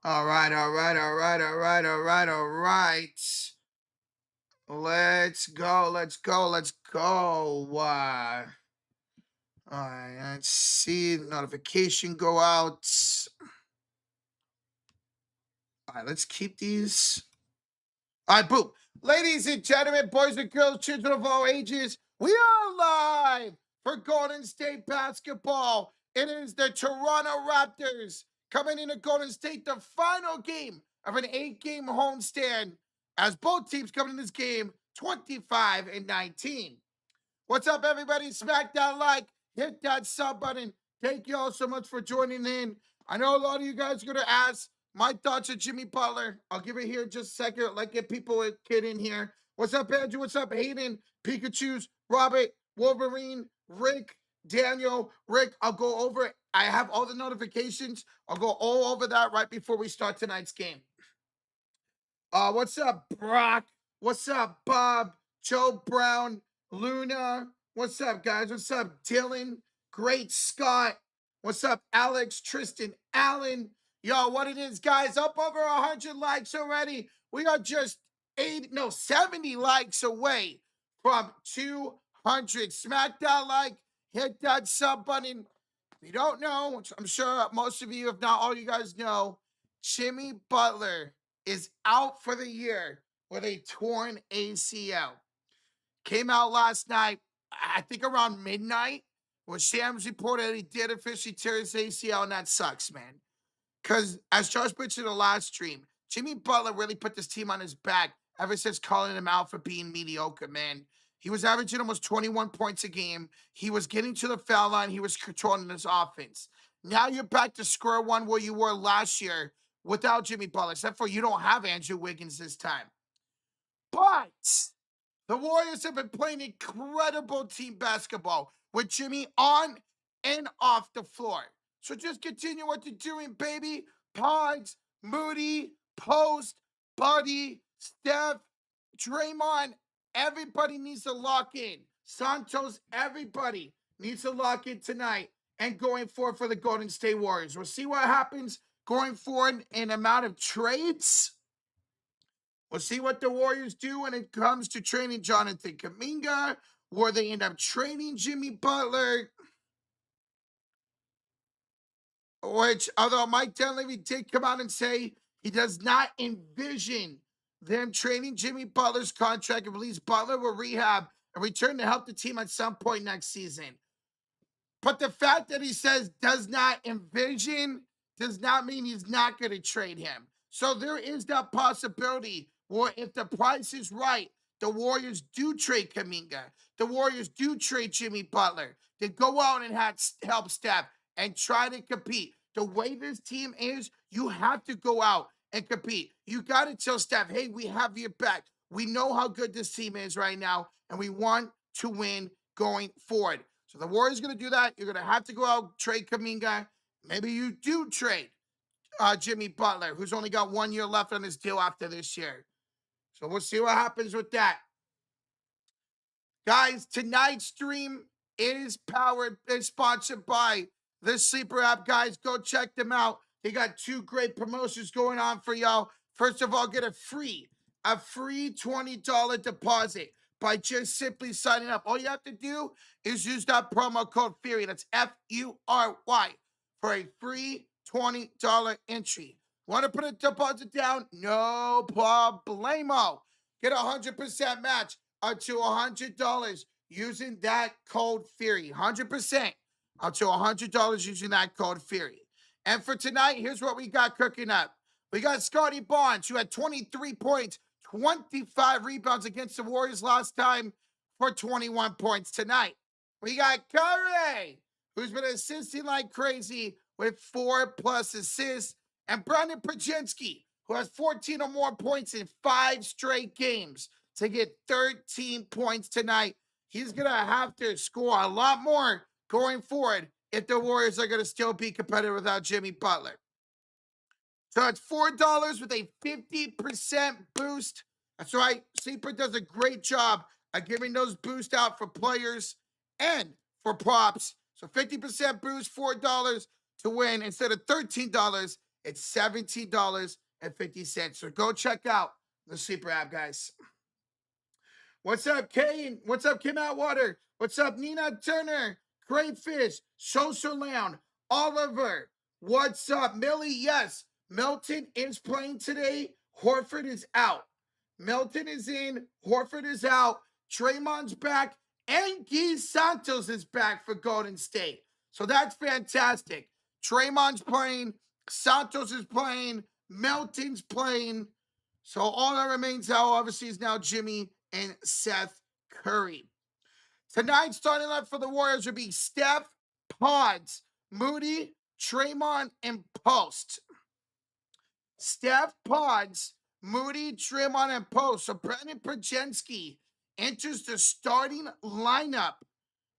All right, all right, all right, all right, all right, all right. Let's go, let's go, let's go. All right, let's see the notification go out. All right, let's keep these. All right, boom. Ladies and gentlemen, boys and girls, children of all ages, we are live for Golden State basketball. It is the Toronto Raptors coming into Golden State, the final game of an 8-game homestand, as both teams come in this game 25-19. What's up, everybody? Smack that like, hit that sub button. Thank you all so much for joining in. I know a lot of you guys are going to ask my thoughts on Jimmy Butler. I'll give it here in just a second. Like, get people a kid in here. What's up, Andrew? What's up, Hayden? Pikachu's, Robert, Wolverine, Rick, Daniel, Rick. I'll go over it. I have all the notifications. I'll go all over that right before we start tonight's game. What's up, Brock? What's up, Bob? Joe Brown, Luna. What's up, guys? What's up, Dylan? Great Scott. What's up, Alex, Tristan, Allen? Yo, what it is, guys? Up over 100 likes already. We are just 70 likes away from 200. Smack that like, hit that sub button. If you don't know, which I'm sure most of you, if not all you guys know, Jimmy Butler is out for the year with a torn ACL. Came out last night, I think around midnight, when Shams reported that he did officially tear his ACL, and that sucks, man. Because as Josh mentioned in the last stream, Jimmy Butler really put this team on his back ever since calling him out for being mediocre, man. He was averaging almost 21 points a game. He was getting to the foul line. He was controlling his offense. Now you're back to square one where you were last year without Jimmy Butler, except for you don't have Andrew Wiggins this time. But the Warriors have been playing incredible team basketball with Jimmy on and off the floor. So just continue what you're doing, baby. Pods, Moody, Post, Buddy, Steph, Draymond. Everybody needs to lock in. Santos, everybody needs to lock in tonight and going forward for the Golden State Warriors. We'll see what happens going forward in amount of trades. We'll see what the Warriors do when it comes to trading Jonathan Kuminga, or they end up trading Jimmy Butler. Which, although Mike Dunleavy did come out and say he does not envision them trading Jimmy Butler's contract and release Butler will rehab and return to help the team at some point next season. But the fact that he says does not envision does not mean he's not going to trade him. So there is that possibility where if the price is right, the Warriors do trade Kuminga. The Warriors do trade Jimmy Butler. They go out and help Steph and try to compete. The way this team is, you have to go out and compete. You got to tell Steph, hey, we have your back. We know how good this team is right now, and we want to win going forward. So the Warriors going to do that. You're going to have to go out, trade Kuminga. Maybe you do trade Jimmy Butler, who's only got 1 year left on his deal after this year. So we'll see what happens with that. Guys, tonight's stream is sponsored by the Sleeper app. Guys, go check them out. They got 2 great promotions going on for y'all. First of all, get a free $20 deposit by just simply signing up. All you have to do is use that promo code FURY. That's FURY for a free $20 entry. Want to put a deposit down? No problemo. Get a 100% match up to $100 using that code FURY. 100% up to $100 using that code FURY. And for tonight, here's what we got cooking up. We got Scotty Barnes, who had 23 points, 25 rebounds against the Warriors last time for 21 points tonight. We got Curry, who's been assisting like crazy with 4+ assists. And Brandon Prajinsky, who has 14 or more points in 5 straight games to get 13 points tonight. He's going to have to score a lot more going forward if the Warriors are going to still be competitive without Jimmy Butler. So it's $4 with a 50% boost. That's right. Sleeper does a great job of giving those boosts out for players and for props. So 50% boost, $4 to win instead of $13. It's $17.50. So go check out the Sleeper app, guys. What's up, Kane? What's up, Kim Atwater? What's up, Nina Turner? Crayfish, Social Lounge, Oliver. What's up, Millie? Yes, Milton is playing today. Horford is out. Milton is in. Horford is out. Draymond's back. And Guy Santos is back for Golden State. So that's fantastic. Draymond's playing. Santos is playing. Milton's playing. So all that remains now, obviously, is now Jimmy and Seth Curry. Tonight's starting lineup for the Warriors would be Steph, Pods, Moody, Draymond, and Post. Steph, Pods, Moody, Draymond, and Post. So Brandon Perjensky enters the starting lineup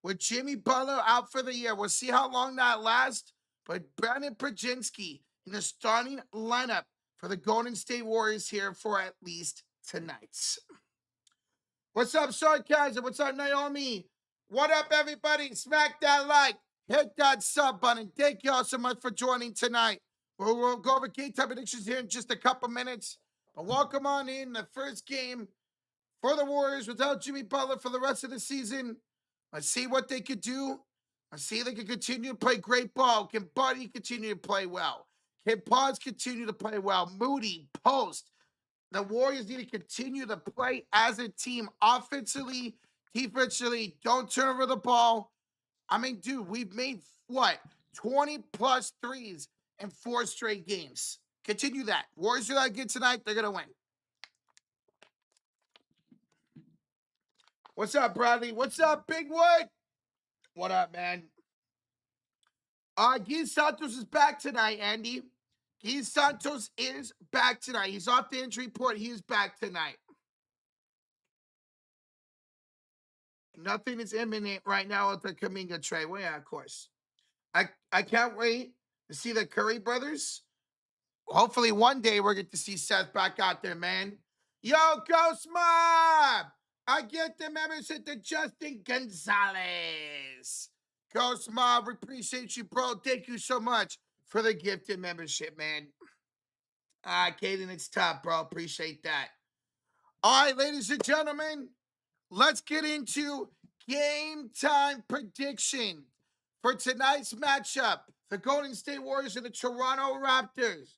with Jimmy Butler out for the year. We'll see how long that lasts. But Brandon Perjensky in the starting lineup for the Golden State Warriors here for at least tonight. What's up, Sarcasm? What's up, Naomi? What up, everybody? Smack that like, hit that sub button. Thank y'all so much for joining tonight. We'll go over game time predictions here in just a couple minutes. But welcome on in the first game for the Warriors without Jimmy Butler for the rest of the season. Let's see what they could do. Let's see if they can continue to play great ball. Can Buddy continue to play well? Can Pods continue to play well? Moody, Post. The Warriors need to continue to play as a team offensively, defensively. Don't turn over the ball. I mean, dude, we've made what? 20 plus threes in 4 straight games. Continue that. Warriors do that again tonight. They're going to win. What's up, Bradley? What's up, Big Wood? What up, man? Guy Santos is back tonight, Andy. Guy Santos is back tonight. He's off the injury report. He is back tonight. Nothing is imminent right now with the Kuminga trade. Well, yeah, of course. I can't wait to see the Curry brothers. Hopefully one day we're going to see Seth back out there, man. Yo, Ghost Mob! I get the membership to Justin Gonzalez. Ghost Mob, we appreciate you, bro. Thank you so much for the gifted membership, man. Kaden, it's tough, bro. Appreciate that. All right, ladies and gentlemen, let's get into game time prediction for tonight's matchup. The Golden State Warriors and the Toronto Raptors.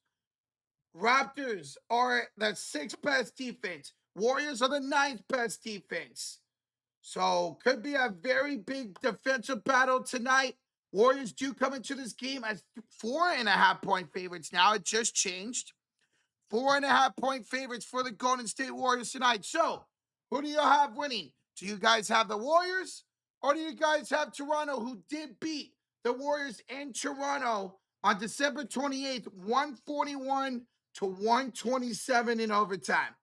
Raptors are the 6th best defense. Warriors are the 9th best defense. So could be a very big defensive battle tonight. Warriors do come into this game as 4.5 point favorites now. It just changed. 4.5 point favorites for the Golden State Warriors tonight. So who do you have winning? Do you guys have the Warriors? Or do you guys have Toronto, who did beat the Warriors in Toronto on December 28th, 141-127 in overtime?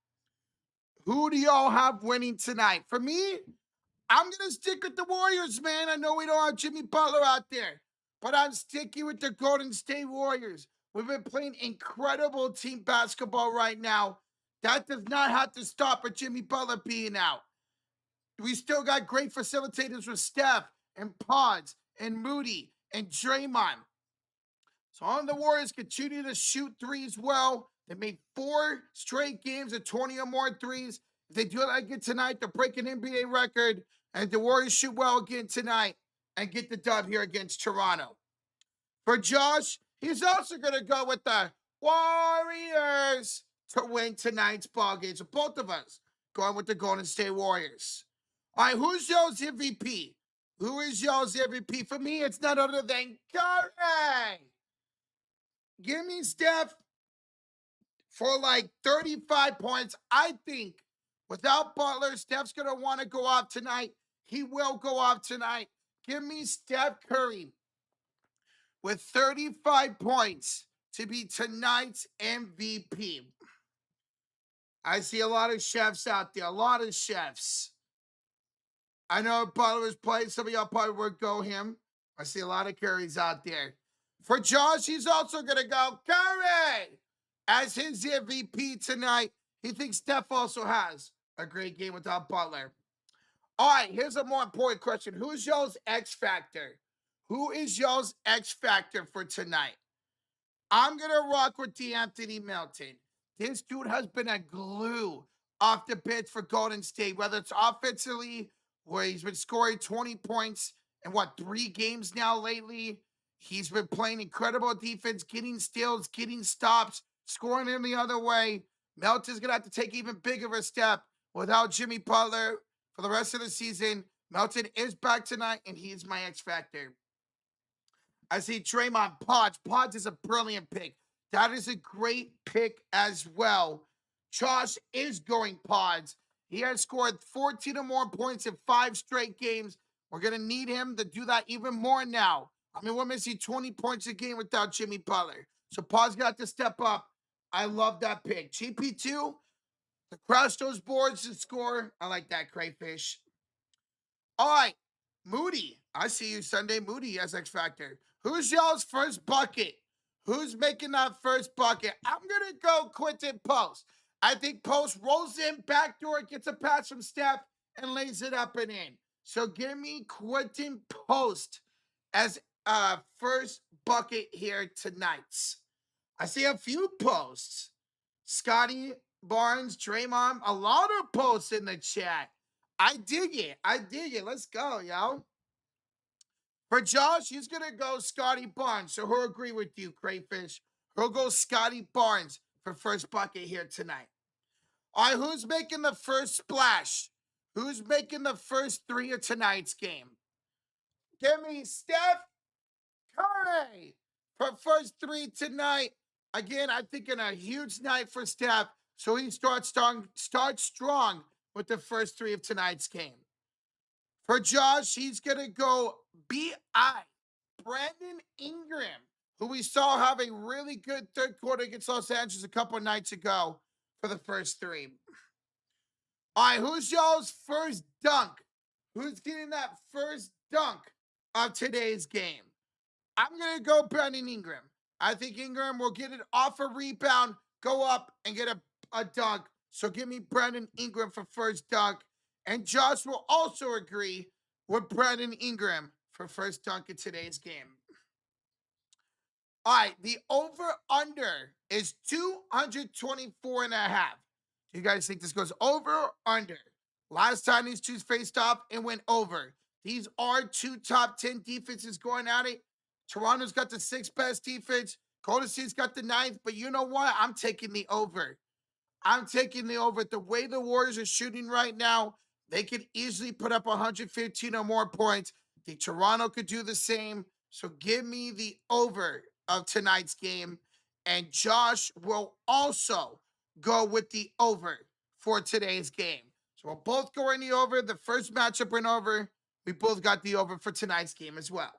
Who do y'all have winning tonight? For me, I'm going to stick with the Warriors, man. I know we don't have Jimmy Butler out there, but I'm sticking with the Golden State Warriors. We've been playing incredible team basketball right now. That does not have to stop with Jimmy Butler being out. We still got great facilitators with Steph and Pods and Moody and Draymond. So on the Warriors continue to shoot threes well. They made 4 straight games of 20 or more threes. If they do it again tonight, they'll break an NBA record. And the Warriors shoot well again tonight and get the dub here against Toronto. For Josh, he's also going to go with the Warriors to win tonight's ball game. So both of us going with the Golden State Warriors. All right, who's y'all's MVP? Who is y'all's MVP? For me, it's none other than Curry. Give me Steph for like 35 points. I think without Butler, Steph's going to want to go off tonight. He will go off tonight. Give me Steph Curry with 35 points to be tonight's MVP. I see a lot of chefs out there. A lot of chefs. I know Butler is playing. Some of y'all probably would go him. I see a lot of Currys out there. For Josh, he's also going to go Curry as his MVP tonight. He thinks Steph also has a great game without Butler. All right, here's a more important question. Who's y'all's X Factor? Who is y'all's X Factor for tonight? I'm going to rock with D'Anthony Melton. This dude has been a glue off the bench for Golden State, whether it's offensively, where he's been scoring 20 points in 3 games now lately. He's been playing incredible defense, getting steals, getting stops, scoring in the other way. Melton's going to have to take even bigger of a step without Jimmy Butler for the rest of the season. Melton is back tonight, and he is my X Factor. I see Draymond Pods. Pods is a brilliant pick. That is a great pick as well. Josh is going Pods. He has scored 14 or more points in 5 straight games. We're going to need him to do that even more now. I mean, we're missing 20 points a game without Jimmy Butler. So Pods got to step up. I love that pick. GP2, to crush those boards and score. I like that, Crayfish. All right, Moody. I see you Sunday. Moody as X Factor. Who's y'all's first bucket? Who's making that first bucket? I'm going to go Quentin Post. I think Post rolls in, backdoor, gets a pass from Steph, and lays it up and in. So give me Quentin Post as first bucket here tonight. I see a few posts. Scotty Barnes, Draymond, a lot of posts in the chat. I dig it. I dig it. Let's go, yo. For Josh, he's going to go Scotty Barnes. So he'll agree with you, Crayfish. He'll go Scotty Barnes for first bucket here tonight. All right, who's making the first splash? Who's making the first 3 of tonight's game? Give me Steph Curry for first 3 tonight. Again, I'm thinking a huge night for Steph. So he starts strong with the first 3 of tonight's game. For Josh, he's going to go B.I. Brandon Ingram, who we saw have a really good third quarter against Los Angeles a couple of nights ago for the first 3. All right, who's y'all's first dunk? Who's getting that first dunk of today's game? I'm going to go Brandon Ingram. I think Ingram will get it off a rebound, go up, and get a dunk. So give me Brandon Ingram for first dunk. And Josh will also agree with Brandon Ingram for first dunk in today's game. All right, the over-under is 224.5. Do you guys think this goes over or under? Last time these two faced off, it went over. These are 2 top 10 defenses going at it. Toronto's got the 6th best defense. Golden State's got the 9th, but you know what? I'm taking the over. I'm taking the over. The way the Warriors are shooting right now, they could easily put up 115 or more points. The Toronto could do the same. So give me the over of tonight's game. And Josh will also go with the over for today's game. So we're both going the over. The first matchup went over. We both got the over for tonight's game as well.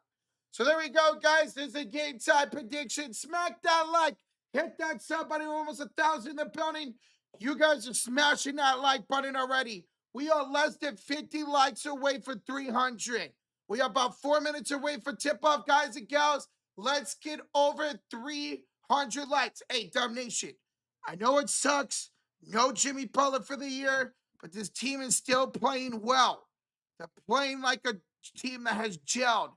So there we go, guys. There's a game time prediction. Smack that like. Hit that sub button. We're almost 1,000 in the building. You guys are smashing that like button already. We are less than 50 likes away for 300. We are about 4 minutes away for tip-off, guys and gals. Let's get over 300 likes. Hey, Dumb Nation, I know it sucks. No Jimmy Butler for the year, but this team is still playing well. They're playing like a team that has gelled.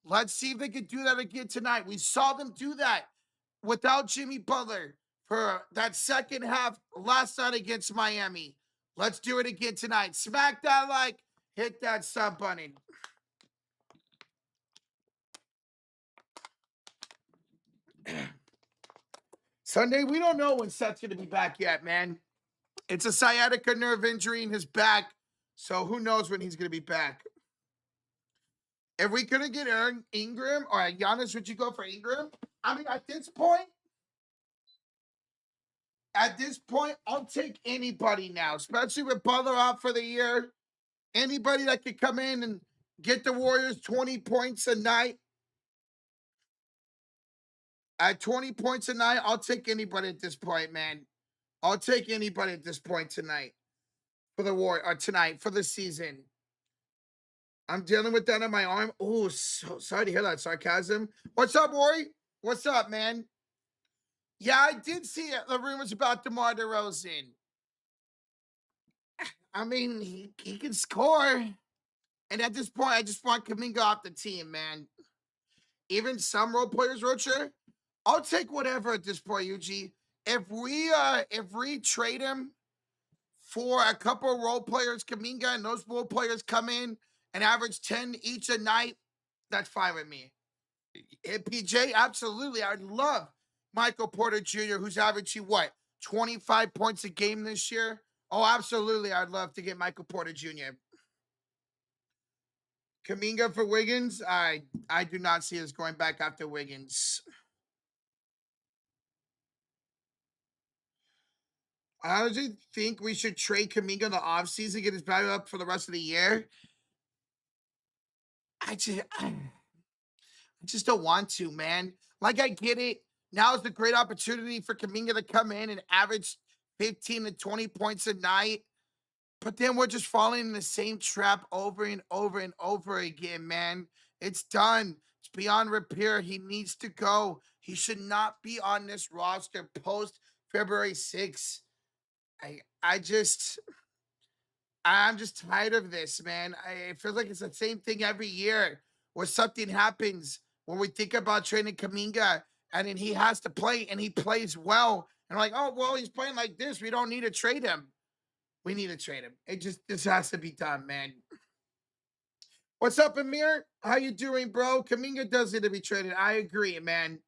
Let's see if they can do that again tonight. We saw them do that without Jimmy Butler for that second half last night against Miami. Let's do it again tonight. Smack that like, hit that sub button. Sunday, we don't know when Seth's going to be back yet, man. It's a sciatica nerve injury in his back, so who knows when he's going to be back. If we couldn't get Ingram or Giannis, would you go for Ingram? I mean, at this point, I'll take anybody now, especially with Butler out for the year. Anybody that could come in and get the Warriors 20 points a night. At 20 points a night, I'll take anybody at this point, man. I'll take anybody at this point tonight for the Warriors, or tonight for the season. I'm dealing with that on my arm. Oh, so sorry to hear that sarcasm. What's up, Rory? What's up, man? Yeah, I did see the rumors about DeMar DeRozan. I mean, he can score. And at this point, I just want Kuminga off the team, man. Even some role players, Rocher, I'll take whatever at this point, UG. If we trade him for a couple of role players, Kaminga, and those role players come in and average 10 each a night, that's fine with me. PJ, absolutely. I'd love Michael Porter Jr., who's averaging what, 25 points a game this year? Oh, absolutely. I'd love to get Michael Porter Jr. Kaminga for Wiggins. I do not see us going back after Wiggins. I honestly think we should trade Kaminga in the offseason, get his value up for the rest of the year. I just don't want to, man. Like, I get it. Now is the great opportunity for Kaminga to come in and average 15 to 20 points a night. But then we're just falling in the same trap over and over and over again, man. It's done. It's beyond repair. He needs to go. He should not be on this roster post February 6th. I just I'm just tired of this, man. It feels like it's the same thing every year where something happens when we think about trading Kaminga and then he has to play and he plays well. And we're like, oh, well, he's playing like this. We don't need to trade him. We need to trade him. This has to be done, man. What's up, Amir? How you doing, bro? Kaminga does need to be traded. I agree, man.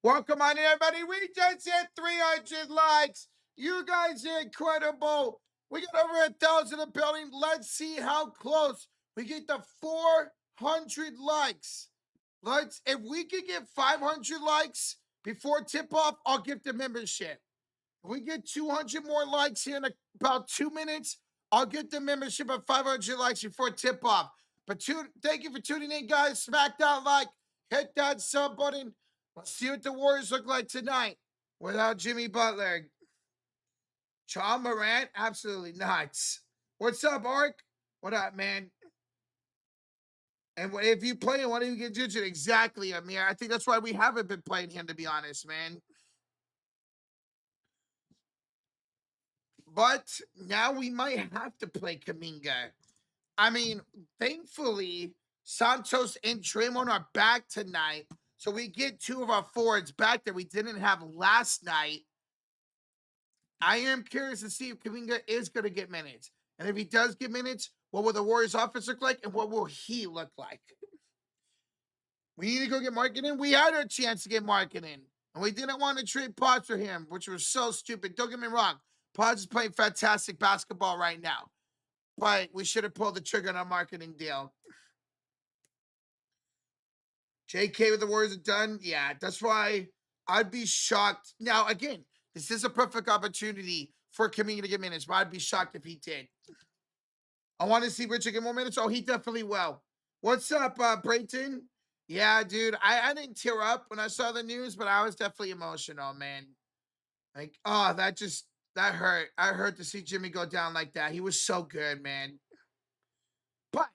Welcome on, everybody. We just hit 300 likes. You guys are incredible. We got over 1,000 in the building. Let's see how close we get to 400 likes. If we can get 500 likes before tip off, I'll give the membership. If we get 200 more likes here in about 2 minutes, I'll get the membership of 500 likes before tip off. But thank you for tuning in, guys. Smack that like, hit that sub button. Let's see what the Warriors look like tonight without Jimmy Butler. Ja Morant, absolutely nuts. What's up, Ark? What up, man? And if you play him, why don't you get Digit? Exactly, Amir. I think that's why we haven't been playing him, to be honest, man. But now we might have to play Kaminga. I mean, thankfully, Santos and Draymond are back tonight. So we get two of our forwards back that we didn't have last night. I am curious to see if Kaminga is going to get minutes. And if he does get minutes, what will the Warriors offense look like? And what will he look like? We need to go get marketing. We had our chance to get marketing. And we didn't want to trade Potts for him, which was so stupid. Don't get me wrong. Potts is playing fantastic basketball right now. But we should have pulled the trigger on our marketing deal. JK with the Warriors are done. Yeah, that's why I'd be shocked. Now, again, this is a perfect opportunity for Kaminga to get minutes, but I'd be shocked if he did. I want to see Richard get more minutes. Oh, he definitely will. What's up, Brayton? Yeah, dude, I didn't tear up when I saw the news, but I was definitely emotional, man. Like, oh, that hurt. I hurt to see Jimmy go down like that. He was so good, man. But,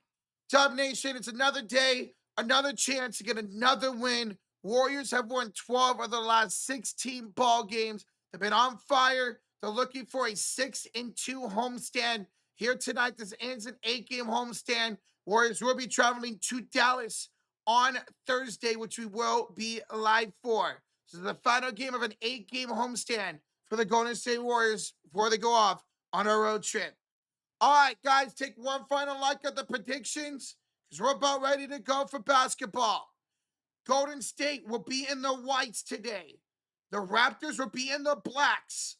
Dub Nation, it's another day, another chance to get another win. Warriors have won 12 of the last 16 ball games. They've been on fire. They're looking for a 6-2 homestand. Here tonight, this ends an 8-game homestand. Warriors will be traveling to Dallas on Thursday, which we will be live for. So the final game of an 8-game homestand for the Golden State Warriors before they go off on a road trip. All right, guys, take one final look at the predictions because we're about ready to go for basketball. Golden State will be in the whites today. The Raptors will be in the blacks.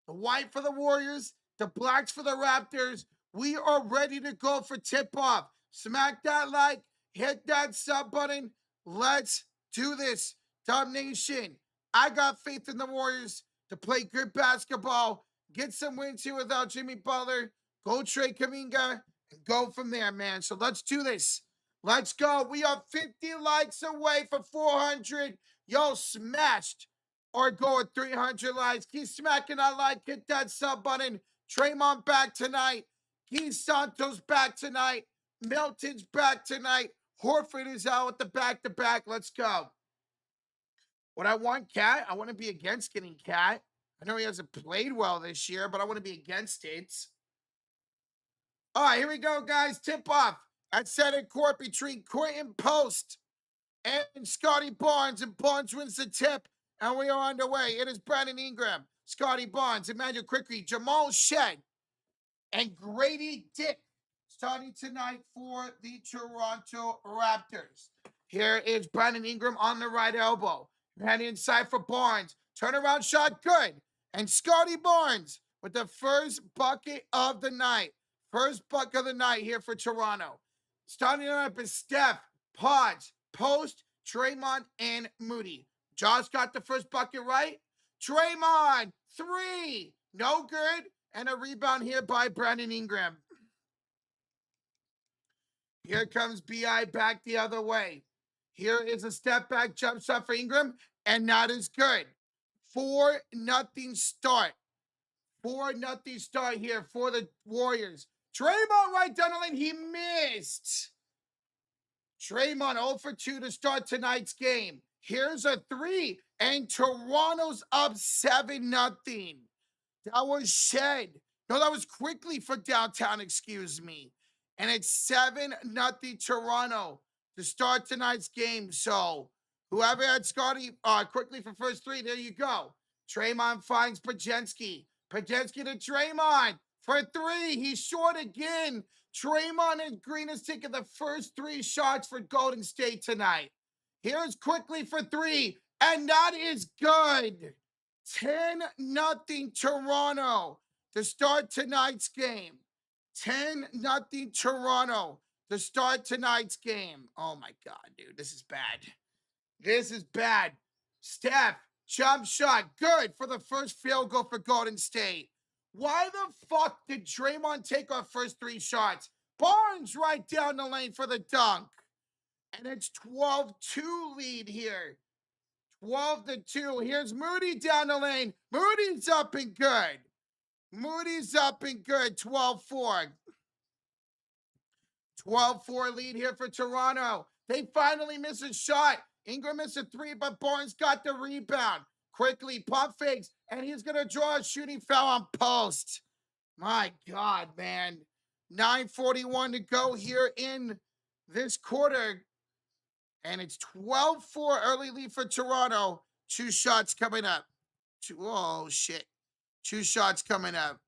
The white for the Warriors, the blacks for the Raptors. We are ready to go for tip-off. Smack that like, hit that sub button. Let's do this. Dub Nation, I got faith in the Warriors to play good basketball, get some wins here without Jimmy Butler, go trade Kaminga, and go from there, man. So let's do this. Let's go. We are 50 likes away for 400. Yo, smashed or go with 300 likes. Keep smacking that like. Hit that sub button. Draymond back tonight. Keith Santos back tonight. Milton's back tonight. Horford is out with the back-to-back. Let's go. Would I want Cat? I want to be against getting Cat. I know he hasn't played well this year, but I want to be against it. All right, here we go, guys. Tip off at center court between Quentin Post and Scotty Barnes. And Barnes wins the tip And we are underway. It is Brandon Ingram, Scotty Barnes, Emmanuel Quickly, Jamal Shed, and Grady Dick starting tonight for the Toronto Raptors. Here is Brandon Ingram on the right elbow. Hand inside for Barnes. Turnaround shot, good. And Scotty Barnes with the first bucket of the night. First bucket of the night here for Toronto. Starting up is Steph, Podge, Post, Draymond, and Moody. Josh got the first bucket right. Draymond, three. No good. And a rebound here by Brandon Ingram. Here comes B.I. back the other way. Here is a step back jump shot for Ingram, and that is good. 4-0 start. 4-0 start here for the Warriors. Draymond right down the lane. He missed. Draymond 0 for 2 to start tonight's game. Here's a three, and Toronto's up 7-0. That was Shed. No, that was Quickly for downtown, excuse me. And it's 7-0 Toronto to start tonight's game. So whoever had Scotty Quickly for first three, there you go. Draymond finds Pajensky. Pajensky to Draymond for three. He's short again. Draymond and Green is taking the first three shots for Golden State tonight. Here's Quickly for three, and that is good. 10-0 Toronto to start tonight's game. 10-0 Toronto to start tonight's game. Oh my God, dude, this is bad. This is bad. Steph, jump shot, good for the first field goal for Golden State. Why the fuck did Draymond take our first three shots? Barnes right down the lane for the dunk. And it's 12-2 lead here. 12-2. Here's Moody down the lane. Moody's up and good. Moody's up and good. 12-4. 12-4 lead here for Toronto. They finally miss a shot. Ingram missed a three, but Barnes got the rebound. Quickly, pump fakes, and he's going to draw a shooting foul on post. My God, man. 9:41 to go here in this quarter. And it's 12-4 early lead for Toronto. Two shots coming up. Oh, shit. Two shots coming up.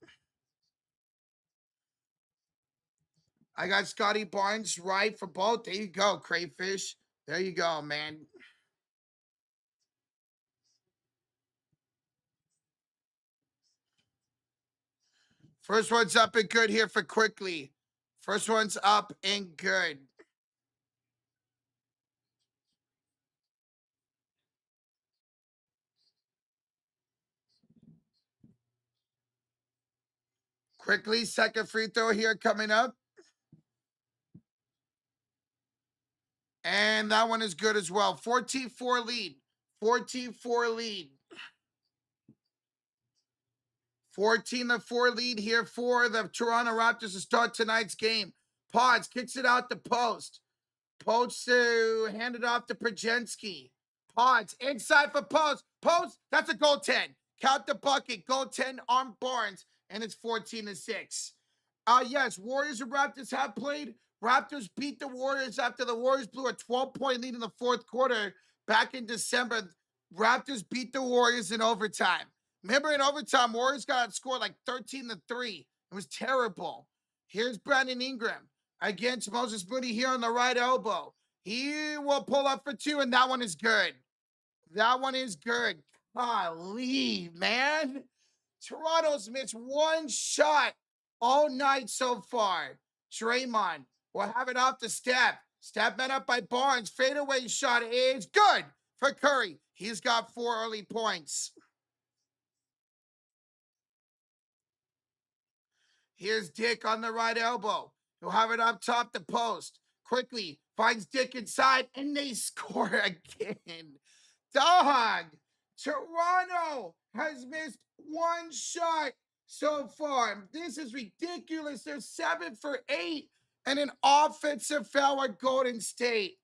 I got Scotty Barnes right for both. There you go, Crayfish. There you go, man. First one's up and good here for Quickly. First one's up and good. Quickly, second free throw here coming up. And that one is good as well. 14-4 lead. 14-4 lead. 14-4 lead here for the Toronto Raptors to start tonight's game. Pods kicks it out to Post. Post to hand it off to Pajensky. Pods inside for Post. Post, that's a goaltend. Count the bucket. Goaltend on Barnes. And it's 14-6. Yes, Warriors and Raptors have played. Raptors beat the Warriors after the Warriors blew a 12-point lead in the fourth quarter back in December. Raptors beat the Warriors in overtime. Remember, in overtime, Warriors got scored like 13-3. It was terrible. Here's Brandon Ingram against Moses Moody here on the right elbow. He will pull up for two, and that one is good. That one is good. Golly, man. Toronto's missed one shot all night so far. Draymond will have it off to Steph. Steph met up by Barnes. Fadeaway shot is good for Curry. He's got 4 early points. Here's Dick on the right elbow. He'll have it up top the post. Quickly finds Dick inside, and they score again. Dog, Toronto has missed one shot so far. This is ridiculous. They're 7 for 8 and an offensive foul at Golden State.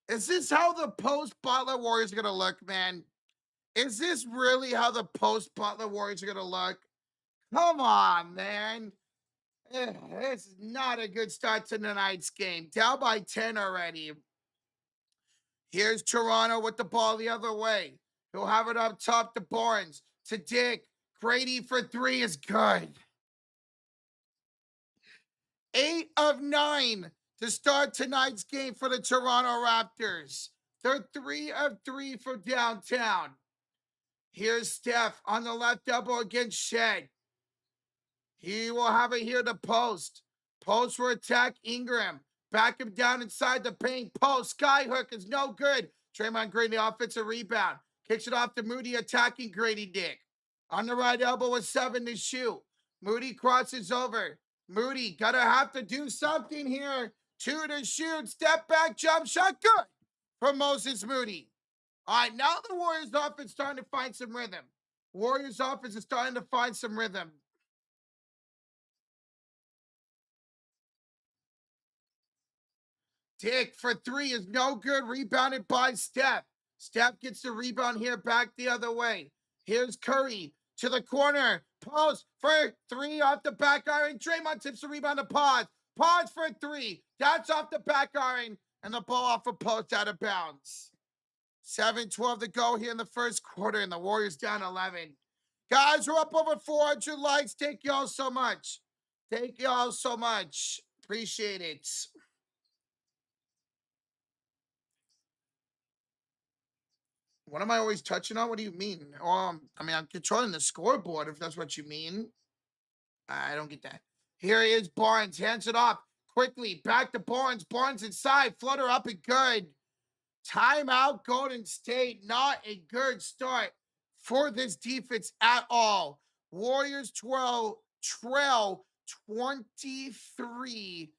Is this how the post-Butler Warriors are going to look, man? Is this really how the post-Butler Warriors are going to look? Come on, man. This is not a good start to tonight's game. Down by 10 already. Here's Toronto with the ball the other way. He'll have it up top to Barnes, to Dick. Grady for three is good. 8 of 9 to start tonight's game for the Toronto Raptors. They're 3 of 3 from downtown. Here's Steph on the left elbow against Shed. He will have it here to post. Post for attack Ingram. Back him down inside the paint. Post. Skyhook is no good. Draymond Green, the offensive rebound. Kicks it off to Moody attacking Grady Dick. On the right elbow with 7 to shoot. Moody crosses over. Moody gonna have to do something here. 2 to shoot. Step back jump shot. Good from Moses Moody. All right, now the Warriors offense starting to find some rhythm. Warriors offense is starting to find some rhythm. Dick for three is no good. Rebounded by Steph. Steph gets the rebound here back the other way. Here's Curry to the corner. Pause for three off the back iron. Draymond tips the rebound to Pause. Pause for three. That's off the back iron. And the ball off a post out of bounds. 7:12 to go here in the first quarter. And the Warriors down 11. Guys, we're up over 400 likes. Thank y'all so much. Thank y'all so much. Appreciate it. What am I always touching on? What do you mean? I mean, I'm controlling the scoreboard if that's what you mean. I don't get that. Here he is, Barnes. Hands it off quickly. Back to Barnes. Barnes inside. Flutter up and good. Timeout, Golden State. Not a good start for this defense at all. Warriors trail 23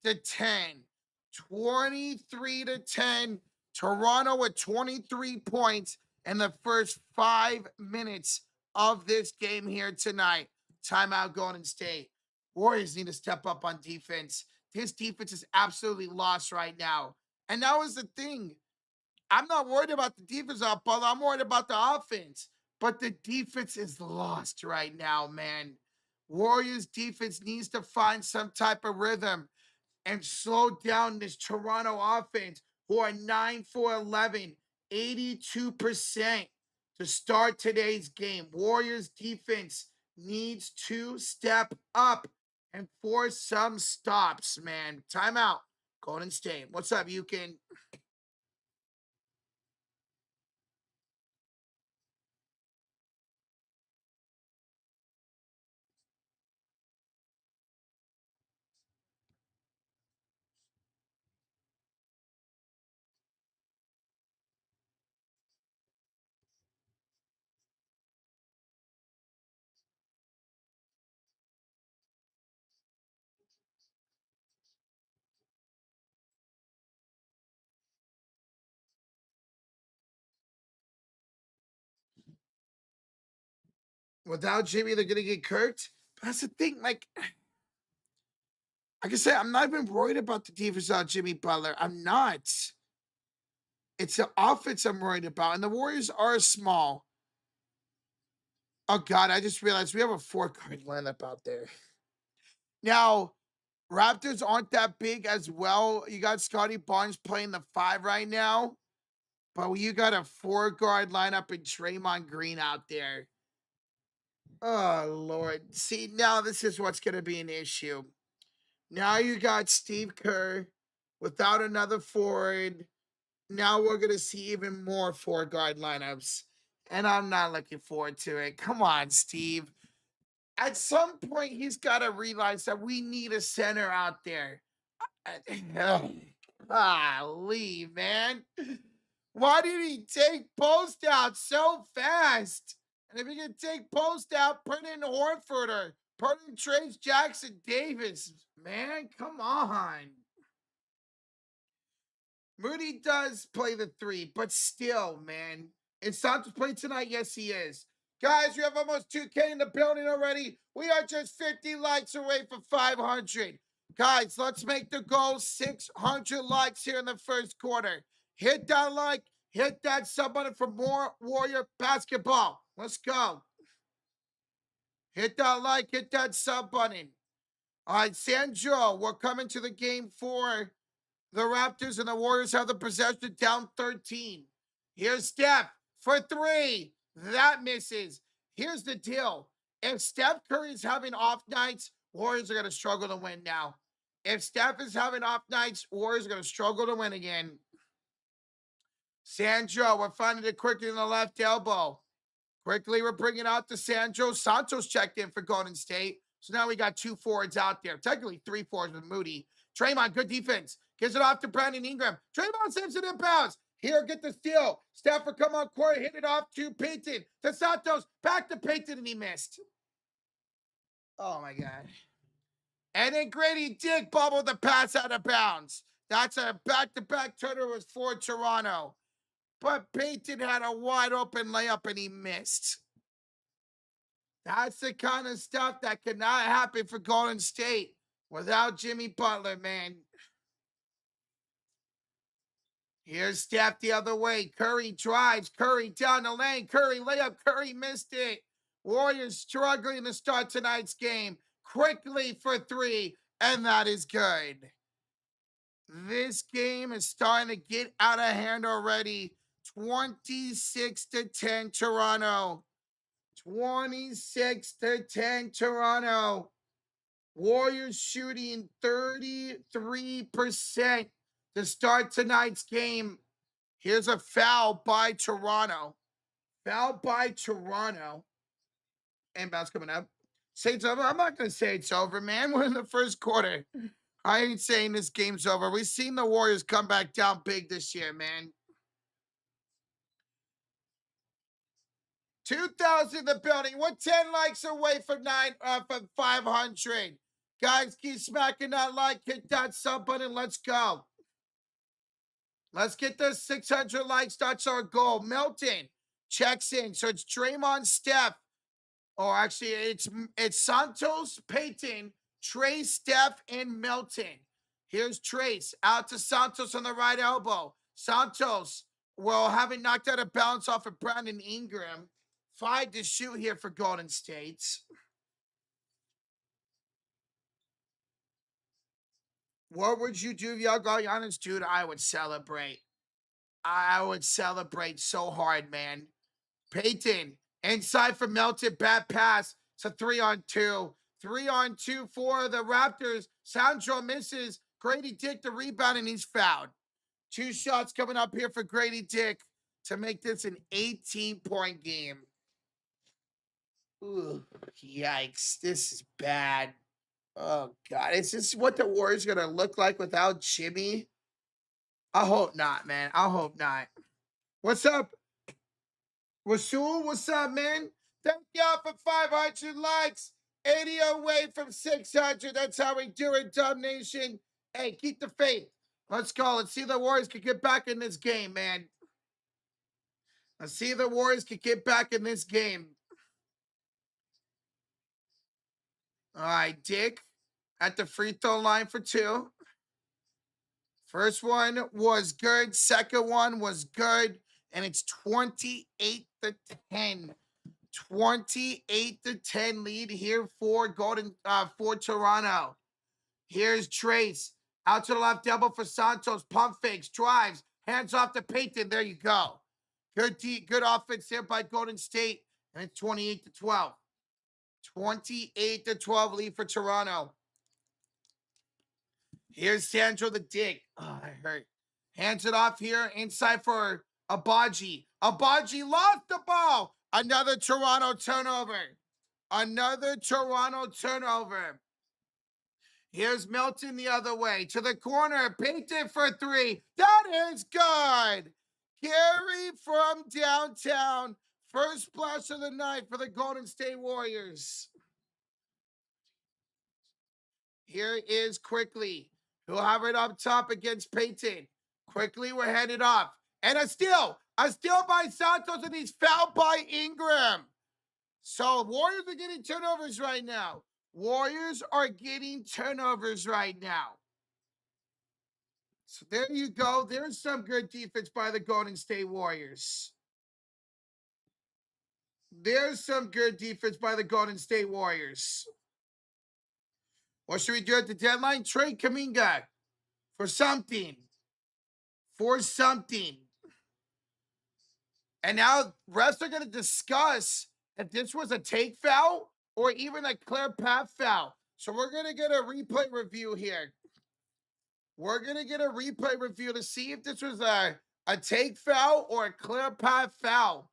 to 10. 23 to 10. Toronto with 23 points in the first 5 minutes of this game here tonight. Timeout, Golden State. Warriors need to step up on defense. This defense is absolutely lost right now. And that was the thing. I'm not worried about the defense, Butler. I'm worried about the offense. But the defense is lost right now, man. Warriors defense needs to find some type of rhythm and slow down this Toronto offense, who are 9 for 11, 82% to start today's game. Warriors defense needs to step up and force some stops, man. Timeout. Golden State. What's up, you can? Without Jimmy, they're gonna get kirked. But that's the thing, like I said, I'm not even worried about the defense without Jimmy Butler. I'm not. It's the offense I'm worried about. And the Warriors are small. Oh God, I just realized we have a 4-card lineup out there. Now, Raptors aren't that big as well. You got Scotty Barnes playing the 5 right now. But you got a 4-guard lineup and Draymond Green out there. Oh, Lord. See, now this is what's going to be an issue. Now you got Steve Kerr without another forward. Now we're going to see even more 4-guard lineups. And I'm not looking forward to it. Come on, Steve. At some point, he's got to realize that we need a center out there. Golly, man. Why did he take post out so fast? And if he can take post out, put in Horford or put in Trace Jackson Davis. Man, come on. Moody does play the 3, but still, man. Is Santos playing tonight? Yes, he is. Guys, we have almost 2K in the building already. We are just 50 likes away from 500. Guys, let's make the goal 600 likes here in the first quarter. Hit that like, hit that sub button for more Warrior basketball. Let's go. Hit that like, hit that sub button. All right, Sandro, we're coming to the game for the Raptors, and the Warriors have the possession down 13. Here's Steph. for three. That misses. Here's the deal. If Steph Curry is having off nights, Warriors are going to struggle to win now. If Steph is having off nights, Warriors are going to struggle to win again. Sandro, we're finding it quickly in the left elbow. Quickly, we're bringing out the Sandro. Santos checked in for Golden State. So now we got 2 forwards out there. Technically 3 forwards with Moody. Draymond, good defense. Gives it off to Brandon Ingram. Draymond saves it in bounds. Here, get the steal. Stafford come on court, hit it off to Payton. To Santos, back to Payton, and he missed. Oh, my God. And then Grady Dick bubbled the pass out of bounds. That's a back-to-back turnover for Toronto. But Payton had a wide open layup and he missed. That's the kind of stuff that could not happen for Golden State without Jimmy Butler, man. Here's Steph the other way. Curry drives. Curry down the lane. Curry layup. Curry missed it. Warriors struggling to start tonight's game. Quickly for three, and that is good. This game is starting to get out of hand already. 26-10 Toronto. 26-10 Toronto. Warriors shooting 33% to start tonight's game. Here's a foul by Toronto. Foul by Toronto. Inbounds coming up. Say it's over. I'm not going to say it's over, man. We're in the first quarter. I ain't saying this game's over. We've seen the Warriors come back down big this year, man. 2,000 in the building. We're 10 likes away from 500. Guys, keep smacking that like, hit that sub button. Let's go. Let's get the 600 likes. That's our goal. Milton checks in. So it's Draymond, Steph. Oh, actually, it's Santos, Payton, Trace, Steph, and Milton. Here's Trace out to Santos on the right elbow. Santos, well, having knocked out a bounce off of Brandon Ingram. 5 to shoot here for Golden State. What would you do if y'all got Giannis? Dude, I would celebrate. I would celebrate so hard, man. Payton, inside for Melton, bad pass. It's a 3-on-2. 3-on-2 for the Raptors. Sandro misses. Grady Dick the rebound, and he's fouled. 2 shots coming up here for Grady Dick to make this an 18-point game. Ooh, yikes. This is bad. Oh, God. Is this what the Warriors going to look like without Jimmy? I hope not, man. I hope not. What's up? Rasul, what's up, man? Thank y'all for 500 likes. 80 away from 600. That's how we do it, Dub Nation. Hey, keep the faith. Let's go. Let's see if the Warriors can get back in this game, man. Let's see if the Warriors can get back in this game. All right, Dick at the free throw line for 2. First one was good. Second one was good. And it's 28-10. 28-10 lead here for Toronto. Here's Trace. Out to the left elbow for Santos. Pump fakes, drives, hands off to Payton. There you go. Good offense there by Golden State. And it's 28-12. 28-12 lead for Toronto. Here's Sandro the Dick. Oh, I hurt. Hands it off here inside for Abaji. Abaji lost the ball. Another Toronto turnover. Another Toronto turnover. Here's Milton the other way. To the corner. Payton for 3. That is good. Gary from downtown. First splash of the night for the Golden State Warriors. Here is Quickly. He'll have it up top against Payton. Quickly, we're headed off. And a steal by Santos, and he's fouled by Ingram. So Warriors are getting turnovers right now. Warriors are getting turnovers right now. So there you go. There's some good defense by the Golden State Warriors. There's some good defense by the Golden State Warriors. What should we do at the deadline? Trade Kuminga for something. For something. And now refs are going to discuss if this was a take foul or even a clear path foul. So we're going to get a replay review here. We're going to get a replay review to see if this was a take foul or a clear path foul.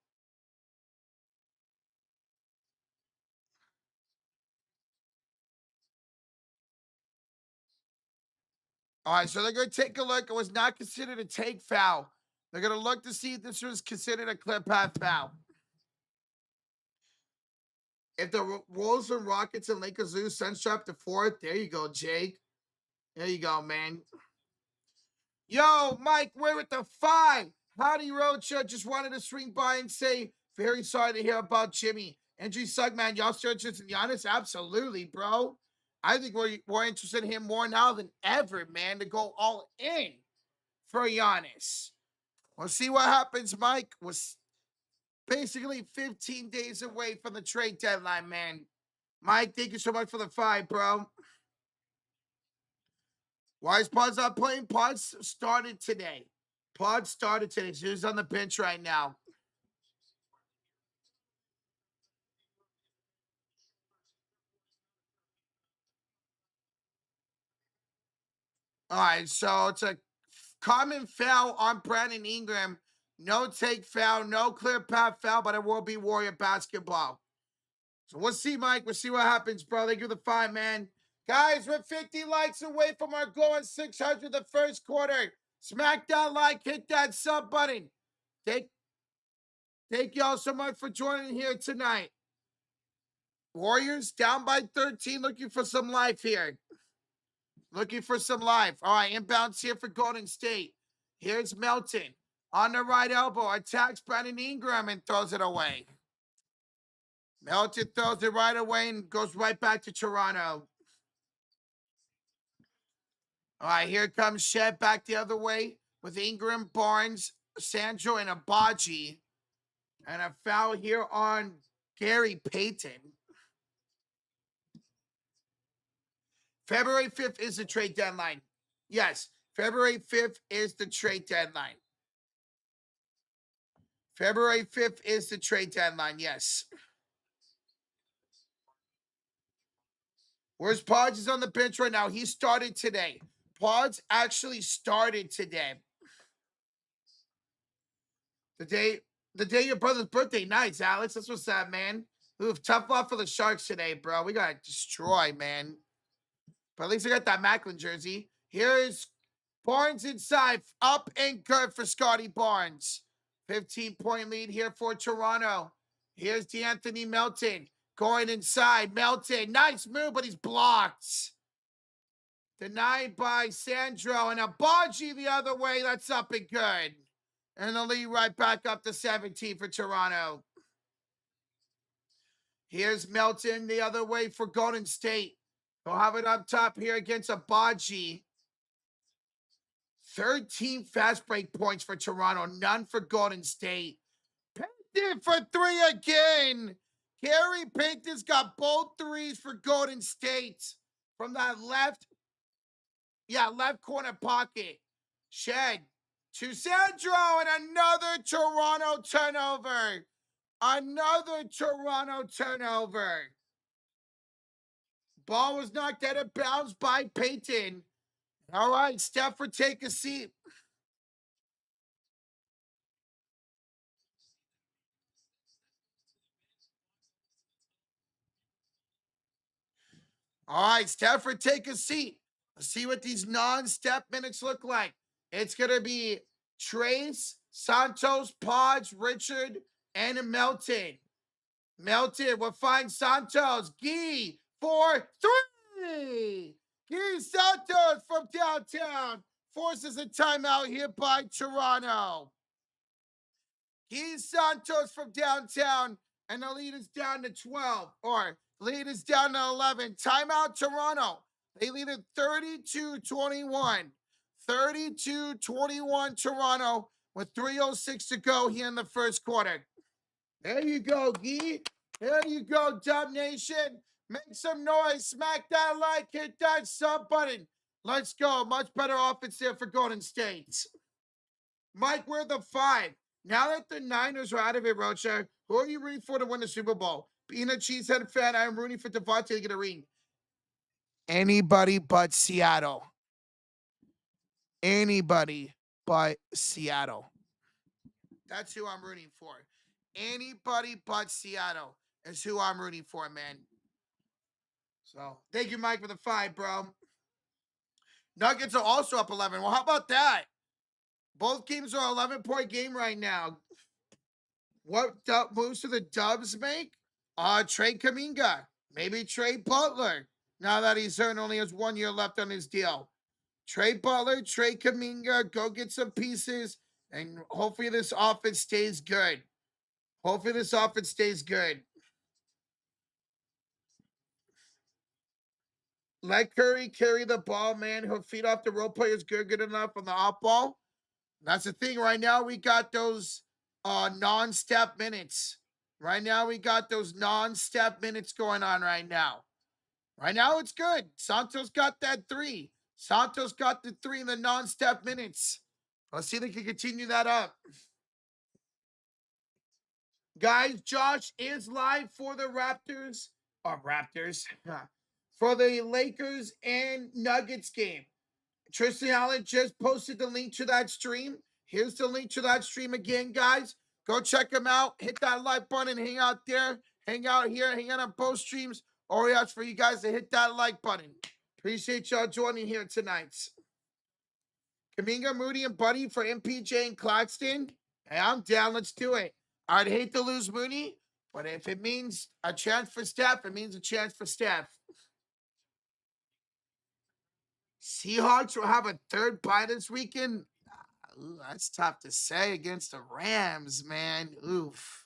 All right, so they're going to take a look. It was not considered a take foul. They're going to look to see if this was considered a clear path foul. If the Wolves and Rockets and Lakers lose, Suns drop to fourth. There you go, Jake. There you go, man. Yo, Mike, we're with the 5. Howdy, Roadshow. Just wanted to swing by and say, very sorry to hear about Jimmy. Injury suck, man. Y'all still interested in Giannis? Absolutely, bro. I think we're interested in him more now than ever, man, to go all in for Giannis. We'll see what happens, Mike. We're basically 15 days away from the trade deadline, man. Mike, thank you so much for the 5, bro. Why is Pods not playing? Pods started today. Pod started today. So he's on the bench right now. All right, so it's a common foul on Brandon Ingram. No take foul, no clear path foul, but it will be Warrior basketball. So we'll see, Mike. We'll see what happens, bro. Thank you for the 5, man. Guys, we're 50 likes away from our goal in 600 the first quarter. Smack that like, hit that sub button. Thank y'all so much for joining here tonight. Warriors down by 13, looking for some life here. Looking for some life. All right, inbounds here for Golden State. Here's Melton on the right elbow. Attacks Brandon Ingram and throws it away. Melton throws it right away and goes right back to Toronto. All right, here comes Shed back the other way with Ingram, Barnes, Sandro, and Abaji. And a foul here on Gary Payton. February 5th is the trade deadline. Yes, February 5th is the trade deadline. February 5th is the trade deadline, yes. Where's Pods is on the bench right now? He started today. Pods actually started today. The day your brother's birthday. Nice, Alex. That's what's up, man. Ooh, tough luck for the Sharks today, bro. We got destroyed, man. But at least I got that Macklin jersey. Here's Barnes inside. Up and good for Scotty Barnes. 15-point lead here for Toronto. Here's DeAnthony Melton going inside. Melton, nice move, but he's blocked. Denied by Sandro, and Abaji the other way. That's up and good. And the lead right back up to 17 for Toronto. Here's Melton the other way for Golden State. They'll have it up top here against Abaji. 13 fast break points for Toronto, none for Golden State. Payton for 3 again. Gary Payton's got both threes for Golden State from that left corner pocket. Shed to Sandro, and another Toronto turnover. Another Toronto turnover. Ball was knocked out of bounds by Payton. All right, Stafford, take a seat. All right, Stafford, take a seat. Let's see what these non-step minutes look like. It's going to be Trace, Santos, Podge, Richard, and Melton. Melton will find Santos. Gee for 3. Gee Santos from downtown forces a timeout here by Toronto. Gee Santos from downtown, and the lead is down to 12, or lead is down to 11. Timeout Toronto. They lead at 32-21. 32-21 Toronto with 3:06 to go here in the first quarter. There you go, Gee. There you go, Dub Nation. Make some noise. Smack that like. Hit that sub button. Let's go. Much better offense there for Golden State. Mike, we're the 5. Now that the Niners are out of it, Rocha, who are you rooting for to win the Super Bowl? Being a Cheesehead fan, I'm rooting for Devontae to get a ring. Anybody but Seattle. Anybody but Seattle. That's who I'm rooting for. Anybody but Seattle is who I'm rooting for, man. So, thank you, Mike, for the 5, bro. Nuggets are also up 11. Well, how about that? Both games are 11-point game right now. What moves do the Dubs make? Trey Kaminga. Maybe Trey Butler. Now that he's hurt and only has 1 year left on his deal. Trey Butler, Trey Kaminga, go get some pieces, and hopefully this offense stays good. Hopefully this offense stays good. Let Curry carry the ball, man. He'll feed off the role players good enough on the off ball. That's the thing. Right now, we got those non-step minutes. Right now, we got those non-step minutes going on right now. Right now, it's good. Santos got that 3. Santos got the 3 in the non-step minutes. Let's see if they can continue that up. Guys, Josh is live for the Raptors. For the Lakers and Nuggets game. Tristan Allen just posted the link to that stream. Here's the link to that stream again, guys. Go check him out. Hit that like button. Hang out there. Hang out here. Hang out on both streams. Or we ask for you guys to hit that like button. Appreciate y'all joining here tonight. Kaminga, Moody, and Buddy for MPJ and Claxton. Hey, I'm down. Let's do it. I'd hate to lose Mooney, but if it means a chance for Steph, it means a chance for Steph. Seahawks will have a third bye this weekend. Ooh, that's tough to say against the Rams, man. Oof.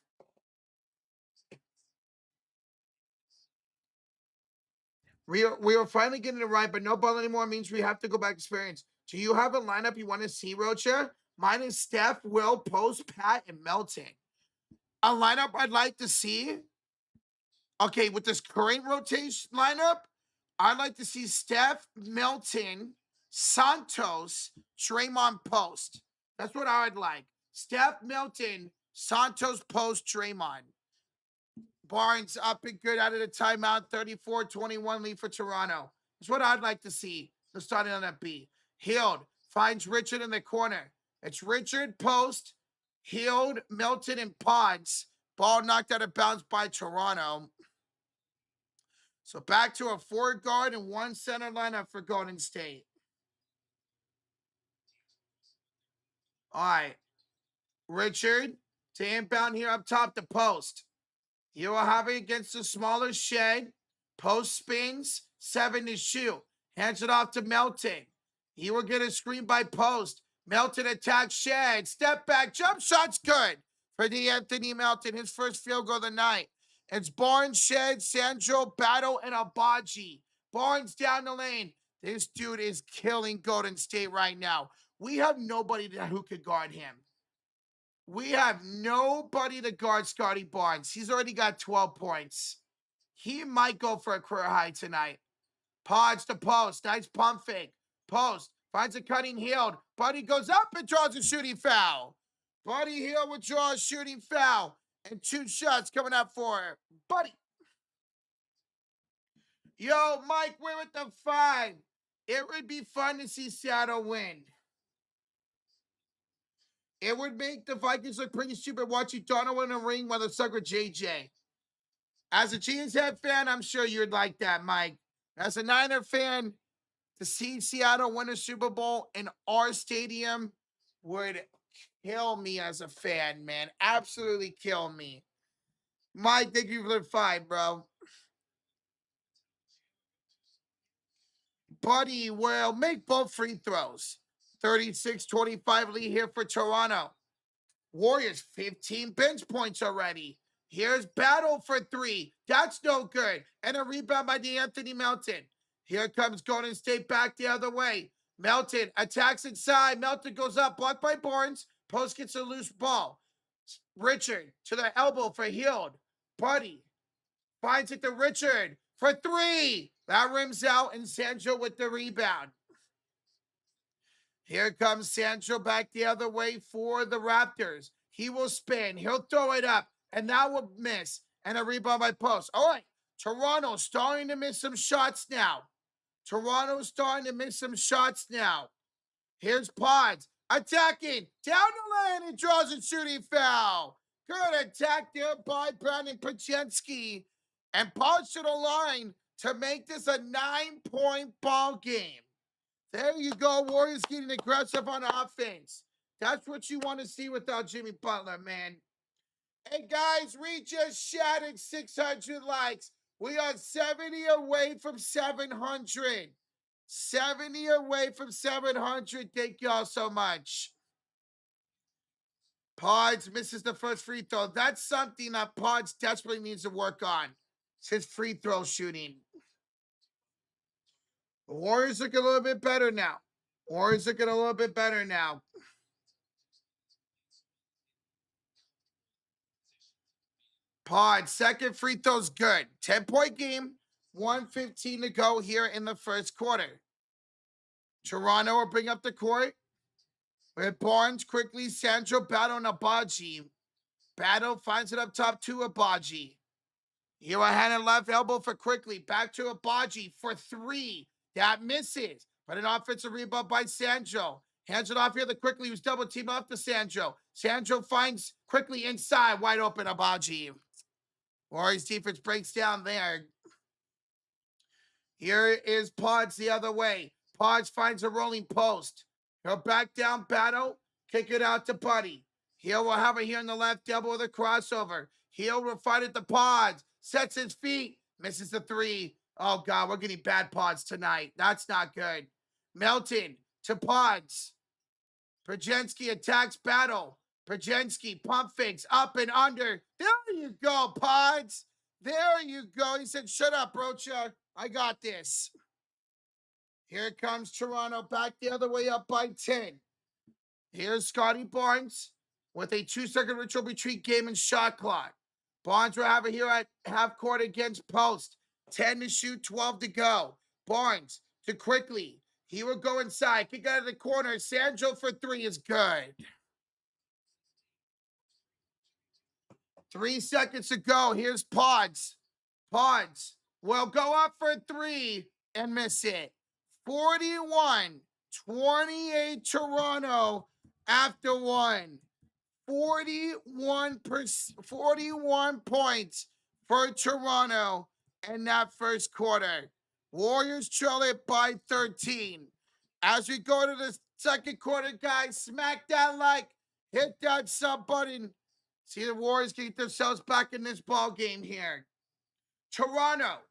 We are finally getting it right, but no ball anymore means we have to go back to experience. Do you have a lineup you want to see, Rocha? Mine is Steph, Will, Post, Pat, and Melton. A lineup I'd like to see. Okay, with this current rotation lineup, I'd like to see Steph, Melton, Santos, Draymond, Post. That's what I would like. Steph, Melton, Santos, Post, Draymond. Barnes up and good out of the timeout. 34-21 lead for Toronto. That's what I'd like to see. The starting on that B. Hield finds Richard in the corner. It's Richard, Post, Hield, Melton, and Ponds. Ball knocked out of bounds by Toronto. So back to a 4 guard and 1 center lineup for Golden State. All right. Richard to inbound here up top to Post. You will have it against the smaller Shed. Post spins, 7 to shoot. Hands it off to Melton. He will get a screen by Post. Melton attacks Shed. Step back, jump shot's good for Anthony Melton. His first field goal of the night. It's Barnes, Shed, Sandro, Battle, and Abaji. Barnes down the lane. This dude is killing Golden State right now. We have nobody who could guard him. We have nobody to guard Scotty Barnes. He's already got 12 points. He might go for a career high tonight. Pods to Post. Nice pump fake. Post finds a cutting Hield. Buddy goes up and draws a shooting foul. Buddy Hield will draw a shooting foul. And 2 shots coming up for Buddy. Yo, Mike, we're at the 5. It would be fun to see Seattle win. It would make the Vikings look pretty stupid watching Donald in a ring with a sucker JJ. As a Cheesehead fan, I'm sure you'd like that, Mike. As a Niner fan, to see Seattle win a Super Bowl in our stadium would kill me as a fan, man. Absolutely kill me. Mike, thank you for the 5, bro. Buddy will make both free throws. 36-25 lead here for Toronto. Warriors, 15 bench points already. Here's Battle for 3. That's no good. And a rebound by Anthony Melton. Here comes Golden State back the other way. Melton attacks inside. Melton goes up, blocked by Barnes. Post gets a loose ball. Richard to the elbow for Hield. Buddy finds it to Richard for 3. That rims out, and Sancho with the rebound. Here comes Sancho back the other way for the Raptors. He will spin. He'll throw it up, and that will miss. And a rebound by Post. All right. Toronto starting to miss some shots now. Toronto's starting to miss some shots now. Here's Pods attacking down the lane and draws a shooting foul. Good attack there by Brandon Pajensky. And Pods to the line to make this a 9-point ball game. There you go. Warriors getting aggressive on offense. That's what you want to see without Jimmy Butler, man. Hey, guys, we just shattered 600 likes. We are 70 away from 700. 70 away from 700. Thank y'all so much. Pods misses the first free throw. That's something that Pods desperately needs to work on. It's his free throw shooting. The Warriors look a little bit better now. Warriors looking a little bit better now. Pod, second free throw's good. 10-point game, 1:15 to go here in the first quarter. Toronto will bring up the court with Barnes quickly. Sandro Battle and Abaji. Battle finds it up top to Abaji. Here a hand and left elbow for Quickly. Back to Abaji for three. That misses. But an offensive rebound by Sandro. Hands it off here to Quickly, who's double teamed off to Sandro. Sandro finds Quickly inside, wide open Abaji. Warriors defense breaks down there. Here is Pods the other way. Pods finds a rolling post. He'll back down Battle. Kick it out to Buddy. Heel will have it here on the left elbow with a crossover. Heel will fight at the Pods. Sets his feet. Misses the three. Oh, God, we're getting bad Pods tonight. That's not good. Melton to Pods. Pajensky attacks Battle. Pajensky pump fakes up and under. There you go, Pods. There you go. He said, shut up, Rocha. I got this. Here comes Toronto back the other way up by 10. Here's Scotty Barnes with a 2-second ritual retreat game and shot clock. Barnes will have it here at half court against Post. 10 to shoot, 12 to go. Barnes to Quickly. He will go inside. Kick out of the corner. Sandro for three is good. 3 seconds to go. Here's Pods. Pods will go up for three and miss it. 41-28 Toronto after one. 41 points for Toronto in that first quarter. Warriors trail it by 13. As we go to the second quarter, guys, smack that like, hit that sub button. See the Warriors get themselves back in this ball game here. Toronto,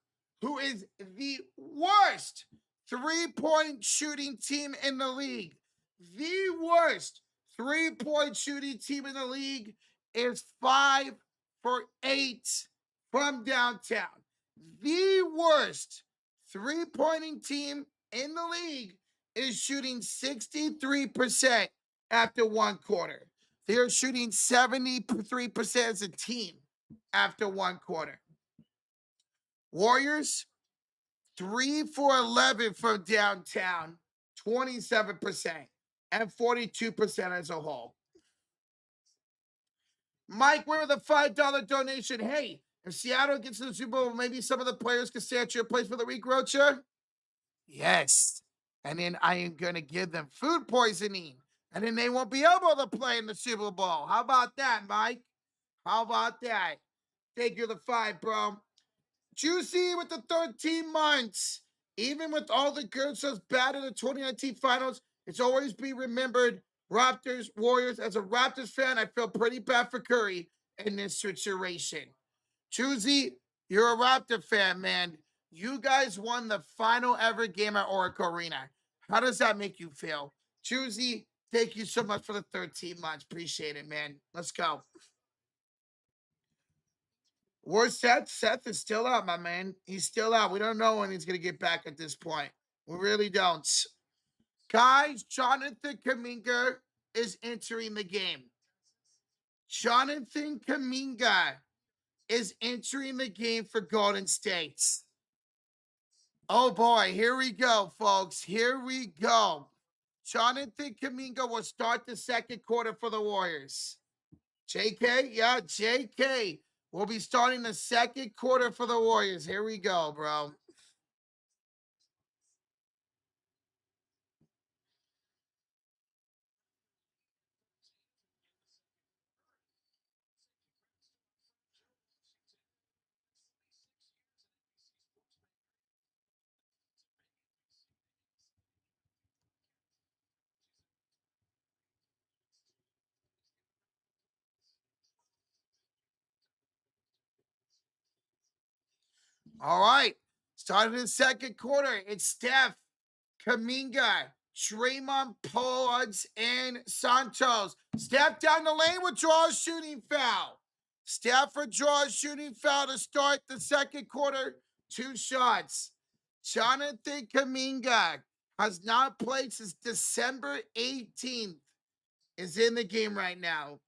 who is the worst three-point shooting team in the league. The worst three-point shooting team in the league is 5 for 8 from downtown. The worst three-pointing team in the league is shooting 63% after one quarter. They're shooting 73% as a team after one quarter. Warriors, 3 for 11 from downtown, 27%, and 42% as a whole. Mike, where with a $5 donation? Hey, if Seattle gets to the Super Bowl, maybe some of the players can stay at your place for the week, Rocha? Yes. And then I am going to give them food poisoning. And then they won't be able to play in the Super Bowl. How about that, Mike? How about that? Thank you for the 5, bro. Juicy with the 13 months. Even with all the good stuff bad in the 2019 finals, it's always be remembered. Raptors, Warriors. As a Raptors fan, I feel pretty bad for Curry in this situation. Juicy, you're a Raptor fan, man. You guys won the final ever game at Oracle Arena. How does that make you feel? Juicy, thank you so much for the 13 months. Appreciate it, man. Let's go. Where's Seth? Seth is still out, my man. He's still out. We don't know when he's going to get back at this point. We really don't. Guys, Jonathan Kuminga is entering the game. Jonathan Kuminga is entering the game for Golden State. Oh boy, here we go, folks. Here we go. Jonathan Kuminga will start the second quarter for the Warriors. JK, yeah, JK. We'll be starting the second quarter for the Warriors. Here we go, bro. All right. Starting the second quarter. It's Steph, Kaminga, Draymond, Pods, and Santos. Steph down the lane with draw shooting foul. Steph for draw shooting foul to start the second quarter. 2 shots. Jonathan Kaminga has not played since December 18th. Is in the game right now.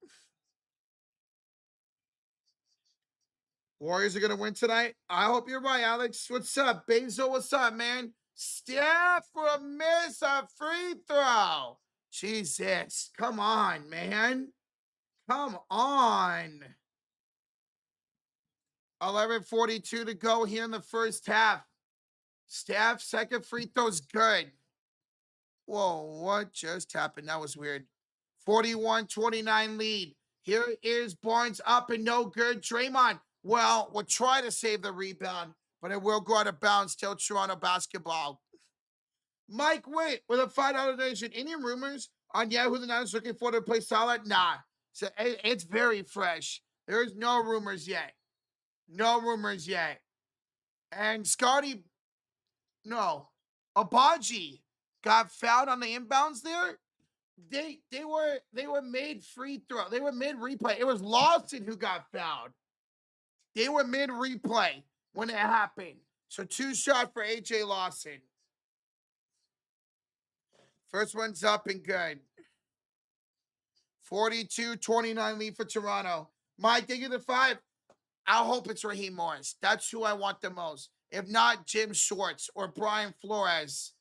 Warriors are going to win tonight. I hope you're right, Alex. What's up? Basil, what's up, man? Steph for a miss, a free throw. Jesus. Come on, man. Come on. 11:42 to go here in the first half. Steph, second free throw's good. Whoa, what just happened? That was weird. 41-29 lead. Here is Barnes up and no good. Draymond, well, we'll try to save the rebound, but it will go out of bounds. Still Toronto basketball. Mike Witt with a $5 donation. Any rumors on Yahoo the Niners looking for to play solid? Nah. So it's very fresh. There's no rumors yet. No rumors yet. And Scotty, no. Abaji got fouled on the inbounds there. They were made free throw. They were mid replay. It was Lawson who got fouled. They were mid replay when it happened. So 2 shot for AJ Lawson. First one's up and good. 42-29 lead for Toronto. Mike, they get the 5. I hope it's Raheem Morris. That's who I want the most. If not, Jim Schwartz or Brian Flores.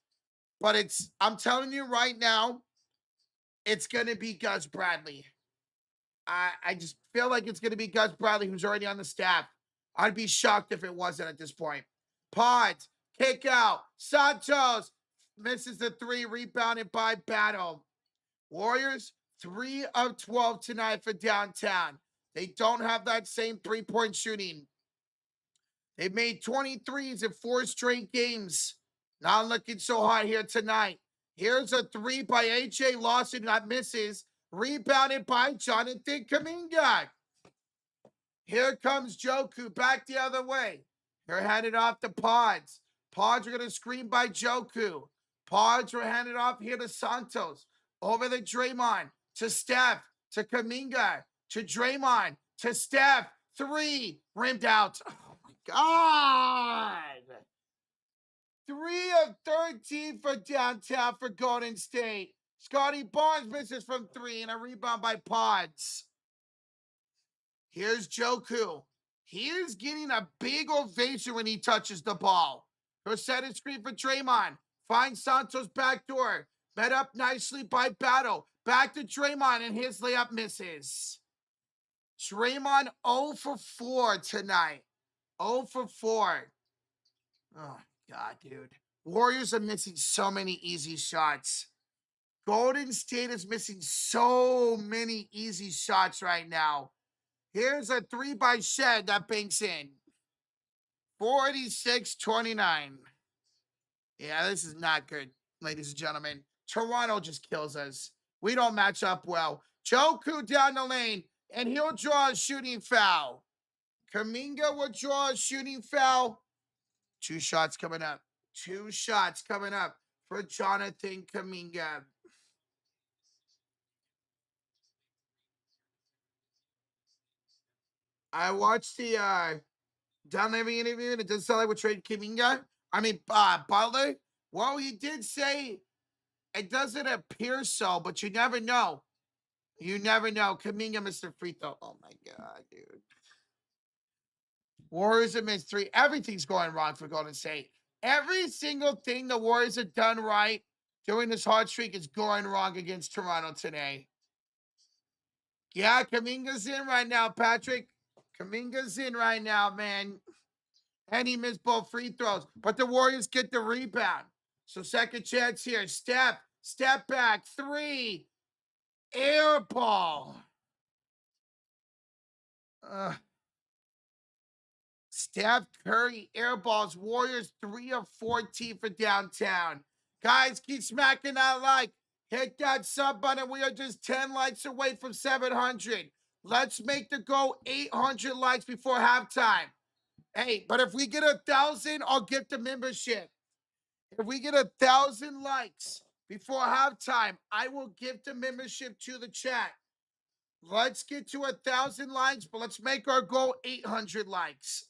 But I'm telling you right now, it's going to be Gus Bradley. I just feel like it's going to be Gus Bradley, who's already on the staff. I'd be shocked if it wasn't at this point. Pods, kick out. Santos misses the 3, rebounded by Battle. Warriors, 3 of 12 tonight for downtown. They don't have that same 3-point shooting. They've made 23s in 4 straight games. Not looking so hot here tonight. Here's a 3 by AJ Lawson that misses. Rebounded by Jonathan Kaminga. Here comes Joku back the other way. They're handed off to Pods. Pods are going to screen by Joku. Pods are handed off here to Santos. Over to Draymond. To Steph. To Kaminga. To Draymond. To Steph. 3. Rimmed out. Oh my God. 3 of 13 for downtown for Golden State. Scotty Barnes misses from 3 and a rebound by Pods. Here's Joku. He is getting a big ovation when he touches the ball. He'll set a screen for Draymond. Finds Santos backdoor. Met up nicely by Battle. Back to Draymond and his layup misses. Draymond 0 for 4 tonight. 0 for 4. Oh, God, dude. Warriors are missing so many easy shots. Golden State is missing so many easy shots right now. Here's a 3 by Shed that banks in. 46-29. Yeah, this is not good, ladies and gentlemen. Toronto just kills us. We don't match up well. Joku down the lane, and he'll draw a shooting foul. Kaminga will draw a shooting foul. 2 shots coming up. 2 shots coming up for Jonathan Kaminga. I watched the Don Levy interview, and it doesn't sound like we're trading Kaminga. Butler. Well, he did say it doesn't appear so, but you never know. You never know. Kaminga missed a free throw. Oh my God, dude. Warriors have missed 3. Everything's going wrong for Golden State. Every single thing the Warriors have done right during this hard streak is going wrong against Toronto today. Yeah, Kaminga's in right now, Patrick. Kaminga's in right now, man. And he missed both free throws. But the Warriors get the rebound. So second chance here. Step back, three. Air ball. Steph Curry airballs Warriors 3 of 14 for downtown. Guys, keep smacking that like. Hit that sub button. We are just 10 likes away from 700. Let's make the goal 800 likes before halftime. Hey, but if we get 1,000, I'll get the membership. If we get 1,000 likes before halftime, I will give the membership to the chat. Let's get to 1,000 likes, but let's make our goal 800 likes.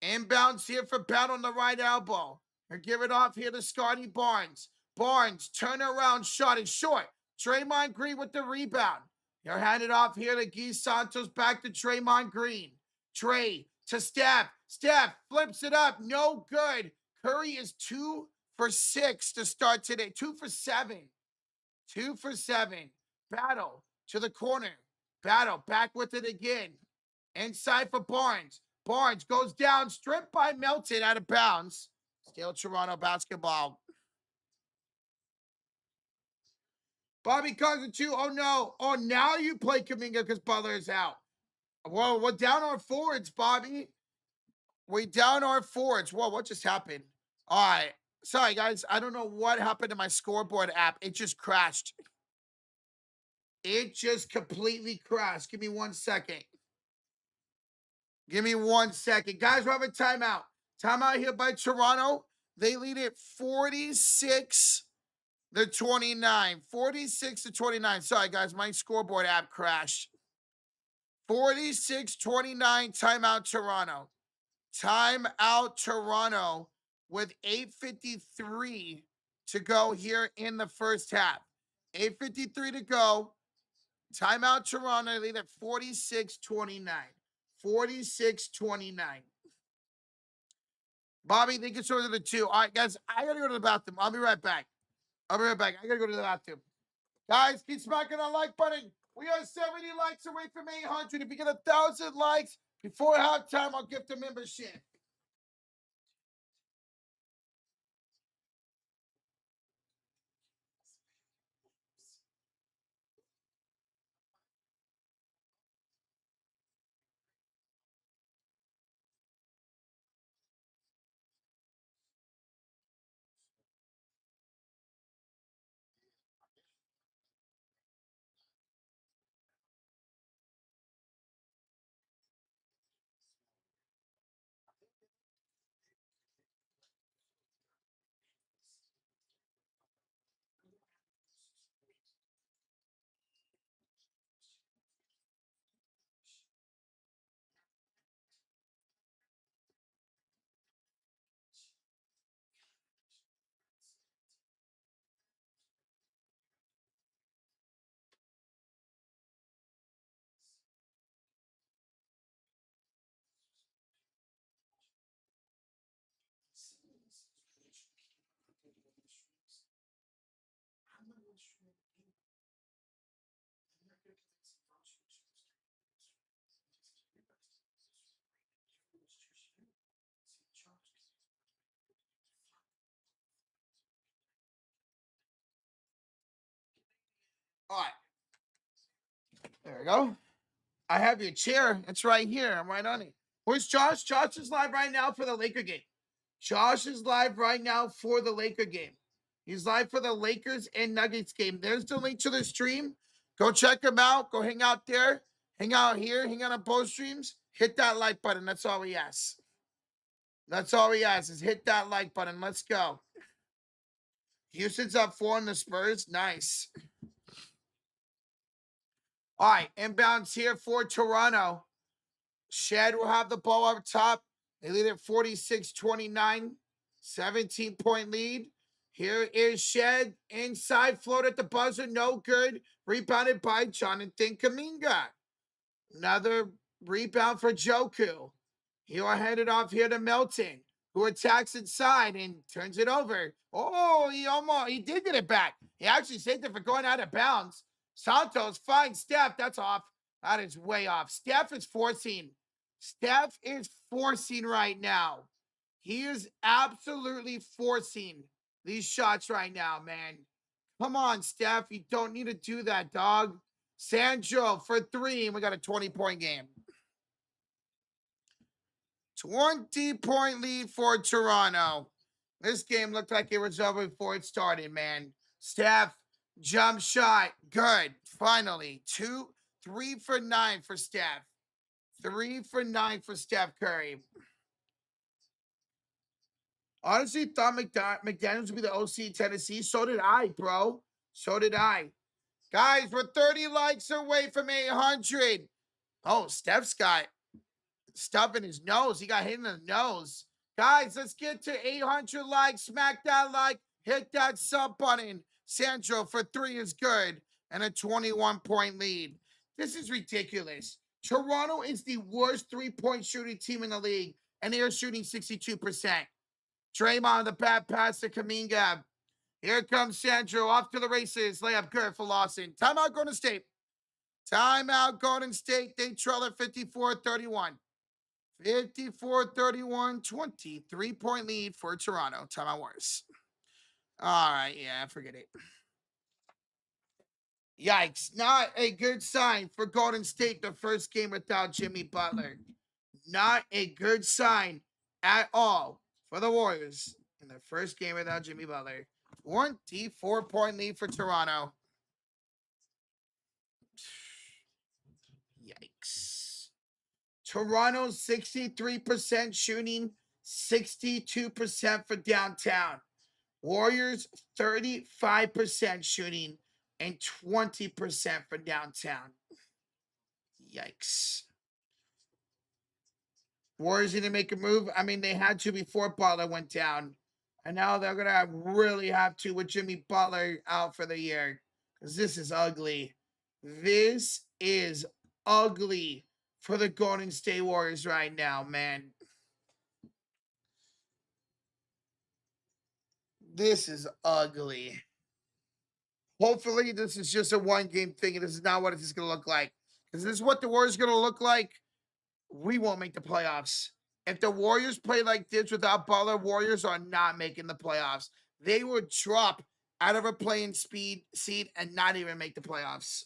Inbounds here for Bell on the right elbow. And give it off here to Scotty Barnes. Barnes, turnaround shot is short. Draymond Green with the rebound. They're handed off here to Guy Santos, back to Draymond Green. Trey to Steph. Steph flips it up. No good. Curry is 2 for 6 to start today. 2 for 7. 2 for 7. Battle to the corner. Battle back with it again. Inside for Barnes. Barnes goes down, stripped by Melton, out of bounds. Still Toronto basketball. Bobby Cousins too. Oh no. Oh, now you play Kuminga because Butler is out. Whoa, we're down our forwards, Bobby. We down our forwards. Whoa, what just happened? All right. Sorry, guys. I don't know what happened to my scoreboard app. It just crashed. It just completely crashed. Give me 1 second. Give me 1 second. Guys, we're having timeout. Timeout here by Toronto. They lead it 46 to 29. 46 to 29. Sorry, guys. My scoreboard app crashed. 46-29. Timeout Toronto. Timeout Toronto with 8:53 to go here in the first half. 8:53 to go. Timeout Toronto. They lead at 46-29. 46-29. Bobby, they get over to the 2. All right, guys, I got to go to the bathroom. I'll be right back. I got to go to the bathroom. Guys, keep smacking that like button. We are 70 likes away from 800. If you get 1,000 likes before halftime, I'll gift a membership. All right. There we go. I have your chair. It's right here. I'm right on it. Where's Josh? Josh is live right now for the Laker game. Josh is live right now for the Laker game. He's live for the Lakers and Nuggets game. There's the link to the stream. Go check him out. Go hang out there. Hang out here. Hang out on both streams. Hit that like button. That's all he asks. That's all he asks is hit that like button. Let's go. Houston's up 4 on the Spurs. Nice. All right. Inbounds here for Toronto. Shed will have the ball up top. They lead at 46-29. 17-point lead. Here is Shed. Inside float at the buzzer. No good. Rebounded by Jonathan Kuminga. Another rebound for Joku. He'll hand it off here to Melton, who attacks inside and turns it over. Oh, he did get it back. He actually saved it for going out of bounds. Santos, fine. Steph, that's off. That is way off. Steph is forcing. Steph is forcing right now. He is absolutely forcing these shots right now, man. Come on, Steph. You don't need to do that, dog. Sandro for 3, and we got a 20-point game. 20-point lead for Toronto. This game looked like it was over before it started, man. Steph, jump shot, good. Finally, 3 for 9 for Steph. 3 for 9 for Steph Curry. Honestly, thought McDaniels would be the OC in Tennessee. So did I, bro. So did I. Guys, we're 30 likes away from 800. Oh, Steph's got stuff in his nose. He got hit in the nose. Guys, let's get to 800 likes. Smack that like. Hit that sub button. Sandro for 3 is good. And a 21-point lead. This is ridiculous. Toronto is the worst three-point shooting team in the league. And they are shooting 62%. Draymond, the bad pass to Kuminga. Here comes Sandro off to the races. Layup good for Lawson. Timeout Golden State. Timeout Golden State. They trail at 54-31. 54-31, 23-point lead for Toronto. Timeout Warriors. All right, yeah, forget it. Yikes. Not a good sign for Golden State, the first game without Jimmy Butler. Not a good sign at all for the Warriors in the first game without Jimmy Butler. 24-point lead for Toronto. Yikes. Toronto 63% shooting, 62% for downtown. Warriors 35% shooting and 20% for downtown. Yikes. Warriors need to make a move. I mean, they had to before Butler went down. And now they're going to really have to with Jimmy Butler out for the year. Because this is ugly. This is ugly for the Golden State Warriors right now, man. This is ugly. Hopefully, this is just a one-game thing, and this is not what it's going to look like. Because this is what the Warriors are going to look like. We won't make the playoffs. If the Warriors play like this without Butler, Warriors are not making the playoffs. They would drop out of a playing seed and not even make the playoffs.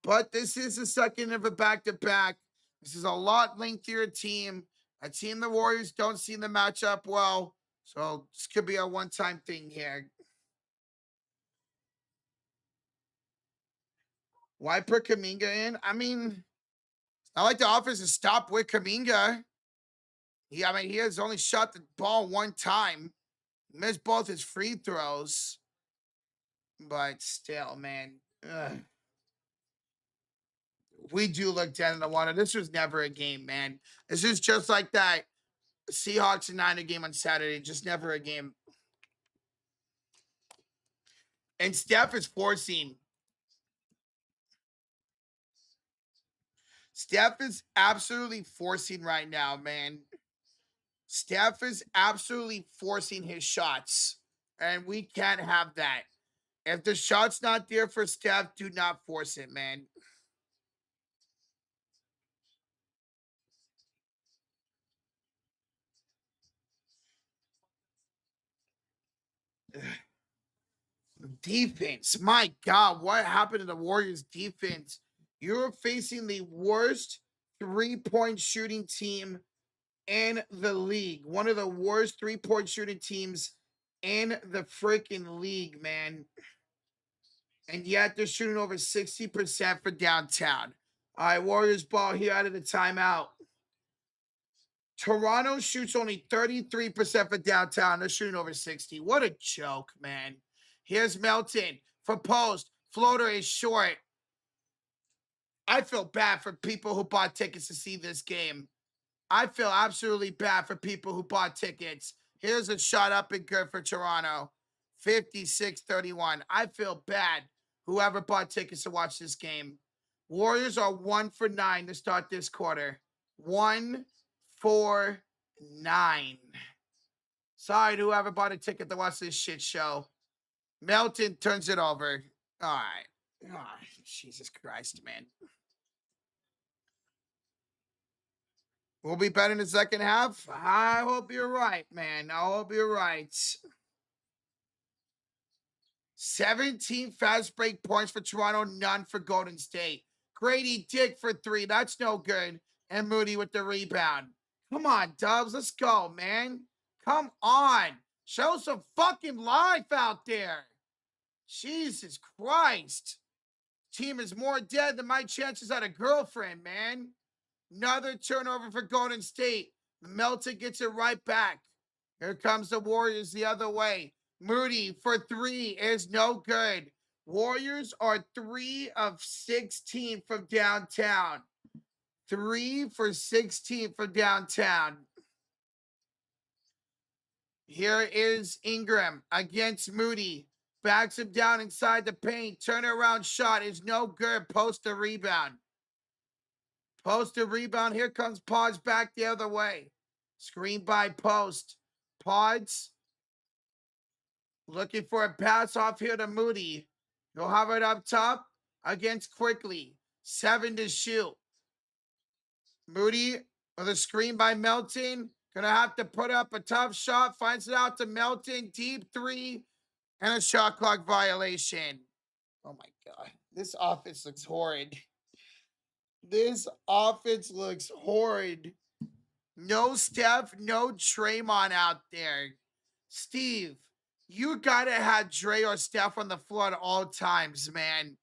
But this is the second of a back-to-back. This is a lot lengthier team. A team the Warriors don't seem to match up well. So this could be a one-time thing here. Why put Kuminga in? I mean, I like the offense to stop with Kuminga. He has only shot the ball one time. Missed both his free throws. But still, man. Ugh. We do look dead in the water. This was never a game, man. This is just like that Seahawks and Niner game on Saturday. Just never a game. And Steph is forcing. Steph is absolutely forcing right now, man. Steph is absolutely forcing his shots. And we can't have that. If the shot's not there for Steph, do not force it, man. Defense. My God, what happened to the Warriors defense? You're facing the worst three-point shooting team in the league. One of the worst three-point shooting teams in the freaking league, man. And yet they're shooting over 60% for downtown. All right, Warriors ball here out of the timeout. Toronto shoots only 33% for downtown. They're shooting over 60. What a joke, man. Here's Melton for post. Floater is short. I feel bad for people who bought tickets to see this game. I feel absolutely bad for people who bought tickets. Here's a shot up and good for Toronto. 56-31. I feel bad whoever bought tickets to watch this game. Warriors are 1 for 9 to start this quarter. 1 for 9. Sorry to whoever bought a ticket to watch this shit show. Melton turns it over. All right. Oh, Jesus Christ, man. We'll be better in the second half. I hope you're right, man. I hope you're right. 17 fast break points for Toronto, none for Golden State. Grady Dick for 3. That's no good. And Moody with the rebound. Come on, Dubs. Let's go, man. Come on. Show some fucking life out there. Jesus Christ. Team is more dead than my chances at a girlfriend, man. Another turnover for Golden State. Melton gets it right back. Here comes the Warriors the other way. Moody for 3 is no good. Warriors are 3 of 16 from downtown. 3 for 16 from downtown. Here is Ingram against Moody. Backs him down inside the paint. Turnaround shot is no good. Post a rebound. Post a rebound. Here comes Pods back the other way. Screen by Post. Pods looking for a pass off here to Moody. He'll have it up top against Quickly. 7 to shoot. Moody with a screen by Melton. Gonna have to put up a tough shot. Finds it out to Melton. Deep 3. And a shot clock violation. Oh my God. This offense looks horrid. This offense looks horrid. No Steph, no Draymond out there. Steve, you gotta have Dre or Steph on the floor at all times, man.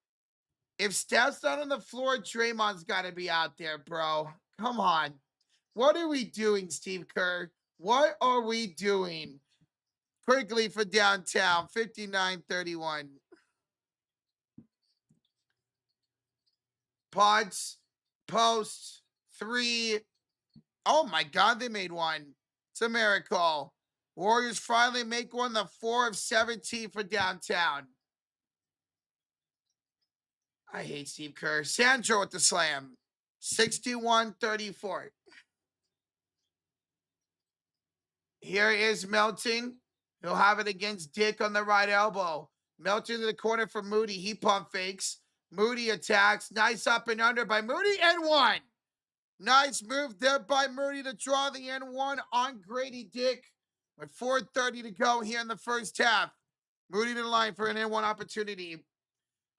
If Steph's not on the floor, Draymond's gotta be out there, bro. Come on. What are we doing, Steve Kerr? What are we doing? Quickly for downtown, 59-31. Pods, post, 3. Oh my God, they made one. It's a miracle. Warriors finally make one, the 4 of 17 for downtown. I hate Steve Kerr. Sandro with the slam. 61-34. Here is Melton. He'll have it against Dick on the right elbow. Melton to the corner for Moody. He pump fakes. Moody attacks. Nice up and under by Moody, and 1. Nice move there by Moody to draw the N1 on Grady Dick with 4:30 to go here in the first half. Moody to the line for an N1 opportunity.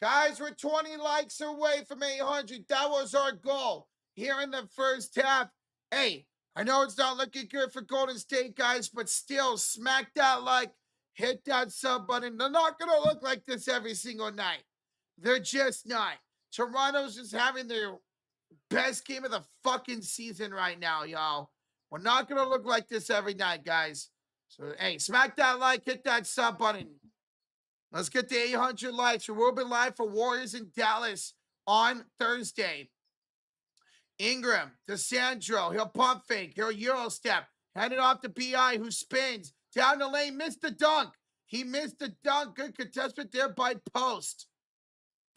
Guys, we're 20 likes away from 800. That was our goal here in the first half. Hey, I know it's not looking good for Golden State, guys, but still, smack that like, hit that sub button. They're not going to look like this every single night. They're just not. Toronto's just having their best game of the fucking season right now, y'all. We're not going to look like this every night, guys. So, hey, smack that like, hit that sub button. Let's get to 800 likes. We'll be live for Warriors in Dallas on Thursday. Ingram to Sandro. He'll pump fake. He'll Euro step. Hand it off to B.I. who spins. Down the lane. Missed the dunk. He missed the dunk. Good contestant there by Post.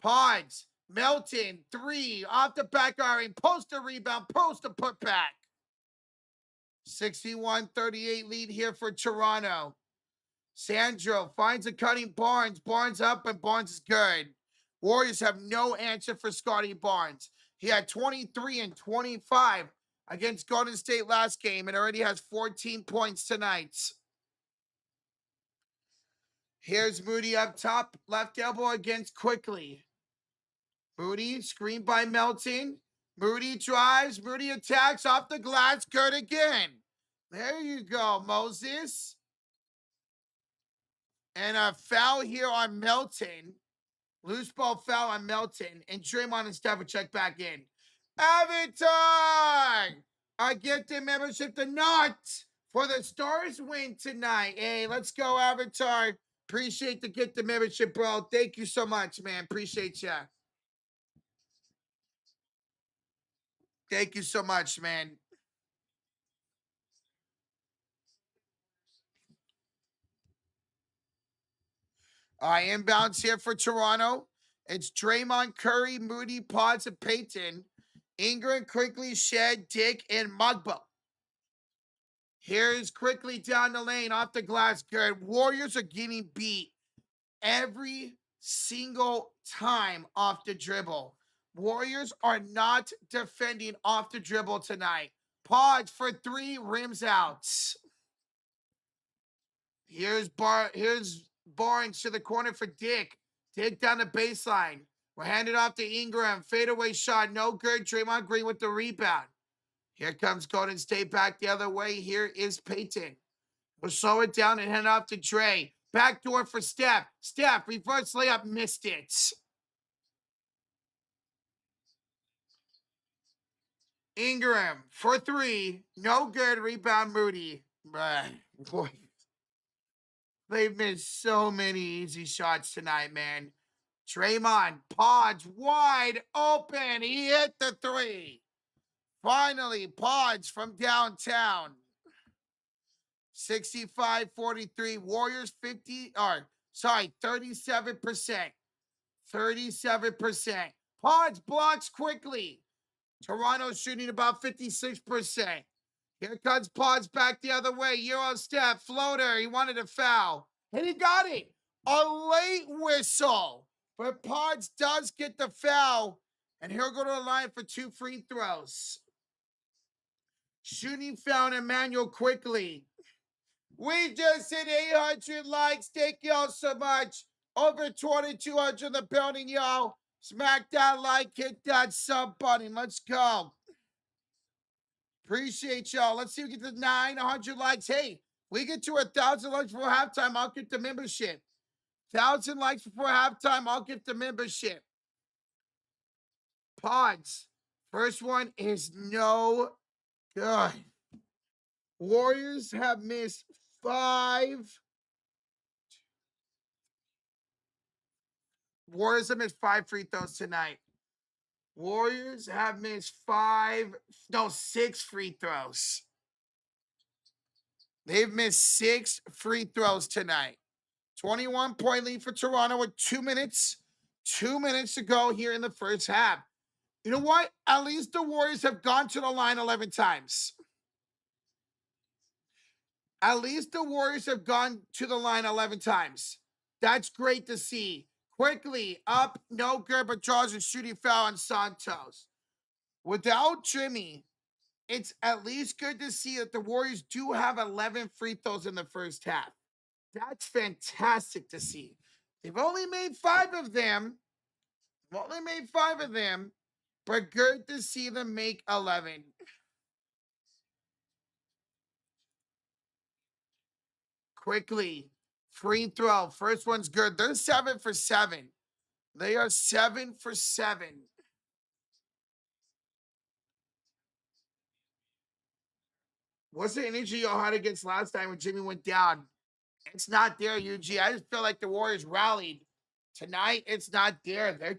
Pods. Melton. 3. Off the back iron. Post a rebound. Post a putback. 61-38 lead here for Toronto. Sandro finds a cutting Barnes. Barnes up, and Barnes is good. Warriors have no answer for Scotty Barnes. He had 23 and 25 against Golden State last game and already has 14 points tonight. Here's Moody up top, left elbow against Quickly. Moody, screen by Melton. Moody drives. Moody attacks off the glass. Good again. There you go, Moses. And a foul here on Melton. Loose ball foul on Melton. And Draymond and Steph will check back in. Avatar! I get the membership to not for the Stars win tonight. Hey, let's go, Avatar. Appreciate the get the membership, bro. Thank you so much, man. Appreciate ya. Thank you so much, man. Inbounds here for Toronto. It's Draymond, Curry, Moody, Pods, and Payton. Ingram, Quickly, Shed, Dick, and Mugbo. Here's Quickly down the lane, off the glass. Good. Warriors are getting beat. every single time off the dribble. Warriors are not defending off the dribble tonight. Pods for 3, rims outs. Here's Barnes to the corner for Dick. Dick down the baseline. We're handed off to Ingram. Fadeaway shot, no good. Draymond Green with the rebound. Here comes Golden State back the other way. Here is Peyton. We'll slow it down and hand off to Dre. Backdoor for Steph. Steph, reverse layup, missed it. Ingram for 3. No good. Rebound, Moody. Boy, they've missed so many easy shots tonight, man. Draymond, Pods wide open. He hit the 3. Finally, Pods from downtown. 65-43. Warriors 37%. 37%. Pods blocks quickly. Toronto's shooting about 56%. Here comes Pods back the other way. Euro step, floater. He wanted a foul. And he got it. A late whistle. But Pods does get the foul. And he'll go to the line for 2 free throws. Shooting foul, Emmanuel quickly. We just hit 800 likes. Thank y'all so much. Over 2,200 in the building, y'all. Smack that like, hit that sub button. Let's go. Appreciate y'all. Let's see if we get to 900 likes. Hey, we get to 1,000 likes before halftime, I'll get the membership. 1,000 likes before halftime, I'll get the membership. Pods. First one is no good. Warriors have missed 5. Warriors have missed 5 free throws tonight. Warriors have missed 6 free throws. They've missed 6 free throws tonight. 21-point lead for Toronto with 2 minutes. 2 minutes to go here in the first half. You know what? At least the Warriors have gone to the line 11 times. At least the Warriors have gone to the line 11 times. That's great to see. Quickly, up, no good, but draws a shooting foul on Santos. Without Jimmy, it's at least good to see that the Warriors do have 11 free throws in the first half. That's fantastic to see. They've only made 5 of them. But good to see them make 11. Quickly, free throw. First one's good. They're 7 for 7. They are 7 for 7. What's the energy y'all had against last time when Jimmy went down? It's not there, UG. I just feel like the Warriors rallied. Tonight, it's not there. They're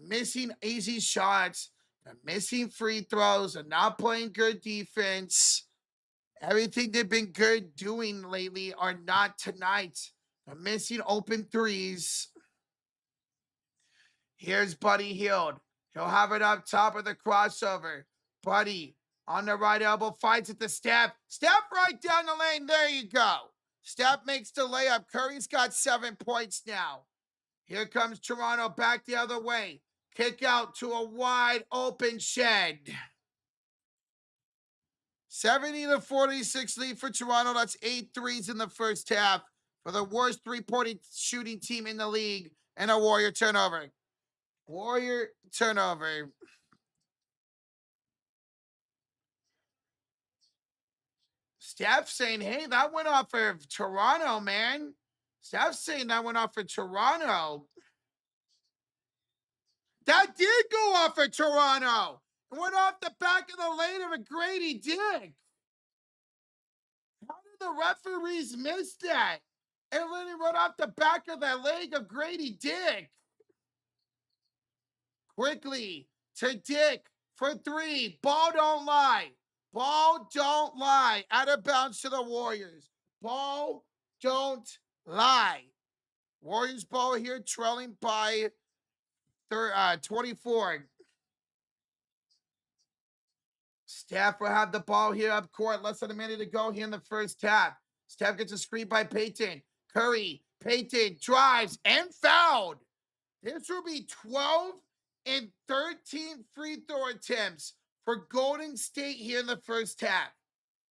missing easy shots. They're missing free throws. They're not playing good defense. Everything they've been good doing lately are not tonight. They're missing open threes. Here's Buddy Hield. He'll have it up top of the crossover. Buddy on the right elbow, fights at the Steph. Steph right down the lane. There you go. Steph makes the layup. Curry's got 7 points now. Here comes Toronto back the other way. Kick out to a wide open Shed. 70-46 lead for Toronto. That's 8 threes in the first half for the worst 3-point shooting team in the league. And a Warrior turnover. Warrior turnover. Steph saying, hey, that went off for Toronto, man. Steph saying that went off for Toronto. That did go off for Toronto. It went off the back of the lane of a Grady Dick. How did the referees miss that? It literally went off the back of the leg of Grady Dick. Quickly to Dick for 3. Ball don't lie. Ball don't lie. Out of bounds to the Warriors. Ball don't lie. Warriors ball here trailing by 24. Steph will have the ball here up court. Less than a minute to go here in the first half. Steph gets a screen by Peyton. Curry Payton drives and fouled. This will be 12 and 13 free throw attempts for Golden State here in the first half.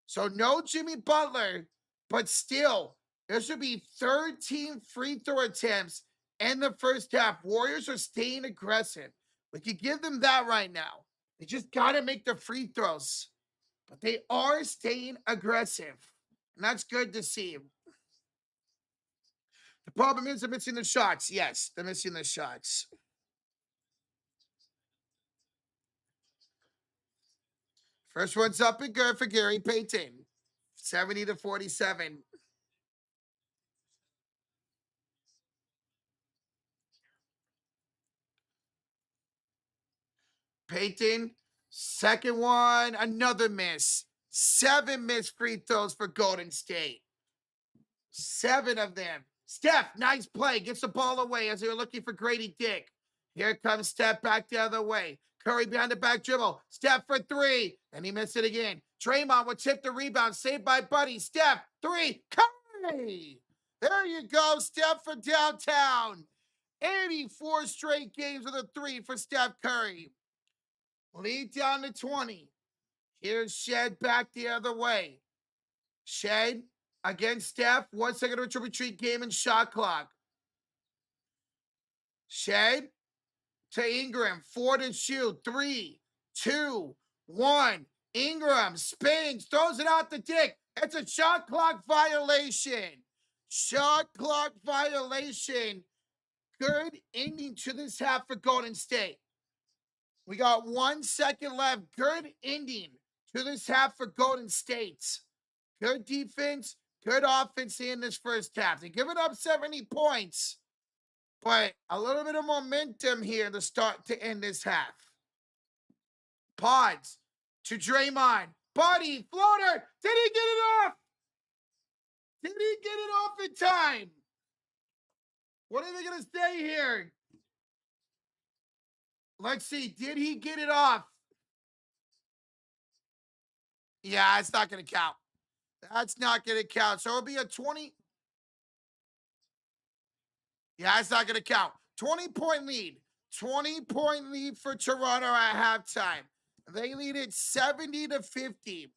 So no Jimmy Butler, but still, there should be 13 free throw attempts in the first half. Warriors are staying aggressive. We could give them that right now. They just got to make the free throws, but they are staying aggressive, and that's good to see. The problem is they're missing the shots. Yes, they're missing the shots. First one's up and good for Gary Payton. 70-47. Payton, second one, another miss. 7 missed free throws for Golden State. 7 of them. Steph, nice play. Gets the ball away as they were looking for Grady Dick. Here comes Steph back the other way. Curry behind the back dribble. Steph for 3. And he missed it again. Draymond would tip the rebound. Saved by Buddy. Steph, 3. Curry! There you go. Steph for downtown. 84 straight games with a 3 for Steph Curry. Lead down to 20. Here's Shed back the other way. Shed against Steph. 1 second to retreat game and shot clock. Shed to Ingram. 4 to shoot. 3, 2, 1. Ingram spins, throws it out the dick. It's a shot clock violation. Shot clock violation. Good ending to this half for Golden State. We got 1 second left. Good ending to this half for Golden State. Good defense, good offense in this first half. They're giving up 70 points, but a little bit of momentum here to start to end this half. Pods to Draymond. Buddy, floater. Did he get it off? Did he get it off in time? What are they going to say here? Let's see. Did he get it off? Yeah, it's not going to count. That's not going to count. So it'll be a 20. Yeah, it's not going to count. 20-point lead. 20-point lead for Toronto at halftime. They lead it 70-50.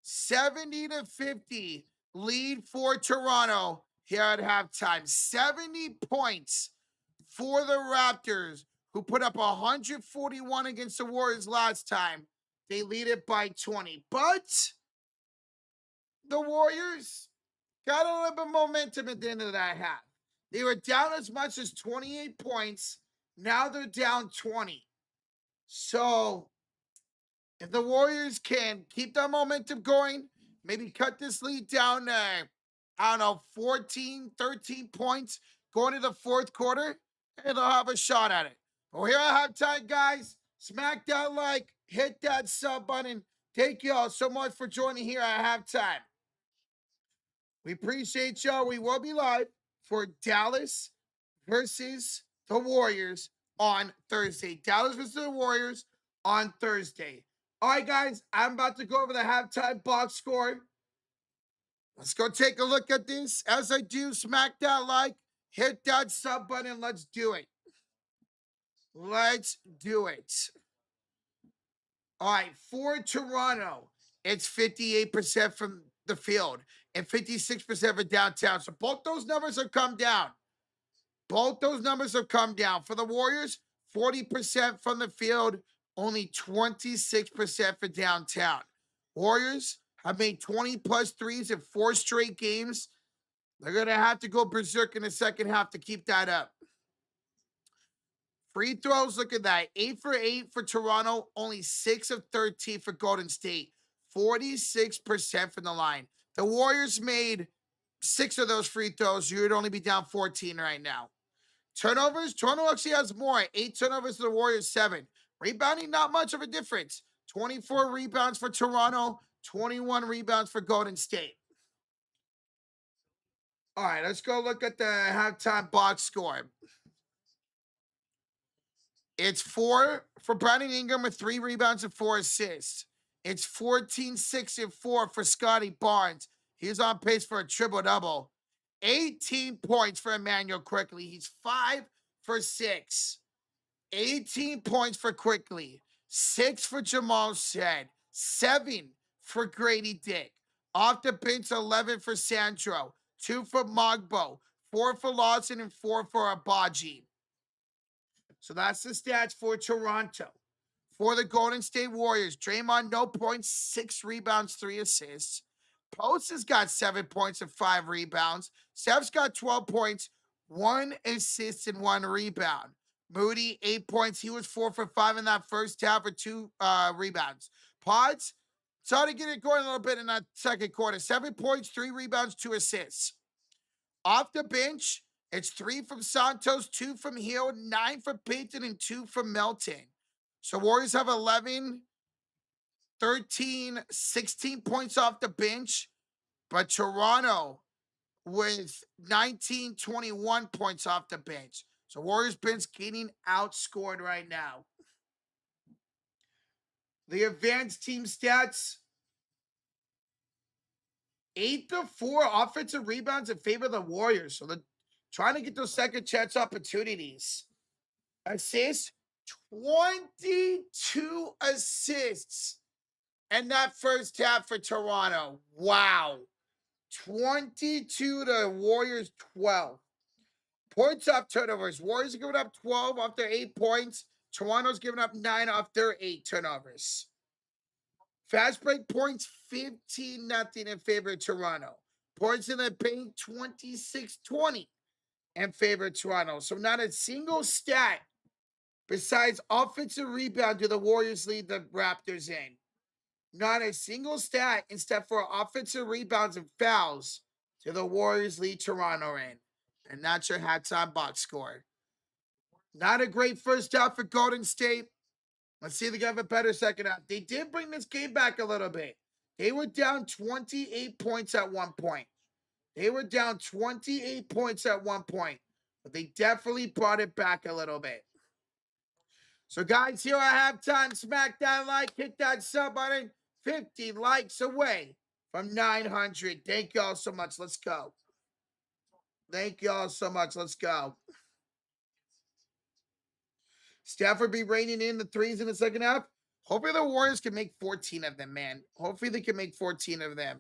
70-50 lead for Toronto here at halftime. 70 points for the Raptors, who put up 141 against the Warriors last time. They lead it by 20. But the Warriors got a little bit of momentum at the end of that half. They were down as much as 28 points. Now they're down 20. So if the Warriors can keep that momentum going, maybe cut this lead down to, 14, 13 points going to the fourth quarter, and they'll have a shot at it. Well, here at halftime, guys. Smack that like, hit that sub button. Thank you all so much for joining here at halftime. We appreciate y'all. We will be live for Dallas versus the Warriors on Thursday. Dallas versus the Warriors on Thursday. All right, guys, I'm about to go over the halftime box score. Let's go take a look at this. As I do, smack that like, hit that sub button. Let's do it. Let's do it. All right, for Toronto, it's 58% from the field and 56% for downtown. So both those numbers have come down. Both those numbers have come down. For the Warriors, 40% from the field, only 26% for downtown. Warriors have made 20-plus threes in 4 straight games. They're going to have to go berserk in the second half to keep that up. Free throws, look at that. 8 for 8 for Toronto, only 6 of 13 for Golden State. 46% from the line. The Warriors made 6 of those free throws. You would only be down 14 right now. Turnovers, Toronto actually has more. 8 turnovers to the Warriors, 7. Rebounding, not much of a difference. 24 rebounds for Toronto, 21 rebounds for Golden State. All right, let's go look at the halftime box score. It's 4 for Brandon Ingram with 3 rebounds and 4 assists. It's 14, 6, and 4 for Scotty Barnes. He's on pace for a triple-double. 18 points for Emmanuel Quickly. He's 5 for 6. 18 points for Quickly. 6 for Jamal Shed. 7 for Grady Dick. Off the bench, 11 for Sandro. 2 for Mogbo. 4 for Lawson and 4 for Abaji. So that's the stats for Toronto. For the Golden State Warriors, Draymond, no points, 6 rebounds, 3 assists. Post has got 7 points and 5 rebounds. Steph's got 12 points, 1 assist, and 1 rebound. Moody, 8 points. He was 4 for 5 in that first half with 2 rebounds. Pods, started to get it going a little bit in that second quarter. 7 points, 3 rebounds, 2 assists. Off the bench, it's 3 from Santos, 2 from Hill, 9 from Payton, and 2 from Melton. So Warriors have 11, 13, 16 points off the bench, but Toronto with 19, 21 points off the bench. So Warriors bench getting outscored right now. The advanced team stats, 8-4 offensive rebounds in favor of the Warriors. So they're trying to get those second chance opportunities. Assists, 22 assists in that first half for Toronto. Wow. 22 to Warriors 12. Points off turnovers. Warriors are giving up 12 off their 8 points. Toronto's giving up 9 off their 8 turnovers. Fast break points, 15-0 in favor of Toronto. Points in the paint, 26-20 in favor of Toronto. So not a single stat besides offensive rebound do the Warriors lead the Raptors in. Not a single stat except for offensive rebounds and fouls do the Warriors lead Toronto in. And that's your hats on box score. Not a great first half for Golden State. Let's see if they have a better second half. They did bring this game back a little bit. They were down 28 points at one point. They were down 28 points at one point. But they definitely brought it back a little bit. So, guys, here at halftime, smack that like, hit that sub button. 50 likes away from 900. Thank y'all so much. Let's go. Thank y'all so much. Let's go. Stafford be raining in the threes in the second half. Hopefully the Warriors can make 14 of them, man. Hopefully they can make 14 of them.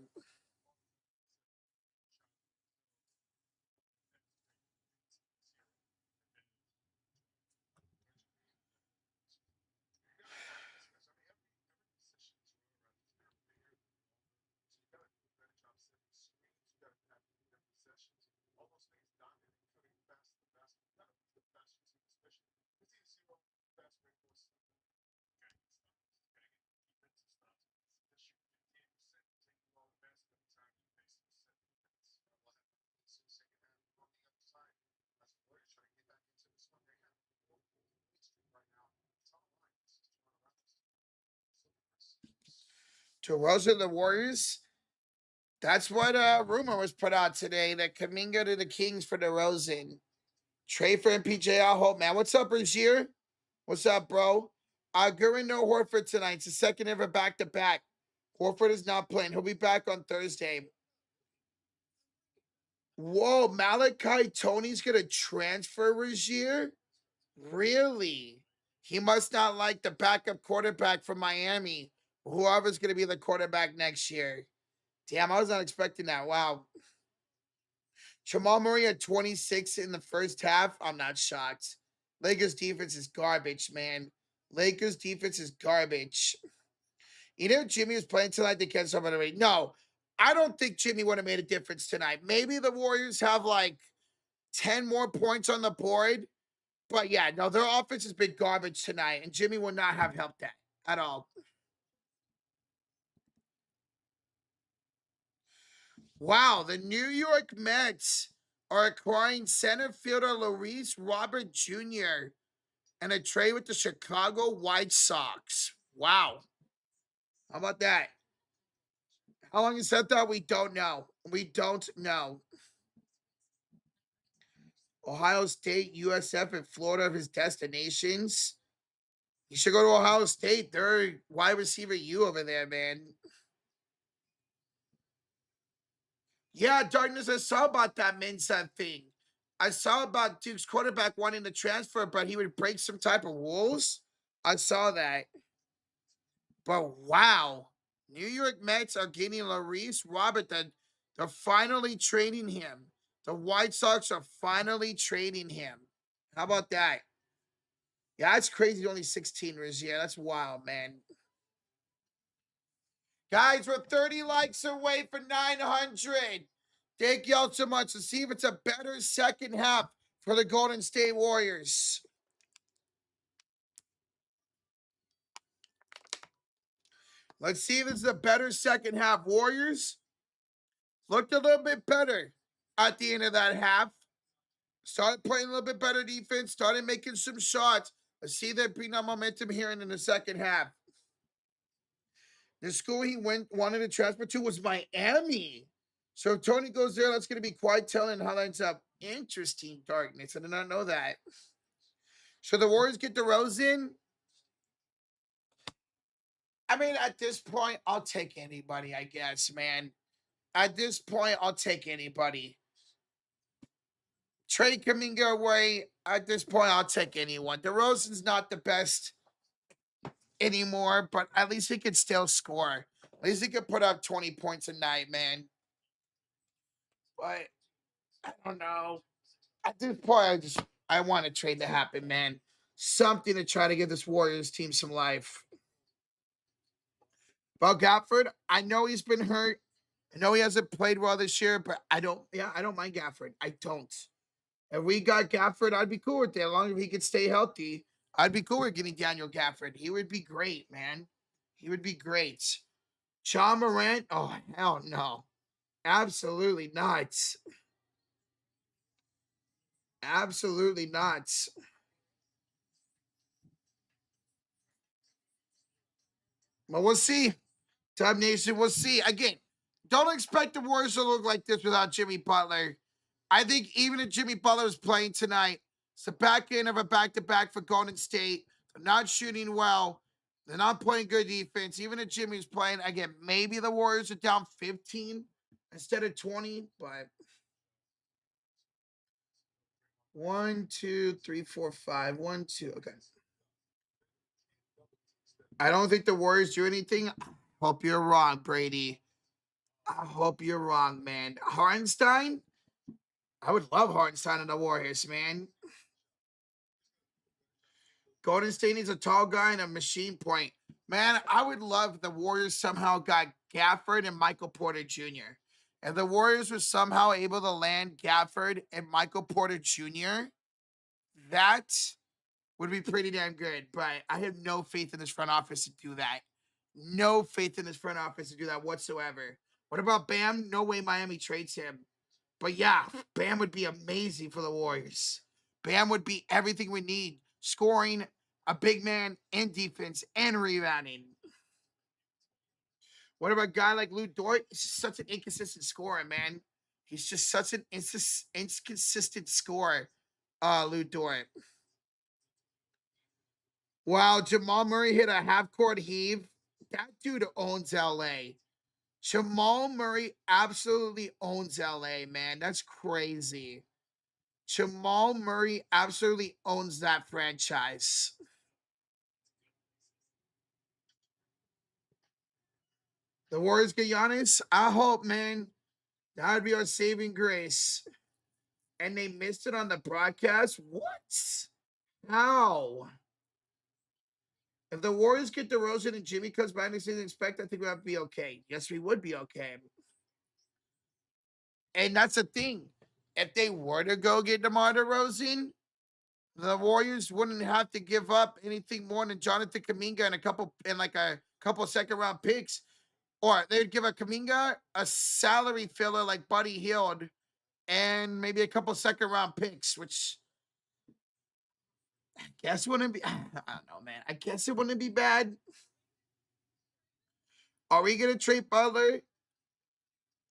DeRozan, the Warriors. That's what rumor was put out today that Kuminga to the Kings for DeRozan. Trade for MPJ. I hope, man. What's up, Rozier? What's up, bro? Gurin, no Horford tonight. It's the second ever back-to-back. Horford is not playing. He'll be back on Thursday. Whoa, Malachi Tony's going to transfer Rozier? Really? He must not like the backup quarterback from Miami. Whoever's going to be the quarterback next year. Damn, I was not expecting that. Wow. Jamal Murray at 26 in the first half. I'm not shocked. Lakers defense is garbage, man. Lakers defense is garbage. You know, Jimmy was playing tonight. They can't stop it. No, I don't think Jimmy would have made a difference tonight. Maybe the Warriors have like 10 more points on the board. But yeah, no, their offense has been garbage tonight, and Jimmy will not have helped that at all. Wow, the New York Mets are acquiring center fielder Luis Robert Jr. and a trade with the Chicago White Sox. Wow. How about that? How long is that? We don't know. We don't know. Ohio State, USF, and Florida are his destinations. You should go to Ohio State. They're wide receiver U over there, man. Yeah, Darkness, I saw about that Mensah thing. I saw about Duke's quarterback wanting to transfer, but he would break some type of rules. I saw that. But wow, New York Mets are getting Larice Robert. They're finally trading him. The White Sox are finally trading him. How about that? Yeah, that's crazy. Only 16 years. Yeah, that's wild, man. Guys, we're 30 likes away for 900. Thank y'all so much. Let's see if it's a better second half for the Golden State Warriors. Let's see if it's a better second half. Warriors looked a little bit better at the end of that half. Started playing a little bit better defense. Started making some shots. Let's see that bring on momentum here in the second half. The school he wanted to transfer to was Miami. So if Tony goes there, that's going to be quite telling how that ends up. Interesting, Darkness. I did not know that. So the Warriors get the Rose in. I mean, at this point, I'll take anybody, I guess, man. At this point, I'll take anybody. Trade Kuminga away. At this point, I'll take anyone. DeRozan's not the best anymore, but at least he could still score. At least he could put up 20 points a night, man. But I don't know. At this point, I want a trade to happen, man. Something to try to give this Warriors team some life. Well, Gafford, I know he's been hurt. I know he hasn't played well this year, but I don't mind Gafford. I don't. If we got Gafford, I'd be cool with it. As long as he could stay healthy, I'd be cool with getting Daniel Gafford. He would be great, man. He would be great. John Morant, oh, hell no. Absolutely not. Absolutely not. But we'll see. Time Nation, we'll see. Again, don't expect the Warriors to look like this without Jimmy Butler. I think even if Jimmy Butler is playing tonight, it's the back end of a back-to-back for Golden State. They're not shooting well. They're not playing good defense. Even if Jimmy's playing, again, maybe the Warriors are down 15 instead of 20, but 1, 2, 3, 4, 5. 1, 2. Okay. I don't think the Warriors do anything. Hope you're wrong, Brady. I hope you're wrong, man. Hartenstein? I would love Hartenstein and the Warriors, man. Golden State needs a tall guy and a machine point. Man, I would love the Warriors somehow got Gafford and Michael Porter Jr. If the Warriors were somehow able to land Gafford and Michael Porter Jr., that would be pretty damn good. But I have no faith in this front office to do that. No faith in this front office to do that whatsoever. What about Bam? No way Miami trades him. But yeah, Bam would be amazing for the Warriors. Bam would be everything we need. Scoring, a big man, and defense, and rebounding. What about a guy like Lou Dort? He's just such an inconsistent scorer, man. He's just such an inconsistent scorer, Lou Dort. Wow, Jamal Murray hit a half-court heave. That dude owns LA. Jamal Murray absolutely owns LA, man. That's crazy. Jamal Murray absolutely owns that franchise. The Warriors get Giannis. I hope, man. That would be our saving grace. And they missed it on the broadcast? What? How? If the Warriors get DeRozan and Jimmy comes back next season, expect I think we have to be okay. Yes, we would be okay. And that's the thing. If they were to go get DeMar DeRozan, the Warriors wouldn't have to give up anything more than Jonathan Kuminga and a couple second round picks. Or they'd give a Kuminga a salary filler like Buddy Hield and maybe a couple second round picks, which I guess wouldn't be I don't know, man. I guess it wouldn't be bad. Are we gonna trade Butler?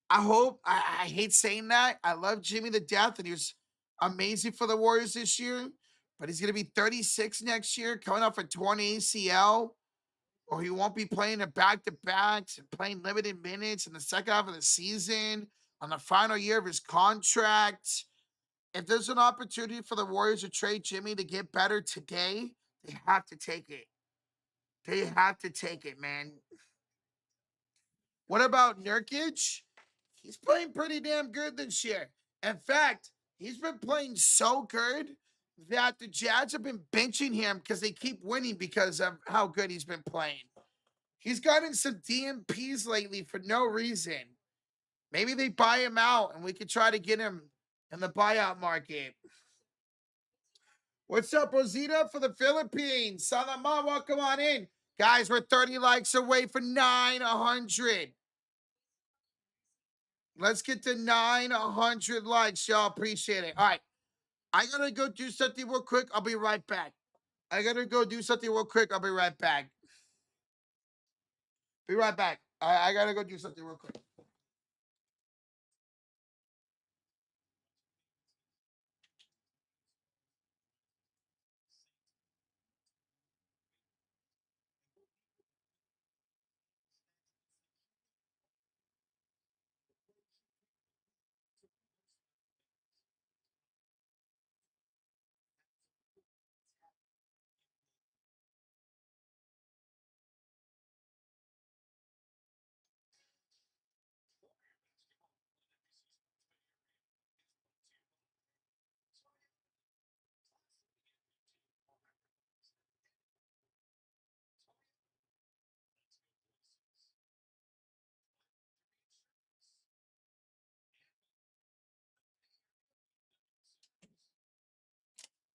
I hope. I hate saying that. I love Jimmy to death, and he was amazing for the Warriors this year. But he's going to be 36 next year, coming off a torn ACL, or he won't be playing a back-to-backs and playing limited minutes in the second half of the season. on the final year of his contract. If there's an opportunity for the Warriors to trade Jimmy to get better today, they have to take it. They have to take it, man. What about Nurkic? He's playing pretty damn good this year. In fact, he's been playing so good that the Jazz have been benching him because they keep winning because of how good he's been playing. He's gotten some DMPs lately for no reason. Maybe they buy him out and we could try to get him in the buyout market. What's up, Rosita for the Philippines? Salamat, welcome on in. Guys, we're 30 likes away from 900. Let's get to 900 likes, y'all. Appreciate it. All right. I gotta go do something real quick. I'll be right back. I gotta go do something real quick. I'll be right back. Be right back. I gotta go do something real quick.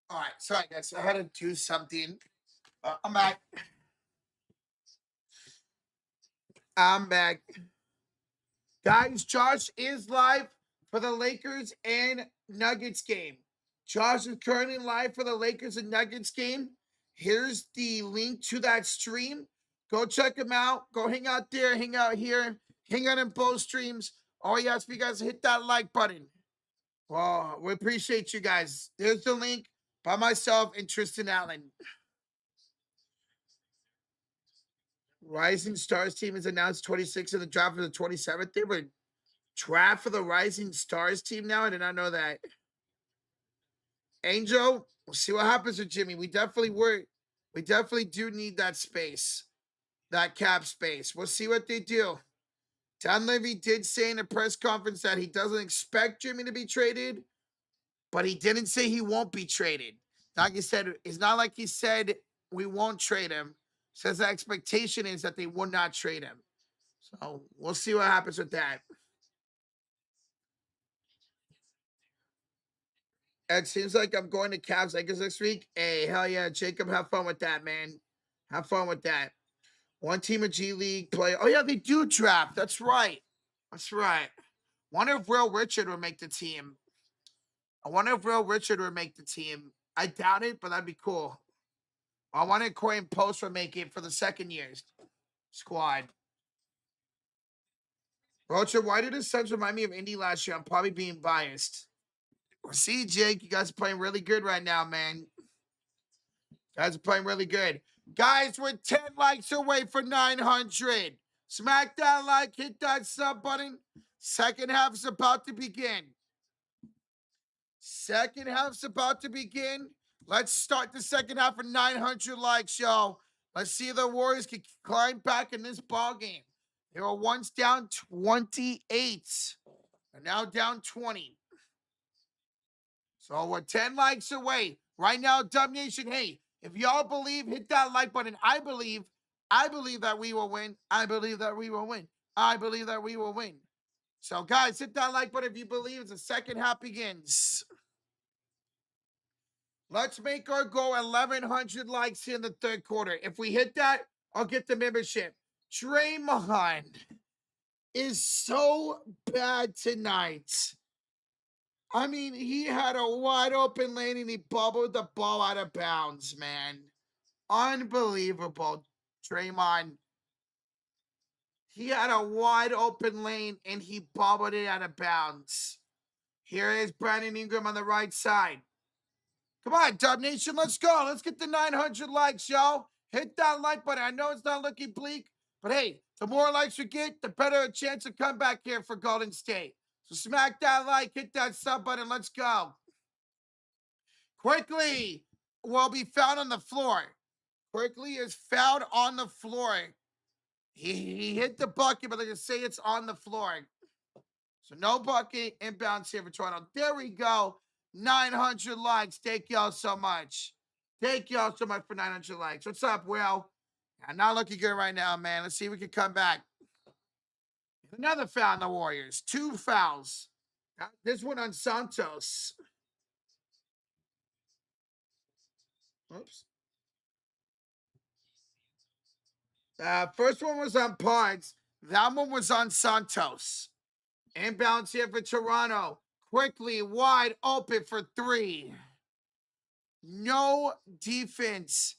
All right. Sorry, guys. I had to do something. I'm back. I'm back. Guys, Josh is live for the Lakers and Nuggets game. Josh is currently live for the Lakers and Nuggets game. Here's the link to that stream. Go check him out. Go hang out there, hang out here, hang out in both streams. All you ask for you guys to hit that like button. Well, we appreciate you guys. There's the link by myself and Tristan Allen. Rising Stars team is announced 26 in the draft for the 27th. They were draft for the Rising Stars team now. I did not know that. Angel, we'll see what happens with Jimmy. We definitely do need that space, that cap space. We'll see what they do. Don Levy did say in a press conference that he doesn't expect Jimmy to be traded, but he didn't say he won't be traded. Like he said, it's not like he said we won't trade him. Says the expectation is that they will not trade him. So we'll see what happens with that. It seems like I'm going to Cavs Lakers next week. Hey, hell yeah, Jacob, have fun with that, man. Have fun with that. One team of G League play. Oh yeah, they do draft. That's right. That's right. Wonder if Real Richard would make the team. I wonder if Real Richard would make the team. I doubt it, but that'd be cool. I wonder if Corey and Post would make it for the second year's squad. Roger, why did the Suns remind me of Indy last year? I'm probably being biased. Well, see, Jake, you guys are playing really good right now, man. Guys are playing really good. Guys, we're 10 likes away for 900. Smack that like, hit that sub button. Second half's about to begin. Second half's about to begin. Let's start the second half for 900 likes, y'all. Let's see if the Warriors can climb back in this ball game. They were once down 28. They're now down 20. So we're 10 likes away. Right now, Dub Nation, hey, if y'all believe, hit that like button. I believe that we will win. I believe that we will win. I believe that we will win. So, guys, hit that like button if you believe the second half begins. Let's make our goal 1,100 likes in the third quarter. If we hit that, I'll get the membership. Draymond is so bad tonight. I mean, he had a wide open lane and he bubbled the ball out of bounds, man. Unbelievable, Draymond. He had a wide open lane and he bobbled it out of bounds. Here is Brandon Ingram on the right side. Come on, Dub Nation, let's go. Let's get the 900 likes, y'all. Hit that like button. I know it's not looking bleak, but hey, the more likes we get, the better a chance to come back here for Golden State. So smack that like, hit that sub button. Let's go. Quickly will be found on the floor. Quickly is found on the floor. He hit the bucket, but they can say it's on the floor. So no bucket, inbounds here for Toronto. There we go. 900 likes. Thank y'all so much. Thank y'all so much for 900 likes. What's up, Will? I'm not looking good right now, man. Let's see if we can come back. Another foul on the Warriors. 2 fouls. This one on Santos. Oops. First one was on Pards. That one was on Santos. Inbounds here for Toronto. Quickly, wide open for 3. No defense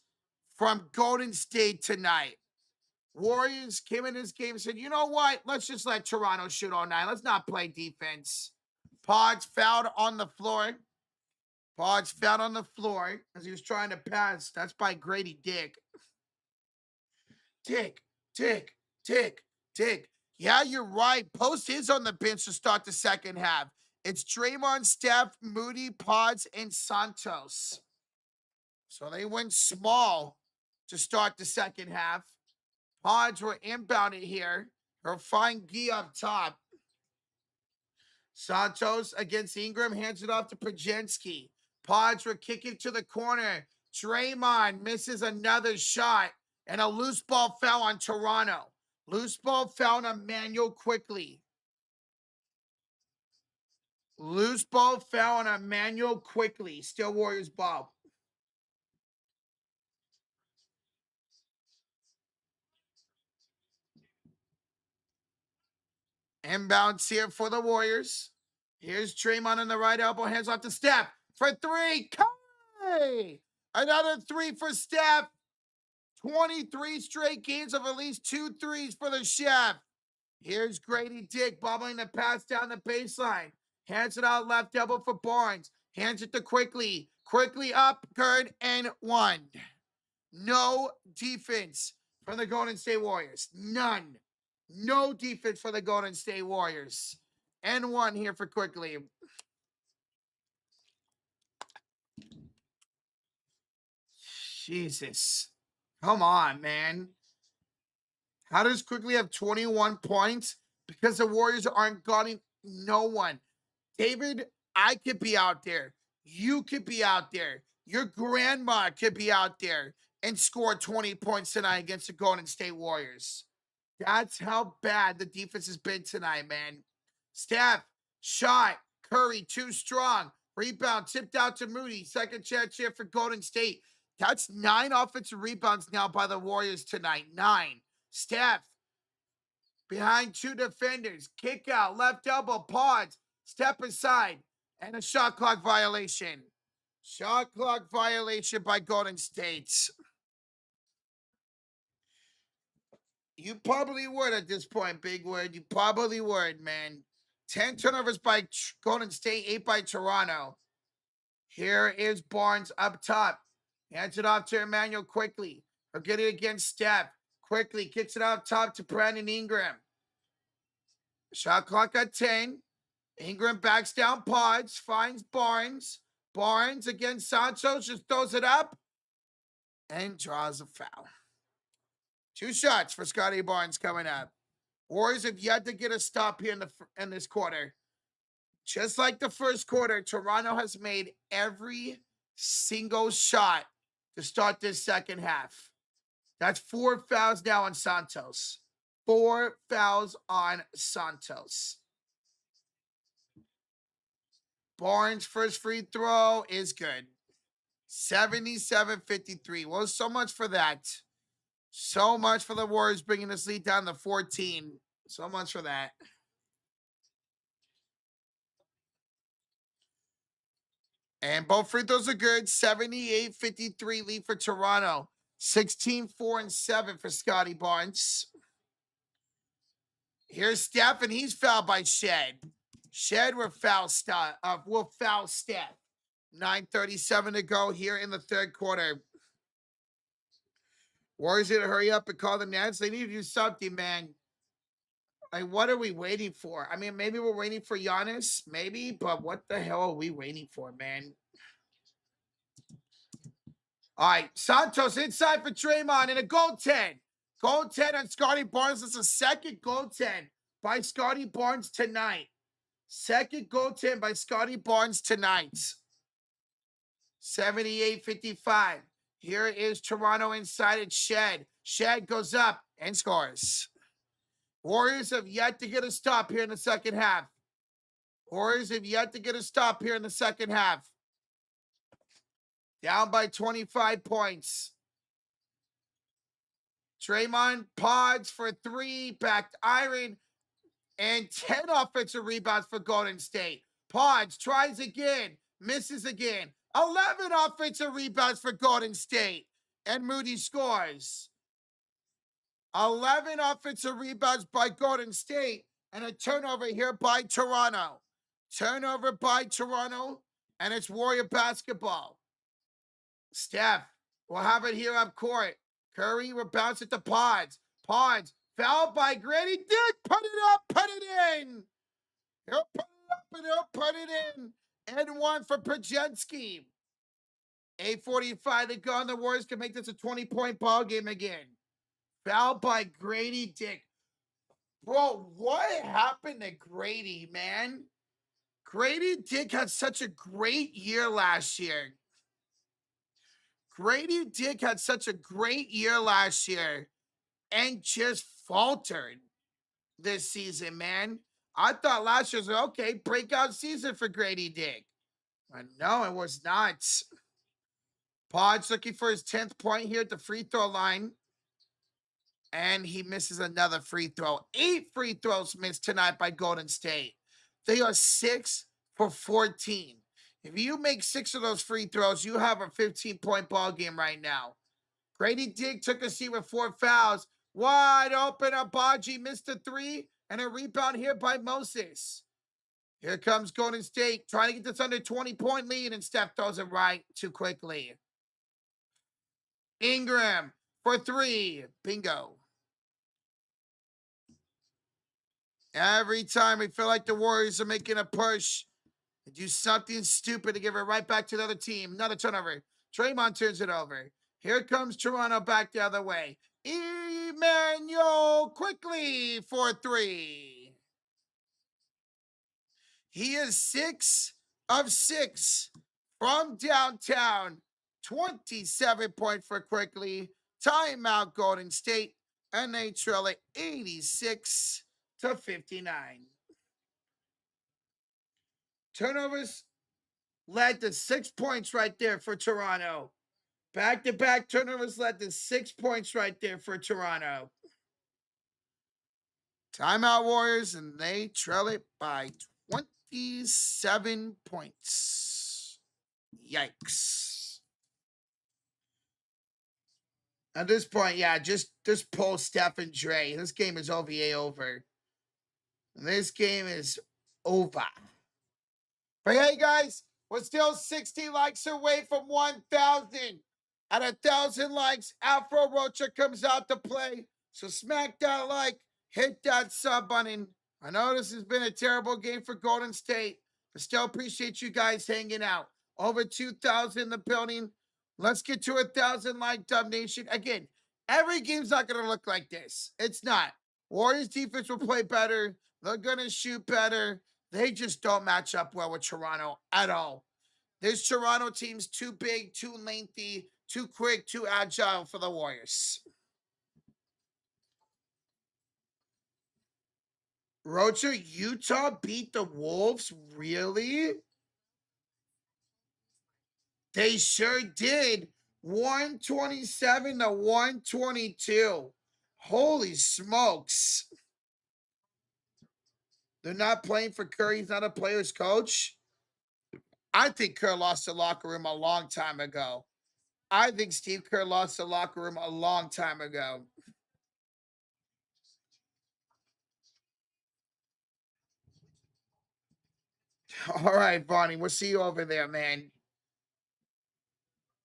from Golden State tonight. Warriors came in this game and said, you know what? Let's just let Toronto shoot all night. Let's not play defense. Pods fouled on the floor. Pods fouled on the floor as he was trying to pass. That's by Grady Dick. Tick, tick, tick, tick. Yeah, you're right. Post is on the bench to start the second half. It's Draymond, Steph, Moody, Pods, and Santos. So they went small to start the second half. Pods were inbounded here. They'll find Gee up top. Santos against Ingram, hands it off to Pajensky. Pods were kicking to the corner. Draymond misses another shot. And a loose ball foul on Toronto. Loose ball foul on Emmanuel Quickly. Loose ball foul on Emmanuel Quickly. Still Warriors ball. Inbounds here for the Warriors. Here's Draymond on the right elbow. Hands off to Steph for 3. Kai! Another 3 for Steph. 23 straight games of at least 2 threes for the Chef. Here's Grady Dick bobbling the pass down the baseline. Hands it out left elbow for Barnes. Hands it to Quickly. Quickly up, good, and 1. No defense from the Golden State Warriors. None. No defense for the Golden State Warriors. And 1 here for Quickly. Jesus. Come on, man. How does Quickly have 21 points? Because the Warriors aren't guarding no one. David, I could be out there. You could be out there. Your grandma could be out there and score 20 points tonight against the Golden State Warriors. That's how bad the defense has been tonight, man. Steph, shot. Curry, too strong. Rebound, tipped out to Moody. Second chance here for Golden State. That's 9 offensive rebounds now by the Warriors tonight. 9. Steph, behind 2 defenders. Kick out, left elbow, Pods. Step aside. And a shot clock violation. Shot clock violation by Golden State. You probably would at this point, Big Wood. You probably would, man. 10 turnovers by Golden State, 8 by Toronto. Here is Barnes up top. Hands it off to Emmanuel Quickly. Or get it against Steph. Quickly kicks it out top to Brandon Ingram. Shot clock at 10. Ingram backs down Pods, finds Barnes. Barnes against Santos, just throws it up and draws a foul. 2 shots for Scotty Barnes coming up. Warriors have yet to get a stop here in this quarter. Just like the first quarter, Toronto has made every single shot to start this second half. That's 4 fouls now on Santos. 4 fouls on Santos. Barnes' first free throw is good. 77-53. Well, so much for that. So much for the Warriors bringing this lead down to 14. So much for that. And both free throws are good. 78-53 lead for Toronto. 16-4-7 for Scotty Barnes. Here's Steph, and he's fouled by Shed. Shed will foul Steph. 9:37 to go here in the third quarter. Warriors need to hurry up and call the Nets. They need to do something, man. Like, what are we waiting for? I mean, maybe we're waiting for Giannis, maybe, but what the hell are we waiting for, man? All right, Santos inside for Draymond and a goaltend. Goaltend on Scotty Barnes. This is a second goaltend by Scotty Barnes tonight. Second goaltend by Scotty Barnes tonight. 78-55. Here is Toronto inside at Shed. Shed goes up and scores. Warriors have yet to get a stop here in the second half. Warriors have yet to get a stop here in the second half. Down by 25 points. Draymond pods for three, backed iron, and 10 offensive rebounds for Golden State. Pods tries again, misses again. 11 offensive rebounds for Golden State, and Moody scores. 11 offensive rebounds by Golden State, and a turnover here by Toronto. Turnover by Toronto, and it's Warrior basketball. Steph will have it here up court. Curry will bounce it to Pods. Pods, fouled by Grady Dick. Put it up, put it in. He'll put it up and he'll put it in. And one for Pajensky. 8:45 to go, and the Warriors can make this a 20-point ball game again. Fouled by Grady Dick. Bro, what happened to Grady, man? Grady Dick had such a great year last year. Grady Dick had such a great year last year and just faltered this season, man. I thought last year was okay, breakout season for Grady Dick. But no, it was not. Podge looking for his 10th point here at the free throw line. And he misses another free throw. 8 free throws missed tonight by Golden State. They are 6 for 14. If you make 6 of those free throws, you have a 15-point ball game right now. Grady Dick took a seat with 4 fouls. Wide open, Abaji missed a 3, and a rebound here by Moses. Here comes Golden State, trying to get this under 20-point lead, and Steph throws it right too quickly. Ingram for 3. Bingo. Every time we feel like the Warriors are making a push, they do something stupid to give it right back to the other team. Another turnover. Draymond turns it over. Here comes Toronto back the other way. Emmanuel quickly for 3. He is 6 of 6 from downtown. 27 point for quickly. Timeout Golden State. And they trail it 86-59. Turnovers led to 6 points right there for Toronto. Back-to-back turnovers led to 6 points right there for Toronto. Timeout Warriors, and they trail it by 27 points. Yikes. At this point, yeah, just pull Steph and Dre. This game is OVA over. This game is over. But hey, guys, we're still 60 likes away from 1,000. At 1,000 likes, Afro Rocha comes out to play. So smack that like, hit that sub button. I know this has been a terrible game for Golden State, but still appreciate you guys hanging out. Over 2,000 in the building. Let's get to 1,000 like Dub Nation. Again, every game's not going to look like this. It's not. Warriors defense will play better. They're going to shoot better. They just don't match up well with Toronto at all. This Toronto team's too big, too lengthy, too quick, too agile for the Warriors. Roger, Utah beat the Wolves? Really? They sure did. 127-122. Holy smokes. They're not playing for Curry. He's not a player's coach. I think Kerr lost the locker room a long time ago. I think Steve Kerr lost the locker room a long time ago. All right, Bonnie, we'll see you over there, man.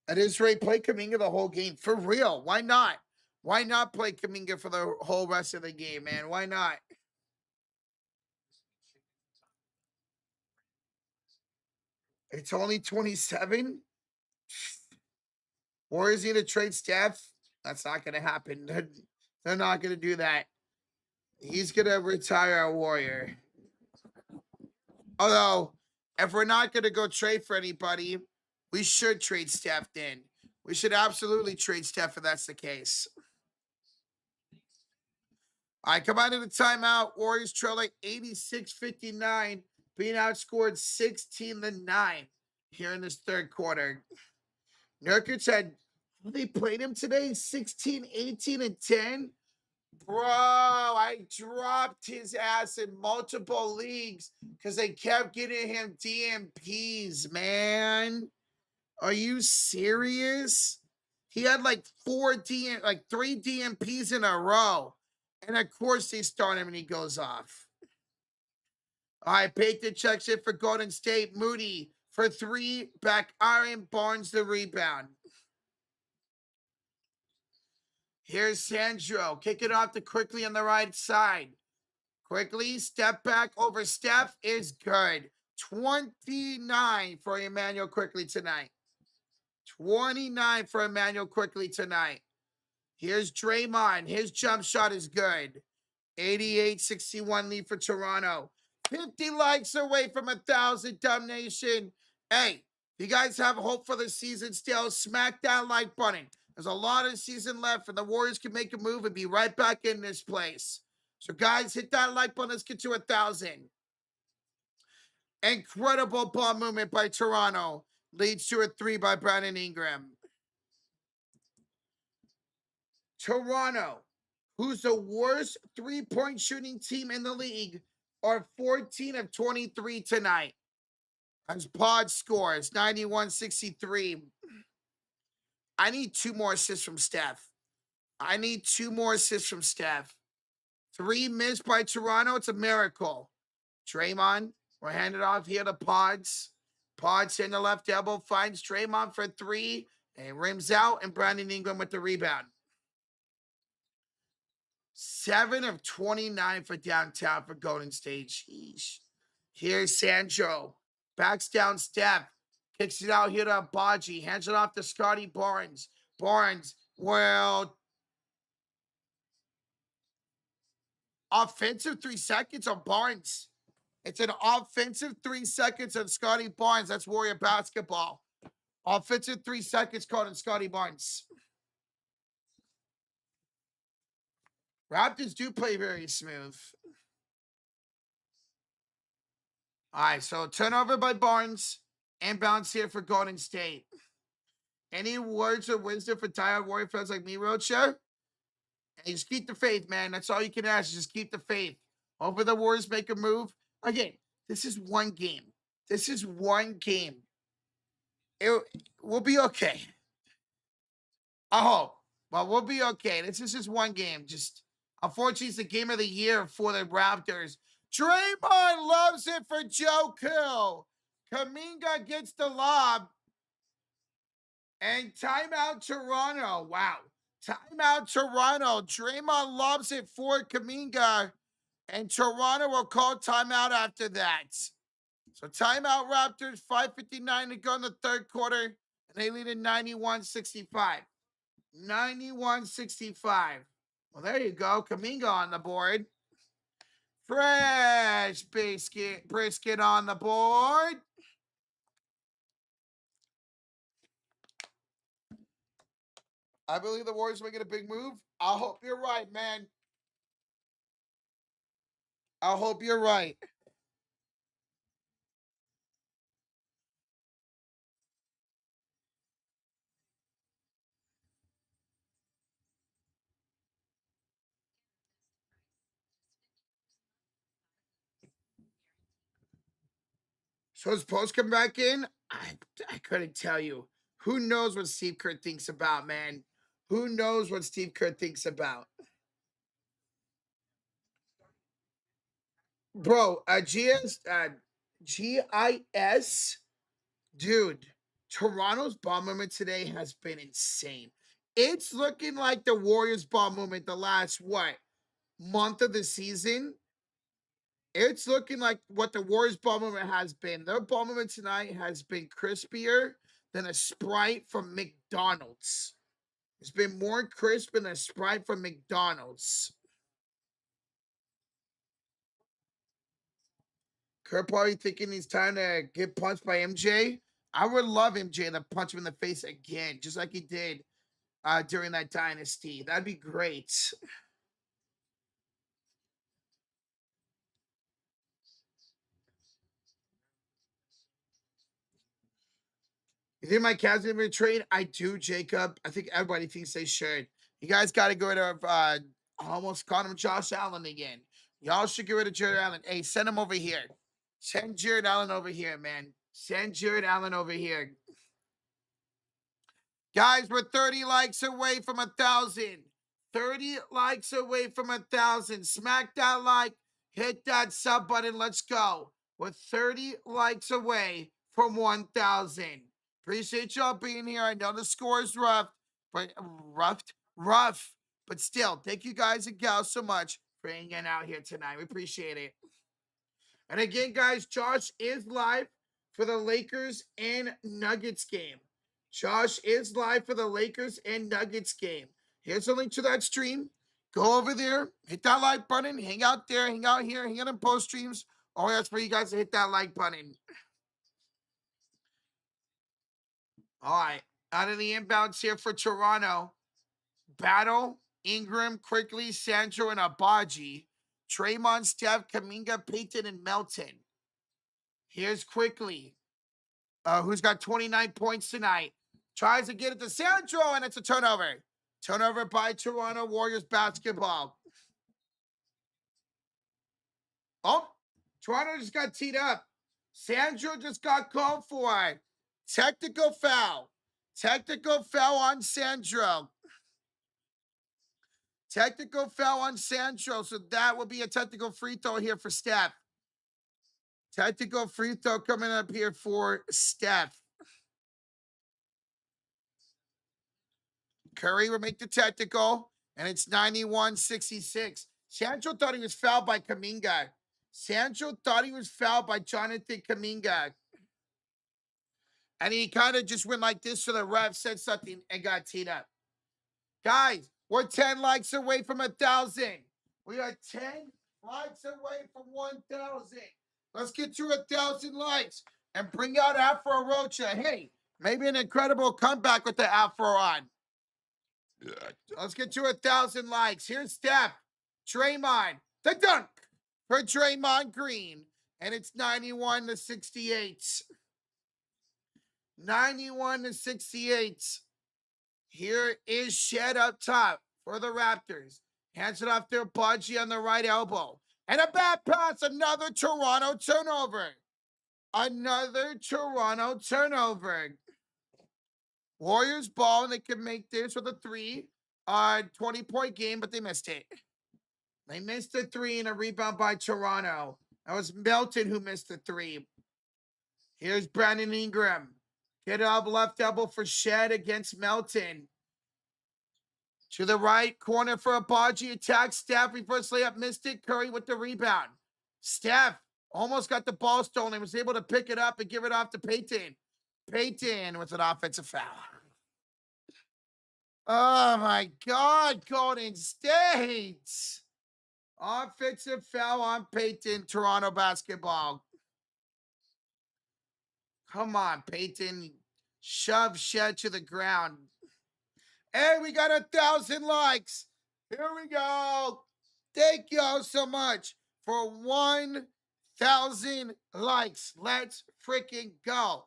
At this rate, play Kaminga the whole game. For real. Why not? Why not play Kaminga for the whole rest of the game, man? Why not? It's only 27. Warriors need to trade Steph. That's not going to happen. They're not going to do that. He's going to retire a Warrior. Although, if we're not going to go trade for anybody, we should trade Steph then. We should absolutely trade Steph if that's the case. All right, come out of the timeout. Warriors trailing 86-59, being outscored 16-9 here in this third quarter. Nurkic had, they played him today, 16, 18, and 10. Bro, I dropped his ass in multiple leagues because they kept getting him DMPs, man. Are you serious? He had like three DMPs in a row. And of course they start him and he goes off. All right, Payton checks it for Golden State. Moody for three. Back iron. Barnes the rebound. Here's Sandro. Kick it off to Quickly on the right side. Quickly, step back over Steph is good. 29 for Emmanuel Quickly tonight. 29 for Emmanuel Quickly tonight. Here's Draymond. His jump shot is good. 88-61 lead for Toronto. 50 likes away from 1,000, Dumb Nation. Hey, if you guys have hope for the season still, smack that like button. There's a lot of season left, and the Warriors can make a move and be right back in this place. So, guys, hit that like button. Let's get to 1,000. Incredible ball movement by Toronto. Leads to a three by Brandon Ingram. Toronto, who's the worst three-point shooting team in the league, are 14 of 23 tonight. As Pod scores 91-63. I need two more assists from Steph. Three missed by Toronto. It's a miracle. Draymond, we're handed off here to Pods. Pods in the left elbow finds Draymond for three and rims out, and Brandon Ingram with the rebound. 7 of 29 for downtown for Golden State. Sheesh. Here's Sancho. Backs down Steph. Kicks it out here to Baji. Hands it off to Scotty Barnes. Barnes, well, offensive 3 seconds on Barnes. It's an offensive 3 seconds on Scotty Barnes. That's Warrior basketball. Offensive 3 seconds called on Scotty Barnes. Raptors do play very smooth. All right, so turnover by Barnes. Inbounds here for Golden State. Any words of wisdom for tired Warrior fans like me, Rocha? Hey, just keep the faith, man. That's all you can ask. Just keep the faith. Hope the Warriors make a move. Again, this is one game. We'll be okay. I hope. But we'll be okay. This is just one game. Just, unfortunately, it's the game of the year for the Raptors. Draymond loves it for Joe Kill. Kuminga gets the lob. And timeout Toronto. Wow. Timeout Toronto. Draymond lobs it for Kuminga. And Toronto will call timeout after that. So timeout Raptors. 5:59 to go in the third quarter. And they lead at 91-65. 91-65. Well, there you go. Kuminga on the board. Fresh brisket on the board. I believe the Warriors making a big move. I hope you're right, man. I hope you're right. So is Post come back in? I couldn't tell you. Who knows what Steve Kerr thinks about, man? Who knows what Steve Kerr thinks about? Bro, GIS, dude, Toronto's ball movement today has been insane. It's looking like the Warriors ball movement the last, what, month of the season? It's looking like what the Warriors ball movement has been. Their ball movement tonight has been crispier than a Sprite from McDonald's. It's been more crisp than a Sprite from McDonald's. Kurt probably thinking he's time to get punched by MJ. I would love MJ to punch him in the face again, just like he did during that dynasty. That'd be great. You think my Cavs are going to trade? I do, Jacob. I think everybody thinks they should. You guys got to get rid of, I almost called him Josh Allen again. Y'all should get rid of Jared Allen. Hey, send him over here. Send Jared Allen over here, man. Send Jared Allen over here. Guys, we're 30 likes away from 1,000. 30 likes away from 1,000. Smack that like. Hit that sub button. Let's go. We're 30 likes away from 1,000. Appreciate y'all being here. I know the score is rough, but rough. But still, thank you guys and gals so much for hanging out here tonight. We appreciate it. And again, guys, Josh is live for the Lakers and Nuggets game. Josh is live for the Lakers and Nuggets game. Here's a link to that stream. Go over there, hit that like button, hang out there, hang out here, hang out in post streams. All that's for you guys to hit that like button. All right, out of the inbounds here for Toronto. Battle, Ingram, Quickly, Sandro, and Abaji. Draymond, Steph, Kaminga, Payton, and Melton. Here's Quickly, who's got 29 points tonight. Tries to get it to Sandro, and it's a turnover. Turnover by Toronto Warriors basketball. Oh, Toronto just got teed up. Sandro just got called for it. Technical foul. Technical foul on Sandro. Technical foul on Sandro, so that will be a technical free throw here for Steph. Technical free throw coming up here for Steph. Curry will make the technical, and it's 91-66. Sandro thought he was fouled by Kaminga. Sandro thought he was fouled by Jonathan Kaminga. And he kind of just went like this, so the ref said something and got teed up. Guys, we're 10 likes away from 1,000. We are 10 likes away from 1,000. Let's get to 1,000 likes and bring out Afro Rocha. Hey, maybe an incredible comeback with the Afro on. Let's get to 1,000 likes. Here's Steph. Draymond. The dunk for Draymond Green. And it's 91-68. 91-68. Here is Shed up top for the Raptors. Hands it off to Budgie on the right elbow. And a bad pass. Another Toronto turnover. Another Toronto turnover. Warriors ball, and they can make this with a 20-point game, but they missed it. They missed the 3 and a rebound by Toronto. That was Melton who missed the 3. Here's Brandon Ingram. Get up left elbow for Shed against Melton. To the right corner for Abaji. Attack Steph. Reverse layup. Missed it. Curry with the rebound. Steph almost got the ball stolen. He was able to pick it up and give it off to Payton. Payton with an offensive foul. Oh my God, Golden State. Offensive foul on Payton, Toronto basketball. Come on, Payton. Shove Shed to the ground. Hey, we got 1,000 likes. Here we go. Thank y'all so much for 1,000 likes. Let's freaking go.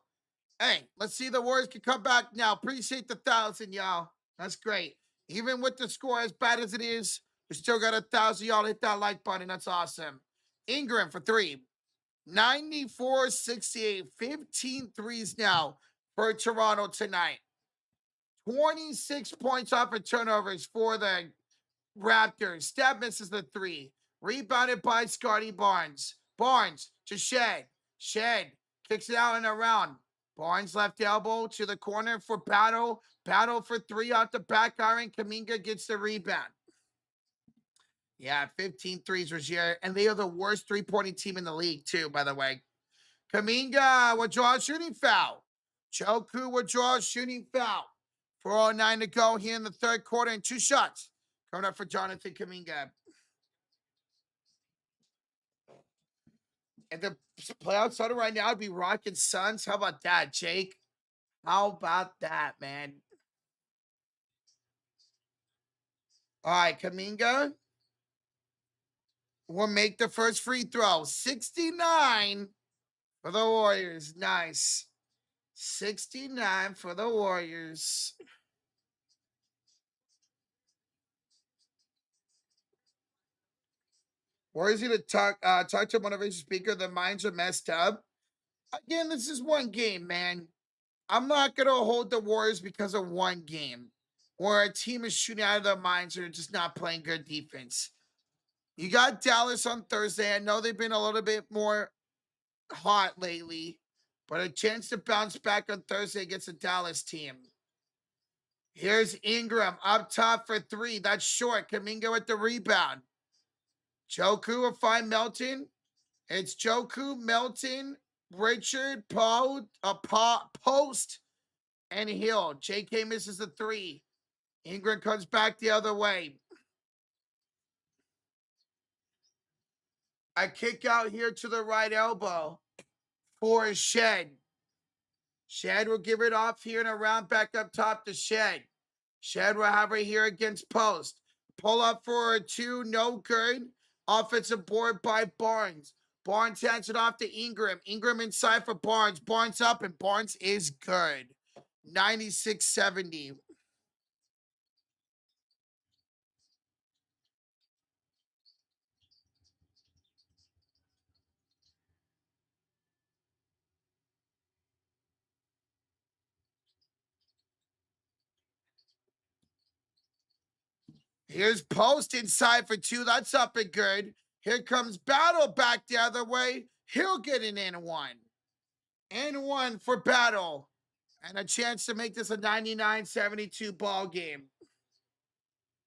Hey, let's see the Warriors can come back now. Appreciate the 1,000, y'all. That's great. Even with the score as bad as it is, we still got 1,000. Y'all hit that like button. That's awesome. Ingram for 3. 94-68. 15 threes now for Toronto tonight. 26 points off of turnovers for the Raptors. Steph misses the 3. Rebounded by Scotty Barnes. Barnes to Shed. Shed kicks it out and around. Barnes left elbow to the corner for Battle. Battle for 3 off the back iron. Kaminga gets the rebound. Yeah, 15 threes, Rozier. And they are the worst three-pointing team in the league, too, by the way. Kaminga will draw a shooting foul. Joku will draw a shooting foul. 4:09 to go here in the third quarter and 2 shots. Coming up for Jonathan Kaminga. And the playoff starter right now would be Rockets Suns. How about that, Jake? How about that, man? All right, Kaminga will make the first free throw. 69 for the Warriors. Nice. 69 for the Warriors. Warriors need to talk to a motivation speaker. Their minds are messed up. Again, this is one game, man. I'm not going to hold the Warriors because of one game where a team is shooting out of their minds or just not playing good defense. You got Dallas on Thursday. I know they've been a little bit more hot lately, but a chance to bounce back on Thursday against a Dallas team. Here's Ingram up top for 3. That's short. Kaminga with the rebound. Joku will find Melton. It's Joku, Melton, Richard, Post, and Hill. JK misses the 3. Ingram comes back the other way. A kick out here to the right elbow for Shed. Shed will give it off here and around back up top to Shed. Shed will have it here against Post. Pull up for a 2, no good. Offensive board by Barnes. Barnes hands it off to Ingram. Ingram inside for Barnes. Barnes up, and Barnes is good. 96-70. Here's Post inside for 2. That's up and good. Here comes Battle back the other way. He'll get an N1. N1 for Battle. And a chance to make this a 99-72 ball game.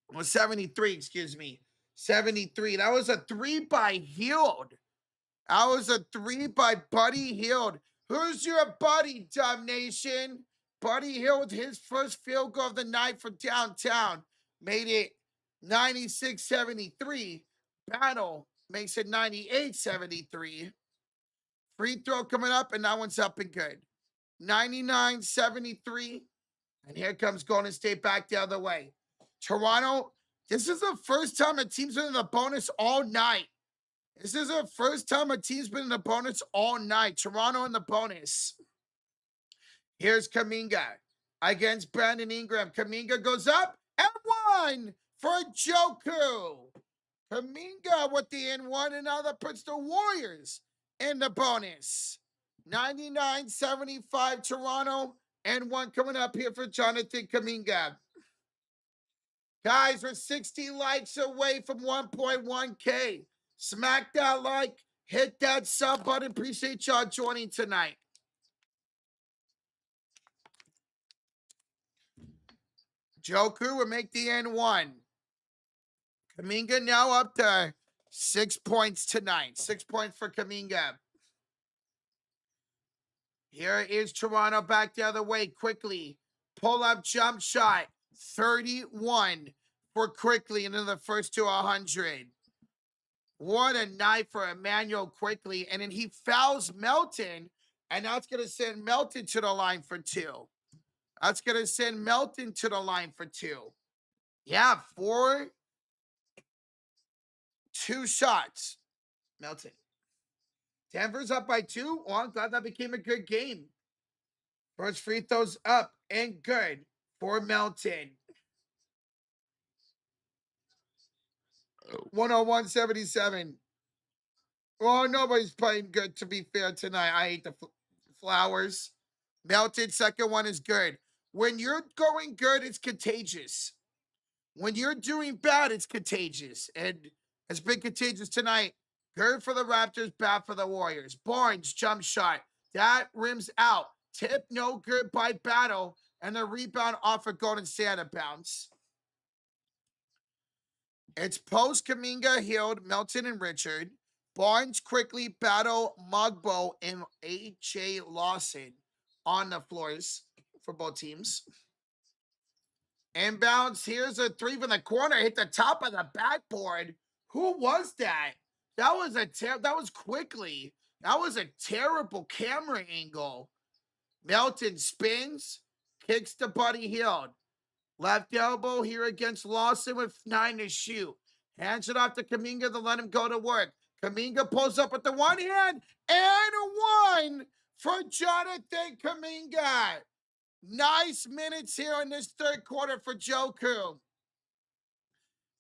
Well, 73, excuse me. 73. That was a 3 by Hield. That was a 3 by Buddy Hield. Who's your buddy, Dub Nation? Buddy Hield, his first field goal of the night from downtown, made it 96-73. Battle makes it 98-73. Free throw coming up, and that one's up and good. 99-73. And here comes Golden State back the other way. Toronto, this is the first time a team's been in the bonus all night. This is the first time a team's been in the bonus all night. Toronto in the bonus. Here's Kaminga against Brandon Ingram. Kaminga goes up and 1 for Joku. Kaminga with the N1, and now that puts the Warriors in the bonus. 99-75 Toronto, and 1 coming up here for Jonathan Kaminga. Guys, we're 60 likes away from 1.1K. Smack that like, hit that sub button. Appreciate y'all joining tonight. Joku will make the N1. Kaminga now up to 6 points tonight. 6 points for Kaminga. Here is Toronto back the other way quickly. Pull up jump shot. 31 for Quickly into the first to 100. What a night for Emmanuel Quickly. And then he fouls Melton. And that's going to send Melton to the line for 2. That's going to send Melton to the line for 2. Yeah, 4. 2 shots. Melton. Denver's up by 2. Well, I'm glad that became a good game. First free throws up and good for Melton. 101-77. Well, nobody's playing good, to be fair, tonight. I hate the Flowers. Melton, second one is good. When you're going good, it's contagious. When you're doing bad, it's contagious. And it's been contagious tonight. Good for the Raptors, bad for the Warriors. Barnes, jump shot. That rims out. Tip, no good by Battle. And the rebound off of Golden State out of bounds. It's Post, Kaminga, Hield, Melton, and Richard. Barnes, Quickly, Battle, Mugbo, and A.J. Lawson on the floors for both teams. Inbounds. Here's a three from the corner. Hit the top of the backboard. Who was that? That was Quickly. That was a terrible camera angle. Melton spins, kicks to Buddy Hield. Left elbow here against Lawson with 9 to shoot. Hands it off to Kaminga to let him go to work. Kaminga pulls up with the one hand and one for Jonathan Kaminga. Nice minutes here in this third quarter for Joku.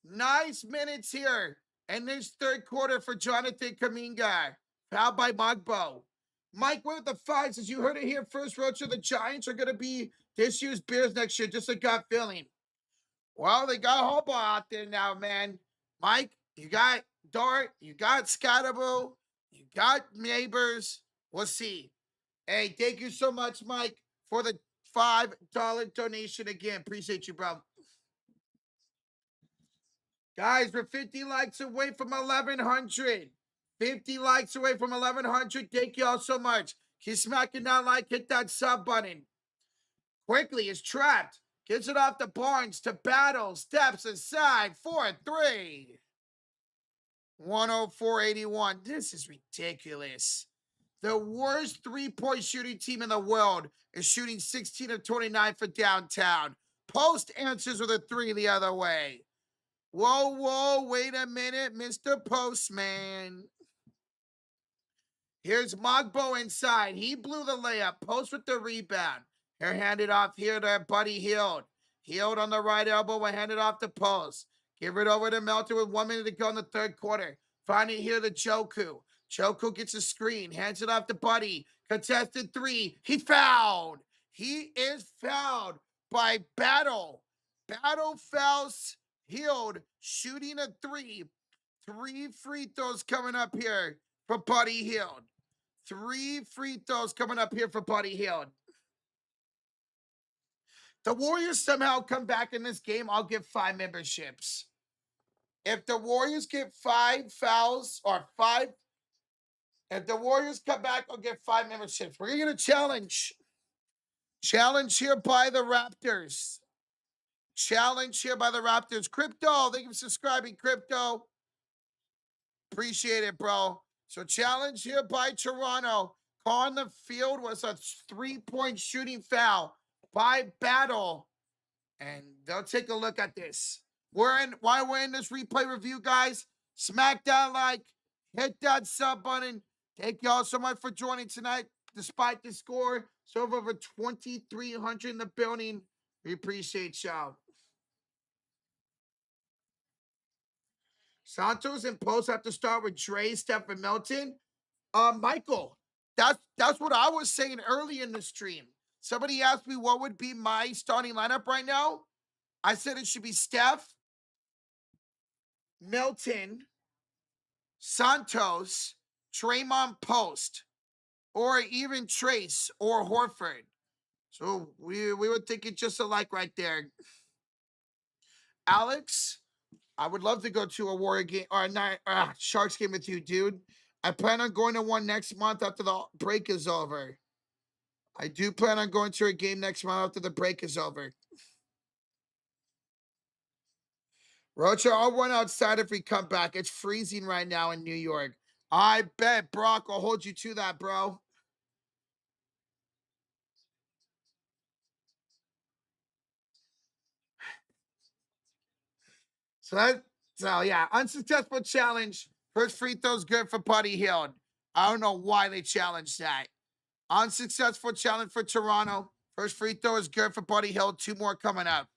Nice minutes here in this third quarter for Jonathan Kaminga. Fouled by Mugbo. Mike with the fives, as you heard it here first, Rocha, the Giants are going to be this year's Bears next year. Just a gut feeling. Well, they got Hobo out there now, man. Mike, you got Dart, you got Scatterbo, you got Neighbors. We'll see. Hey, thank you so much, Mike, for the $5 donation again. Appreciate you, bro. Guys, we're 50 likes away from 1,100. 50 likes away from 1,100. Thank you all so much. Keep smacking that like, hit that sub button. Quickly is trapped. Gets it off to Barnes to Battle. Steps aside for a three. 104.81. This is ridiculous. The worst three-point shooting team in the world is shooting 16 of 29 for downtown. Post answers with a three the other way. Whoa, wait a minute, Mr. Postman. Here's Mugbo inside. He blew the layup. Post with the rebound. They're handed off here to Buddy Hield. Hield on the right elbow will hand it off to Post. Give it over to Melton with 1 minute to go in the third quarter. Finding here to Joku. Joku gets a screen. Hands it off to Buddy. Contested three. He fouled. He is fouled by Battle. Battle fouls Hield. Shooting a three. 3 free throws coming up here for Buddy Hield. 3 free throws coming up here for Buddy Hield. The Warriors somehow come back in this game, I'll give 5 memberships. If the Warriors get 5 fouls or 5, if the Warriors come back, I'll get 5 memberships. We're going to challenge. Challenge here by the Raptors. Challenge here by the Raptors. Crypto, thank you for subscribing, Crypto. Appreciate it, bro. So challenge here by Toronto. Call on the field was a 3-point shooting foul by Battle. And they'll take a look at this. While we're in this replay review, guys, smack that like, hit that sub button. Thank y'all so much for joining tonight. Despite the score, so over 2,300 in the building. We appreciate y'all. Santos and Post have to start with Dre, Steph, and Melton. Michael, that's what I was saying early in the stream. Somebody asked me what would be my starting lineup right now. I said it should be Steph, Melton, Santos, Draymond, Post, or even Trace or Horford. So we were thinking just alike right there. Alex, I would love to go to a Warrior game or a Sharks game with you, dude. I plan on going to one next month after the break is over. I do plan on going to a game next month after the break is over. Rocha, I'll run outside if we come back. It's freezing right now in New York. I bet, Brock, I'll hold you to that, bro. So yeah, unsuccessful challenge. First free throw's good for Buddy Hield. I don't know why they challenged that. Unsuccessful challenge for Toronto. First free throw is good for Buddy Hield. 2 more coming up.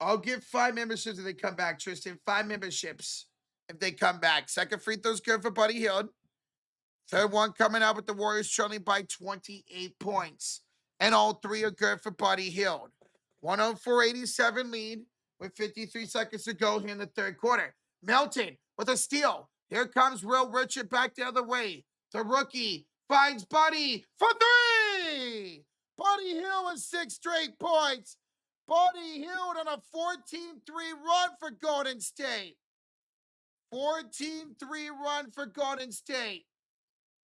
I'll give 5 memberships if they come back, Tristan. 5 memberships if they come back. Second free throw's good for Buddy Hield. Third one coming out with the Warriors trailing by 28 points. And all 3 are good for Buddy Hield. 104-87 lead with 53 seconds to go here in the third quarter. Melton with a steal. Here comes Will Richard back the other way. The rookie finds Buddy for 3. Buddy Hield with 6 straight points. Buddy Hield on a 14-3 run for Golden State. 14-3 run for Golden State.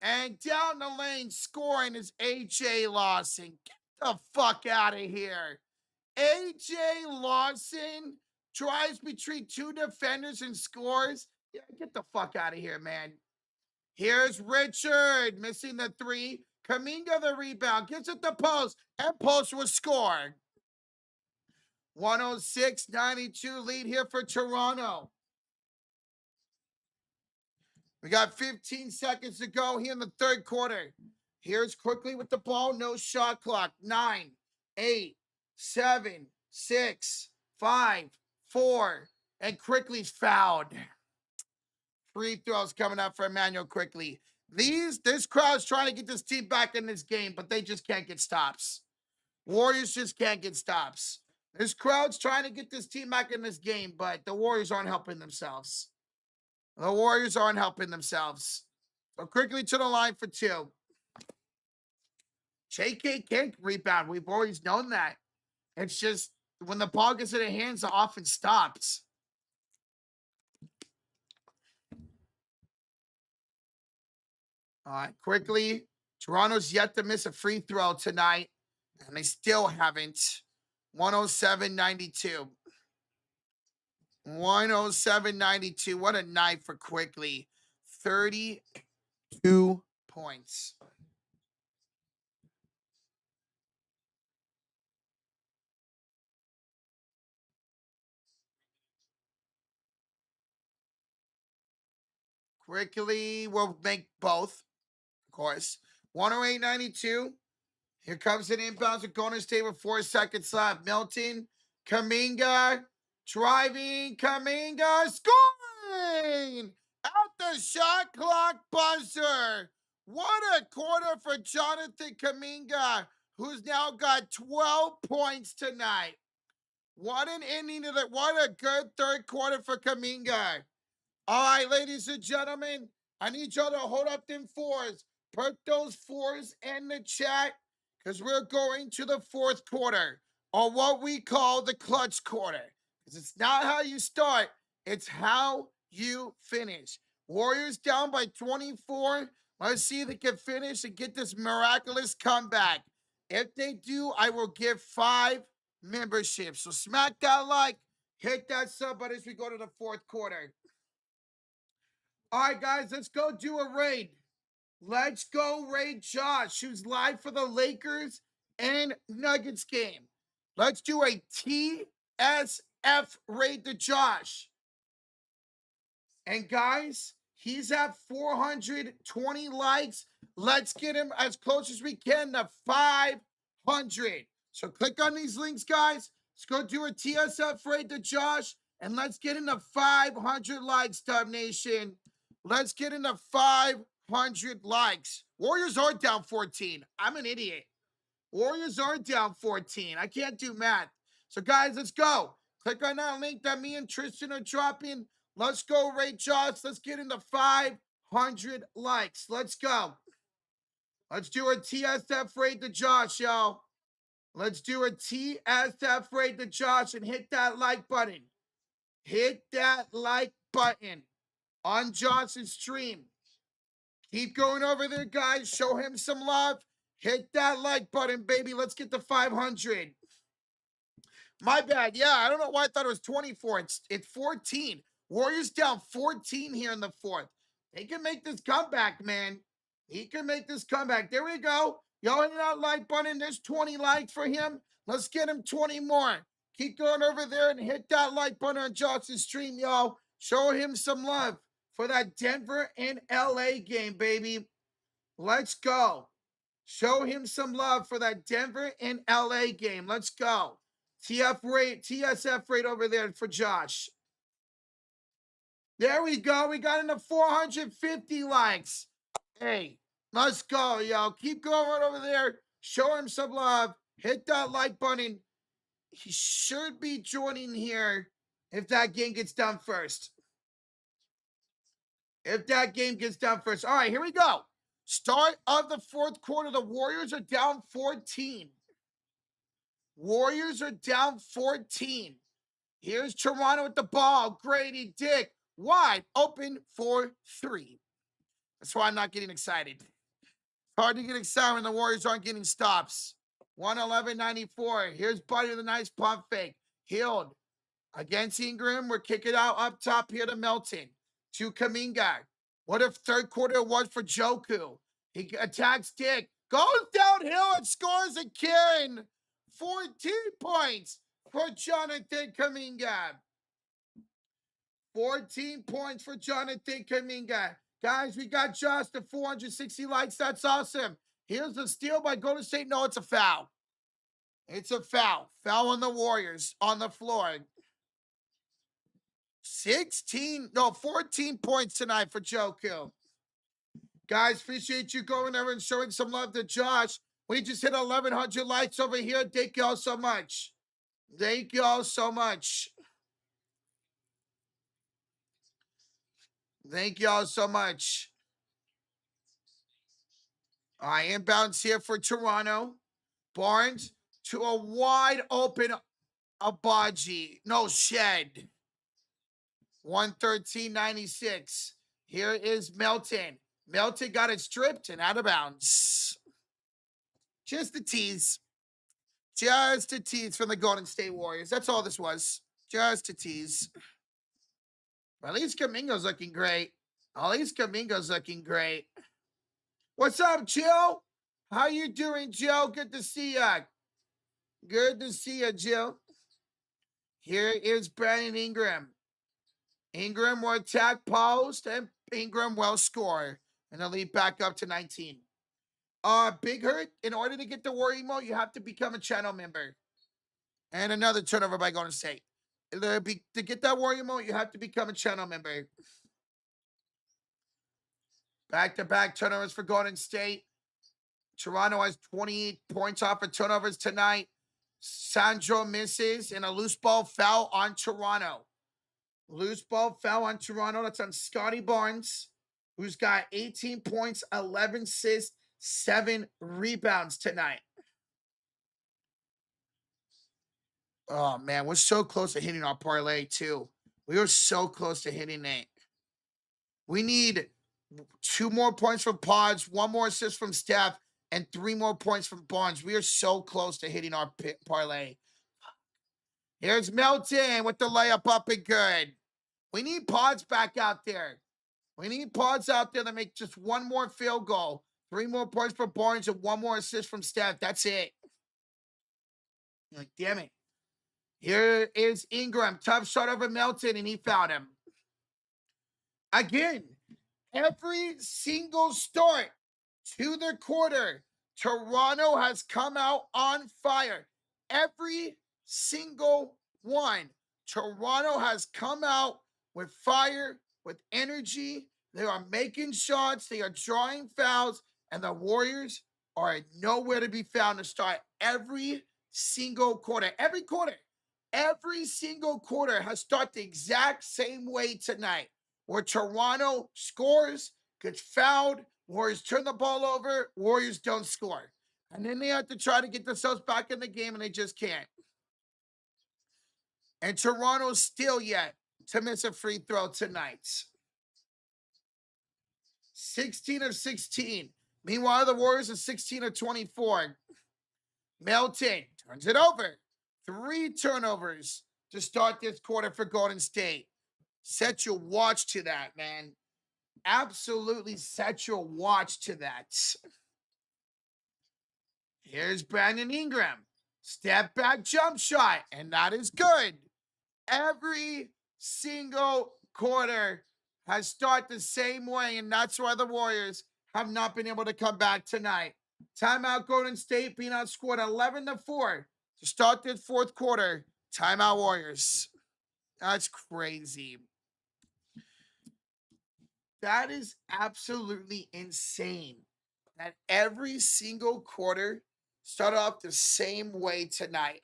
And down the lane scoring is A.J. Lawson. Get the fuck out of here. A.J. Lawson drives between two defenders and scores. Yeah, get the fuck out of here, man. Here's Richard missing the three. Kuminga the rebound. Gets it the post. And post will score. 106-92 lead here for Toronto. We got 15 seconds to go here in the third quarter. Here's Quickly with the ball. No shot clock. 9, 8, 7, 6, 5, 4. And Quickly's fouled. Free throws coming up for Emmanuel Quickly. This crowd's trying to get this team back in this game, but they just can't get stops. Warriors just can't get stops. This crowd's trying to get this team back in this game, but the Warriors aren't helping themselves. The Warriors aren't helping themselves. So Quickly to the line for two. JK can't rebound. We've always known that. It's just when the ball gets in their hands, it often stops. All right, Quickly. Toronto's yet to miss a free throw tonight, and they still haven't. 107-92. 107-92. What a night for Quickly. 32 points. Quickly will make both, of course. 108-92. Here comes an inbounds with Golden State with 4 seconds left. Milton, Kuminga, driving, Kuminga, scoring! At the shot clock buzzer. What a quarter for Jonathan Kuminga, who's now got 12 points tonight. What an ending to that. What a good third quarter for Kuminga. All right, ladies and gentlemen, I need y'all to hold up them fours. Put those fours in the chat because we're going to the fourth quarter, or what we call the clutch quarter. Because it's not how you start, it's how you finish. Warriors down by 24. Let's see if they can finish and get this miraculous comeback. If they do, I will give 5 memberships. So smack that like, hit that sub button as we go to the fourth quarter. All right, guys, let's go do a raid. Let's go raid Josh, who's live for the Lakers and Nuggets game. Let's do a TSF raid to Josh. And guys, he's at 420 likes. Let's get him as close as we can to 500. So click on these links, guys. Let's go do a TSF raid to Josh. And let's get into 500 likes, Dub Nation. Let's get into 500 likes. Warriors are down 14. I'm an idiot. Warriors are down 14. I can't do math. So, guys, let's go. Click on that link that me and Tristan are dropping. Let's go rate Josh. Let's get into 500 likes. Let's go. Let's do a TSF raid to Josh, y'all. Let's do a TSF raid to Josh and hit that like button. Hit that like button on Josh's stream. Keep going over there, guys. Show him some love. Hit that like button, baby. Let's get to 500. My bad. Yeah, I don't know why I thought it was 24. It's 14. Warriors down 14 here in the fourth. They can make this comeback, man. He can make this comeback. There we go. Y'all hit that like button. There's 20 likes for him. Let's get him 20 more. Keep going over there and hit that like button on Josh's stream, y'all. Show him some love for that Denver and LA game, baby. Let's go. Show him some love for that Denver and LA game. Let's go. TSF rate over there for Josh. There we go. We got into 450 likes. Hey, let's go, yo. Keep going right over there. Show him some love. Hit that like button. He should be joining here if that game gets done first. If that game gets done first. All right, here we go. Start of the fourth quarter. The Warriors are down 14. Warriors are down 14. Here's Toronto with the ball. Grady Dick wide open for 3. That's why I'm not getting excited. It's hard to get excited when the Warriors aren't getting stops. 111.94. Here's Buddy with a nice pump fake. Hield against Ingram. We're kicking out up top here to Melton. To Kuminga. What if third quarter was for Joku? He attacks Dick. Goes downhill and scores again. 14 points for Jonathan Kuminga. 14 points for Jonathan Kuminga. Guys, we got just the 460 likes. That's awesome. Here's the steal by Golden State. No, it's a foul. It's a foul. Foul on the Warriors on the floor. 14 points tonight for Joku. Guys, appreciate you going over and showing some love to Josh. We just hit 1,100 likes over here. Thank you all so much. Thank you all so much. Thank you all so much. All right, inbounds here for Toronto. Barnes to a wide open Abaji. No, Shed. 113.96. Here is Melton. Melton got it stripped and out of bounds. Just a tease. Just a tease from the Golden State Warriors. That's all this was. Just a tease. At least Kuminga's looking great. At least Kuminga's looking great. What's up, Jill? How you doing, Jill? Good to see ya. Good to see ya, Jill. Here is Brandon Ingram. Ingram will attack post, and Ingram will score. And they'll lead back up to 19. Big Hurt, in order to get the Warrior emote, you have to become a channel member. And another turnover by Golden State. To get that Warrior emote, you have to become a channel member. Back-to-back turnovers for Golden State. Toronto has 28 points off of turnovers tonight. Sandro misses, and a loose ball foul on Toronto. Loose ball foul on Toronto. That's on Scotty Barnes, who's got 18 points, 11 assists, 7 rebounds tonight. Oh, man, we're so close to hitting our parlay, too. We were so close to hitting it. We need 2 more points from Pods, 1 more assist from Steph, and 3 more points from Barnes. We are so close to hitting our parlay. Here's Melton with the layup up and good. We need Pods back out there. We need Pods out there to make just 1 more field goal, 3 more points for Barnes, and 1 more assist from Steph. That's it. Like, damn it. Here is Ingram. Tough shot over Melton, and he found him. Again, every single start to the quarter, Toronto has come out on fire. Every single one. Toronto has come out with fire, with energy. They are making shots. They are drawing fouls. And the Warriors are nowhere to be found to start every single quarter. Every single quarter has started the exact same way tonight, where Toronto scores, gets fouled, Warriors turn the ball over, Warriors don't score. And then they have to try to get themselves back in the game, and they just can't. And Toronto's still yet to miss a free throw tonight. 16 of 16. Meanwhile, the Warriors are 16 of 24. Melton turns it over. 3 turnovers to start this quarter for Golden State. Set your watch to that, man. Absolutely set your watch to that. Here's Brandon Ingram. Step back jump shot, and that is good. Every single quarter has started the same way, and that's why the Warriors have not been able to come back tonight. Timeout Golden State being outscored 11-4 to start this 4th quarter. Timeout Warriors. That's crazy. That is absolutely insane that every single quarter started off the same way tonight,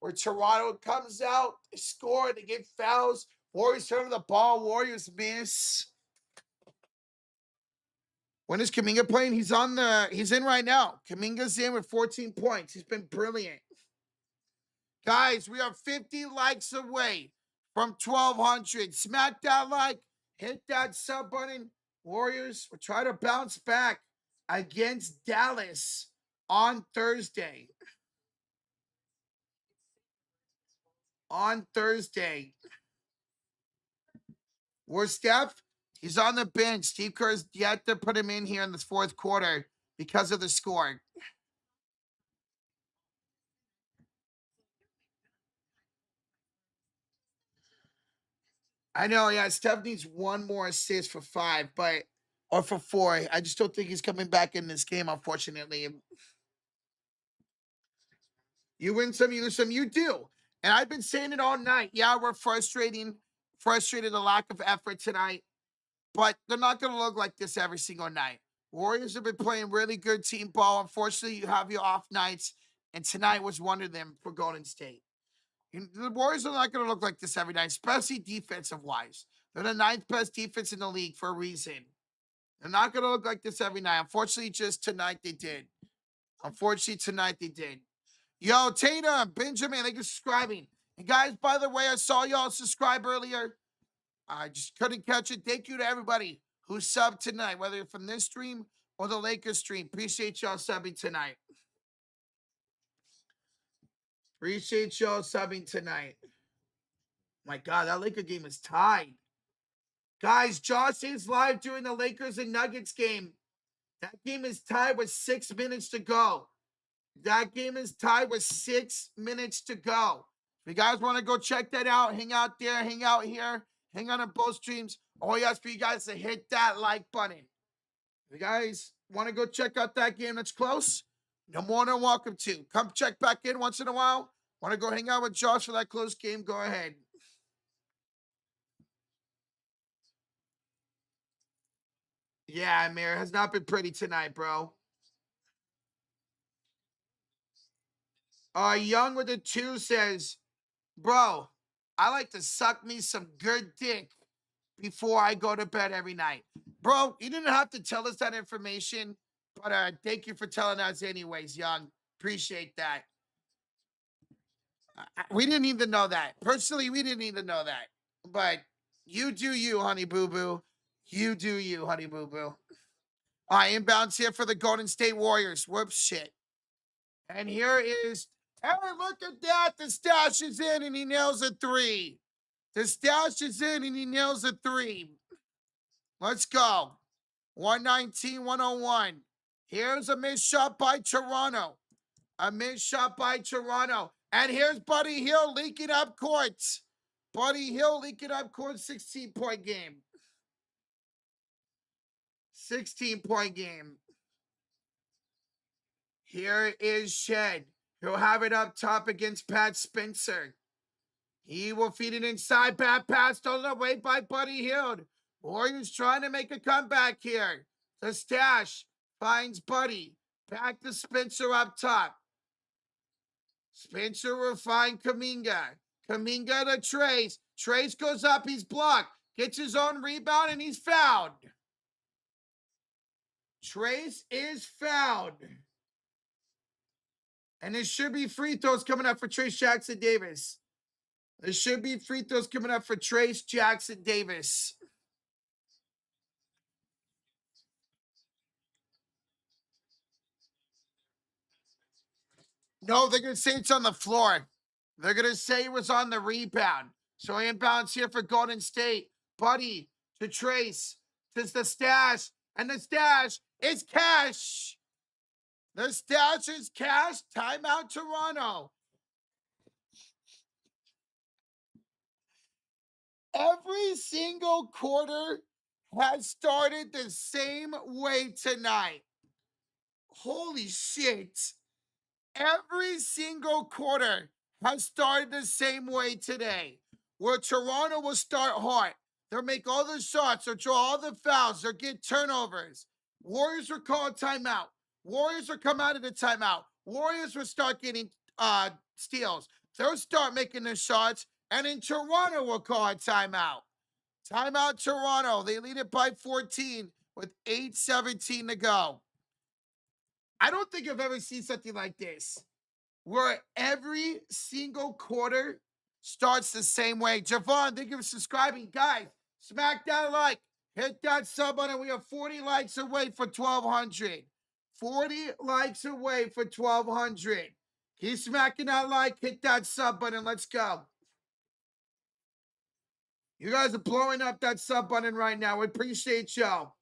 where Toronto comes out, they score, they get fouls, Warriors turn the ball, Warriors miss. When is Kuminga playing? He's in right now. Kuminga's in with 14 points. He's been brilliant. Guys, we are 50 likes away from 1,200. Smack that like, hit that sub button. Warriors will try to bounce back against Dallas on Thursday. On Thursday. Where's Steph? He's on the bench. Steve Kerr's yet to put him in here in the fourth quarter because of the score. I know, yeah. Steph needs one more assist for 5, but or for 4. I just don't think he's coming back in this game, unfortunately. You win some, you lose some. You do. And I've been saying it all night. Yeah, we're frustrated the lack of effort tonight, but they're not going to look like this every single night. Warriors have been playing really good team ball. Unfortunately, you have your off nights, and tonight was one of them for Golden State. The Warriors are not going to look like this every night, especially defensive wise. They're the 9th best defense in the league for a reason. They're not going to look like this every night. Unfortunately, just tonight they did. Unfortunately, tonight they did. Yo, Tatum, Benjamin, thank you for subscribing. And guys, by the way, I saw y'all subscribe earlier. I just couldn't catch it. Thank you to everybody who subbed tonight, whether you're from this stream or the Lakers stream. Appreciate y'all subbing tonight. Appreciate y'all subbing tonight. My God, that Laker game is tied. Guys, Josh is live during the Lakers and Nuggets game. That game is tied with 6 minutes to go. That game is tied with 6 minutes to go. If you guys want to go check that out, hang out there, hang out here, hang out on both streams. All you ask for you guys to hit that like button. If you guys want to go check out that game that's close, you're more than welcome to. Come check back in once in a while. Want to go hang out with Josh for that close game? Go ahead. Yeah, Amir, has not been pretty tonight, bro. Young with the 2 says, bro, I like to suck me some good dick before I go to bed every night. Bro, you didn't have to tell us that information, but thank you for telling us anyways, Young. Appreciate that. We didn't need to know that. Personally, we didn't need to know that. But you do you, honey boo boo. You do you, honey boo boo. All right, inbounds here for the Golden State Warriors. Whoops, shit. And here is, hey, look at that. The stash is in and he nails a 3. The stash is in and he nails a 3. Let's go. 119-101. Here's a missed shot by Toronto. A missed shot by Toronto. And here's Buddy Hield leaking up courts. Buddy Hield leaking up courts. 16-point game. 16-point game. Here is Shed. He'll have it up top against Pat Spencer. He will feed it inside. Bad pass stolen away by Buddy Hield. Warriors trying to make a comeback here. The stash finds Buddy. Back to Spencer up top. Spencer will find Kuminga. Kuminga to Trace. Trace goes up. He's blocked. Gets his own rebound and he's fouled. Trace is fouled. And there should be free throws coming up for Trace Jackson Davis. There should be free throws coming up for Trace Jackson Davis. No, they're going to say it's on the floor. They're going to say it was on the rebound. So inbounds here for Golden State. Buddy to Trace. To the stash. And the stash is cash. The stash is cash. Timeout Toronto. Every single quarter has started the same way tonight. Holy shit. Every single quarter has started the same way today. Where Toronto will start hard. They'll make all the shots, they'll draw all the fouls, they'll get turnovers. Warriors will call a timeout. Warriors will come out of the timeout. Warriors will start getting steals. They'll start making the shots, and then Toronto will call a timeout. Timeout Toronto. They lead it by 14 with 8:17 to go. I don't think I've ever seen something like this. where every single quarter starts the same way. Javon, thank you for subscribing. Guys, smack that like. Hit that sub button. We are 40 likes away for 1,200. 40 likes away for 1,200. Keep smacking that like. Hit that sub button. Let's go. You guys are blowing up that sub button right now. We appreciate y'all.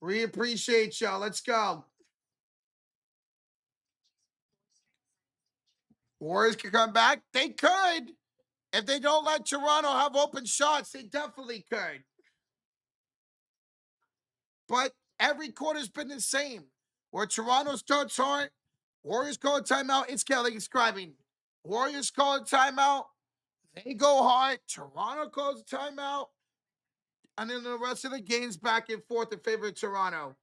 We appreciate y'all. Let's go. Warriors can come back. They could. If they don't let Toronto have open shots, they definitely could. But every quarter's been the same. Where Toronto starts hard, Warriors call a timeout. It's Kelly describing. Warriors call a timeout. They go hard. Toronto calls a timeout. And then the rest of the game's back and forth in favor of Toronto.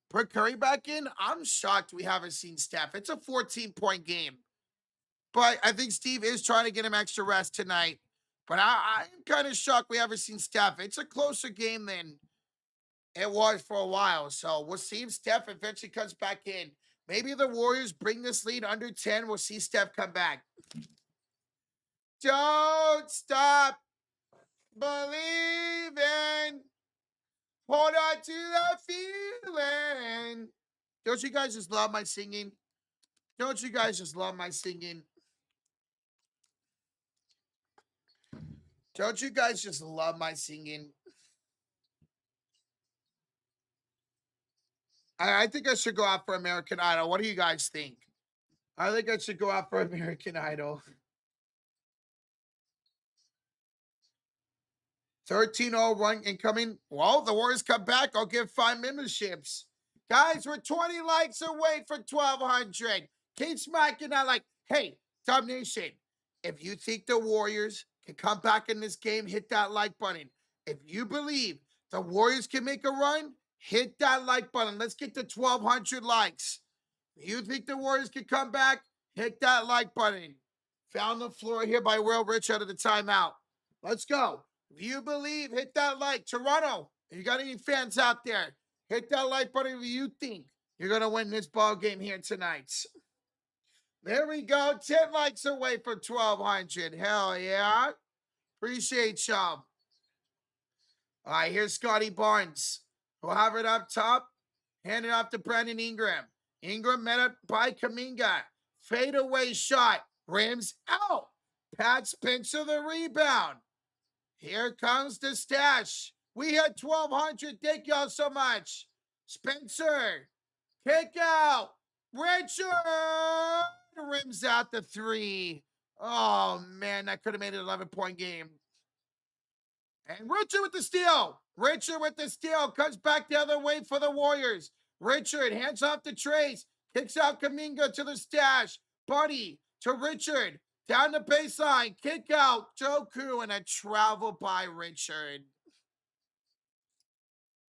Put Curry back in. I'm shocked we haven't seen Steph. It's a 14-point game. But I think Steve is trying to get him extra rest tonight. But I'm kind of shocked we haven't seen Steph. It's a closer game than it was for a while. So we'll see if Steph eventually comes back in. Maybe the Warriors bring this lead under 10. We'll see Steph come back. Don't stop believing. Hold on to that feeling. Don't you guys just love my singing? Don't you guys just love my singing? Don't you guys just love my singing? I think I should go out for American Idol. What do you guys think? I think I should go out for American Idol. 13-0 run incoming. Well, the Warriors come back. I'll give 5 memberships. Guys, we're 20 likes away from 1,200. Keep smacking that like, hey, Dub Nation, if you think the Warriors can come back in this game, hit that like button. If you believe the Warriors can make a run, hit that like button. Let's get to 1,200 likes. If you think the Warriors can come back, hit that like button. Found the floor here by Will Rich out of the timeout. Let's go. If you believe, hit that like. Toronto, if you got any fans out there, hit that like button if you think you're going to win this ball game here tonight. There we go. 10 likes away from 1,200. Hell yeah. Appreciate y'all. All right, here's Scotty Barnes. We'll have it up top. Hand it off to Brandon Ingram. Ingram met up by Kuminga. Fadeaway shot. Rims out. Pat Spencer the rebound. Here comes the stash. We had 1,200. Thank y'all so much. Spencer. Kick out. Richard. Rims out the 3. Oh, man. That could have made it an 11-point game. And Richard with the steal. Richard with the steal. Comes back the other way for the Warriors. Richard hands off to Trace. Kicks out Kuminga to the stash. Buddy to Richard. Down the baseline. Kick out. Joku and a travel by Richard.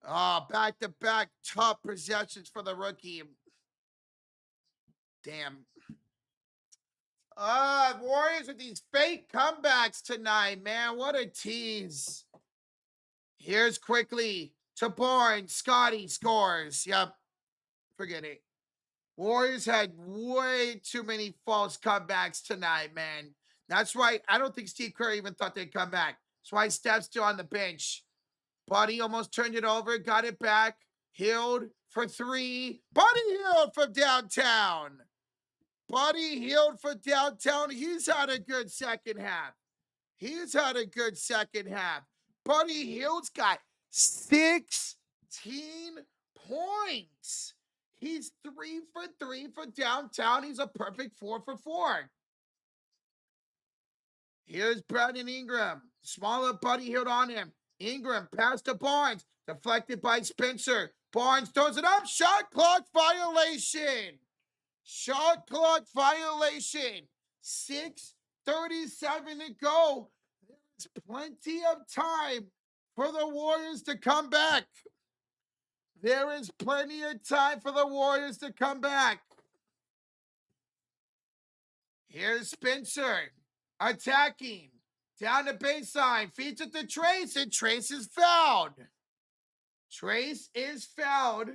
Oh, back-to-back tough possessions for the rookie. Damn. Warriors with these fake comebacks tonight, man. What a tease. Here's quickly to Barnes. Scotty scores. Yep. Forget it. Warriors had way too many false comebacks tonight, man. That's right. I don't think Steve Kerr even thought they'd come back. That's why Steph's still on the bench. Buddy almost turned it over. Got it back. Healed for 3. Buddy Hield from downtown. Buddy Hield for downtown. He's had a good second half. He's had a good second half. Buddy Hield's got 16 points. He's 3 for 3 for downtown. He's a perfect 4 for 4. Here's Brandon Ingram. Smaller Buddy Hield on him. Ingram pass to Barnes. Deflected by Spencer. Barnes throws it up. Shot clock violation. Shot clock violation. 6:37 to go. There's plenty of time for the Warriors to come back. There is plenty of time for the Warriors to come back. Here's Spencer attacking. Down the baseline. Feeds it to Trace, and Trace is fouled. Trace is fouled.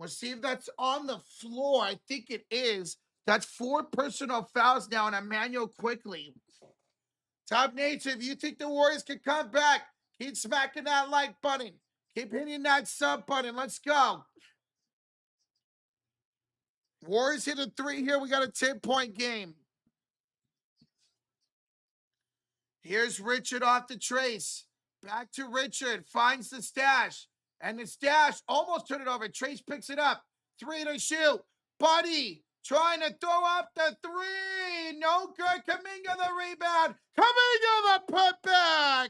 We'll see if that's on the floor. I think it is. That's 4 personal fouls now on Emmanuel Quickly. Top Nation, if you think the Warriors can come back, keep smacking that like button. Keep hitting that sub button. Let's go. Warriors hit a 3 here. We got a 10-point game. Here's Richard off the trace. Back to Richard. Finds the stash. And the stash almost turned it over. Trace picks it up. 3 to shoot. Buddy trying to throw up the 3. No good. Kuminga the rebound. Kuminga the putback.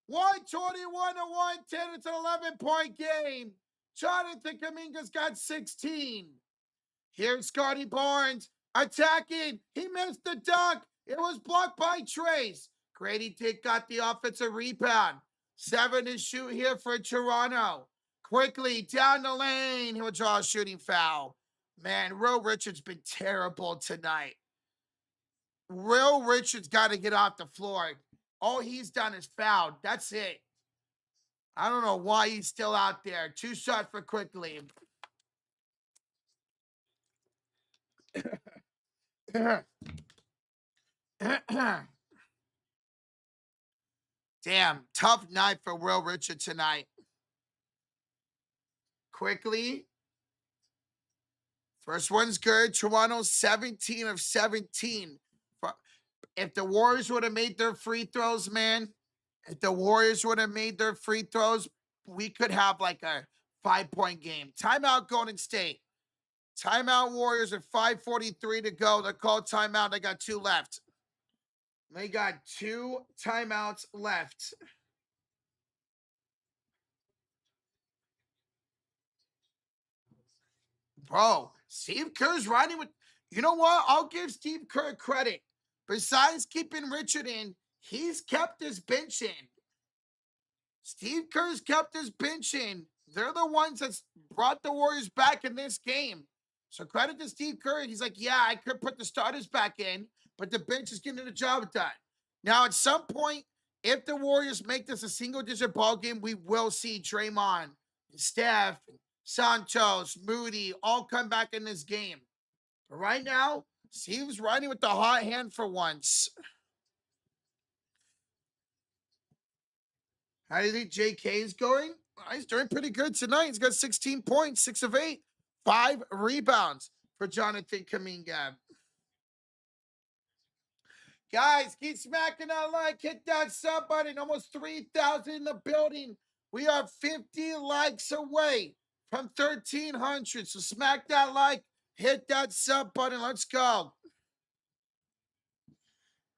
121 to 110. It's an 11-point game. Jonathan Kuminga's got 16. Here's Scotty Barnes attacking. He missed the dunk. It was blocked by Trace. Grady Dick got the offensive rebound. 7 to shoot here for Toronto. Quickly down the lane. He'll draw a shooting foul. Man, Will Richards been terrible tonight. Will Richards got to get off the floor. All he's done is fouled. That's it. I don't know why he's still out there. 2 shots for Quickly. Damn, tough night for Will Richard tonight. Quickly. First one's good. Toronto 17 of 17. If the Warriors would have made their free throws, man, if the Warriors would have made their free throws, we could have like a 5-point game. Timeout Golden State. Timeout Warriors at 5:43 to go. They're called timeout. They got 2 left. They got 2 timeouts left. Bro, Steve Kerr's riding with... You know what? I'll give Steve Kerr credit. Besides keeping Richard in, he's kept his bench in. Steve Kerr's kept his bench in. They're the ones that brought the Warriors back in this game. So credit to Steve Kerr. He's like, yeah, I could put the starters back in, but the bench is getting the job done. Now, at some point, if the Warriors make this a single-digit ball game, we will see Draymond, Steph, Santos, Moody all come back in this game. But right now, Steve's riding with the hot hand for once. How do you think JK is going? Well, he's doing pretty good tonight. He's got 16 points, 6 of 8, 5 rebounds for Jonathan Kuminga. Guys, keep smacking that like, hit that sub button. Almost 3,000 in the building. We are 50 likes away from 1,300. So smack that like, hit that sub button. Let's go.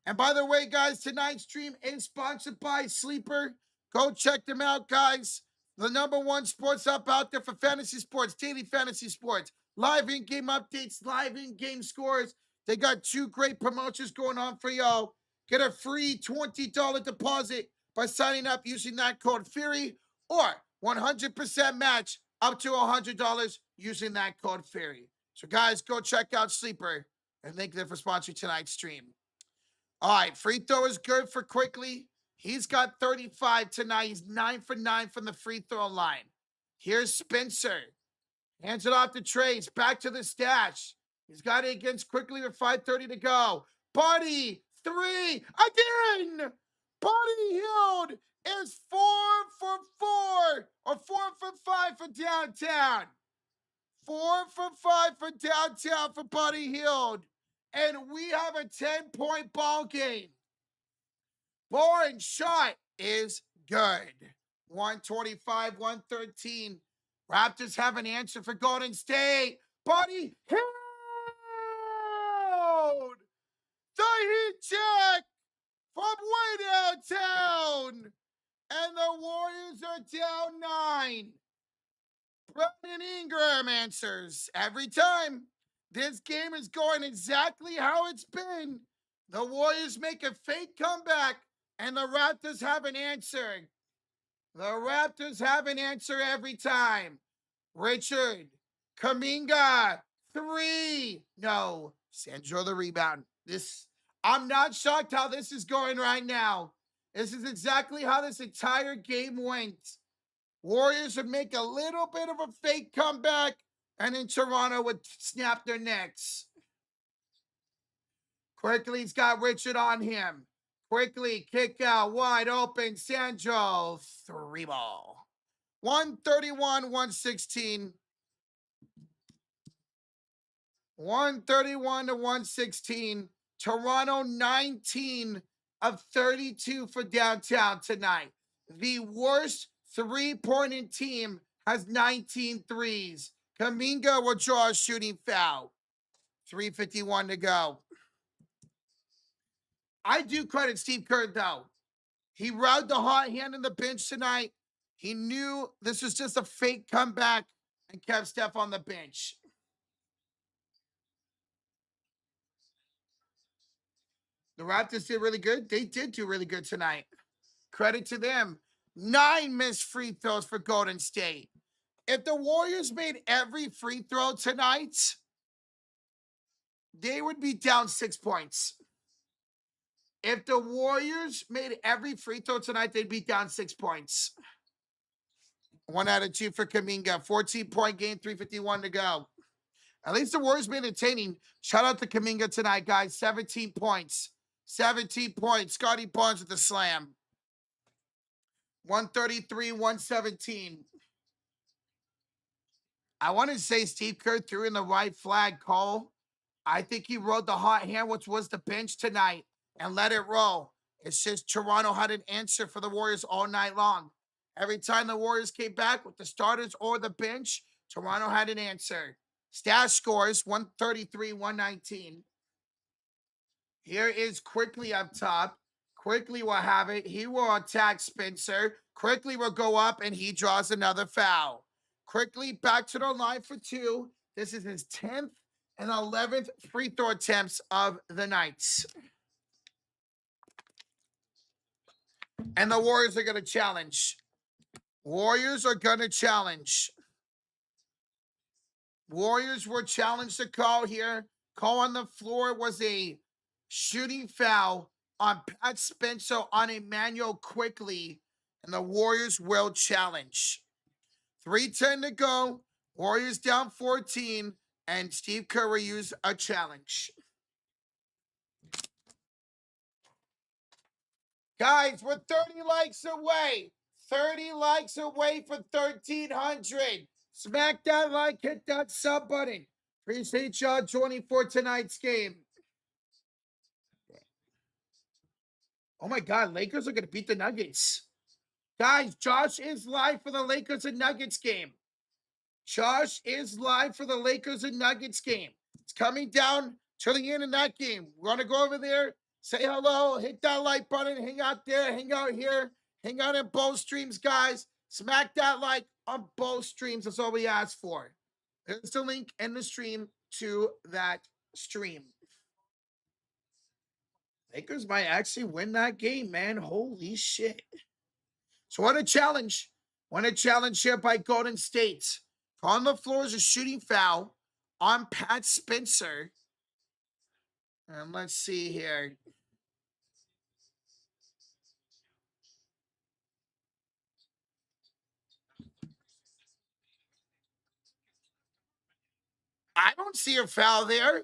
And by the way, guys, tonight's stream is sponsored by Sleeper. Go check them out, guys. The #1 sports app out there for fantasy sports, daily fantasy sports, live in-game updates, live in-game scores. They got 2 great promotions going on for y'all. Get a free $20 deposit by signing up using that code FURY, or 100% match up to $100 using that code FURY. So, guys, go check out Sleeper, and thank them for sponsoring tonight's stream. All right, free throw is good for Quickly. He's got 35 tonight. He's 9 for 9 from the free throw line. Here's Spencer. Hands it off to Trace. Back to the stash. He's got it against Quickly with 5:30 to go. Buddy, 3 again. Buddy Hield is 4 for 4 or 4 for 5 for downtown. 4 for 5 for downtown for Buddy Hield. And we have a 10-point ball game. Boring shot is good. 125, 113. Raptors have an answer for Golden State. Buddy Hield! The heat check from way downtown. And the Warriors are down 9. Brandon Ingram answers every time. This game is going exactly how it's been. The Warriors make a fake comeback, and the Raptors have an answer. The Raptors have an answer every time. Richard, Kuminga, 3. No, Sandro the rebound. I'm not shocked how this is going right now. This is exactly how this entire game went. Warriors would make a little bit of a fake comeback, and then Toronto would snap their necks. Quickly's got Richard on him. Quickly kick out, wide open. Sandro, 3-ball. 131, 116. 131 to 116. Toronto 19 of 32 for downtown tonight. The worst three-pointing team has 19 threes. Kuminga will draw a shooting foul. 3:51 to go. I do credit Steve Kerr, though. He rode the hot hand on the bench tonight. He knew this was just a fake comeback and kept Steph on the bench. The Raptors did really good. They did do really good tonight. Credit to them. 9 missed free throws for Golden State. If the Warriors made every free throw tonight, they would be down 6 points. If the Warriors made every free throw tonight, they'd be down 6 points. 1 out of 2 for Kuminga. 14-point game, 3:51 to go. At least the Warriors made it entertaining. Shout out to Kuminga tonight, guys. 17 points. 17 points. Scotty Barnes with the slam. 133, 117. I want to say Steve Kerr threw in the right flag call. I think he rode the hot hand, which was the bench tonight, and let it roll. It's just Toronto had an answer for the Warriors all night long. Every time the Warriors came back with the starters or the bench, Toronto had an answer. Stash scores 133, 119. Here is Quickly up top. Quickly will have it. He will attack Spencer. Quickly will go up, and he draws another foul. Quickly back to the line for 2. This is his 10th and 11th free throw attempts of the night. And the Warriors are going to challenge. Warriors are going to challenge. Warriors were challenged to call here. Call on the floor was a shooting foul on Pat Spencer on Emmanuel Quickly, and the Warriors will challenge. 3:10 to go. Warriors down 14, and Steve Kerr will use a challenge. Guys, we're 30 likes away. 30 likes away for 1,300. Smack that like, hit that sub button. Appreciate y'all joining for tonight's game. Oh my God, Lakers are going to beat the Nuggets. Guys, Josh is live for the Lakers and Nuggets game. Josh is live for the Lakers and Nuggets game. It's coming down to the end of that game. We're going to go over there, say hello, hit that like button, hang out there, hang out here, hang out in both streams, guys. Smack that like on both streams. That's all we ask for. There's the link in the stream to that stream. Lakers might actually win that game, man. Holy shit. So what a challenge. What a challenge here by Golden State. On the floor is a shooting foul on Pat Spencer. And let's see here. I don't see a foul there.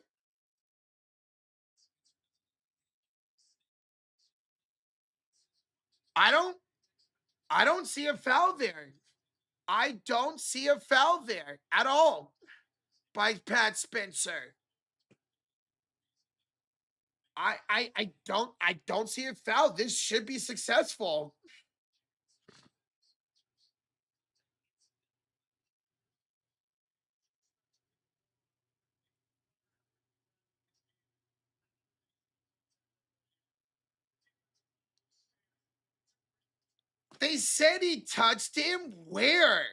I don't see a foul there. I don't see a foul there at all by Pat Spencer. I don't see a foul. This should be successful. They said he touched him. Where?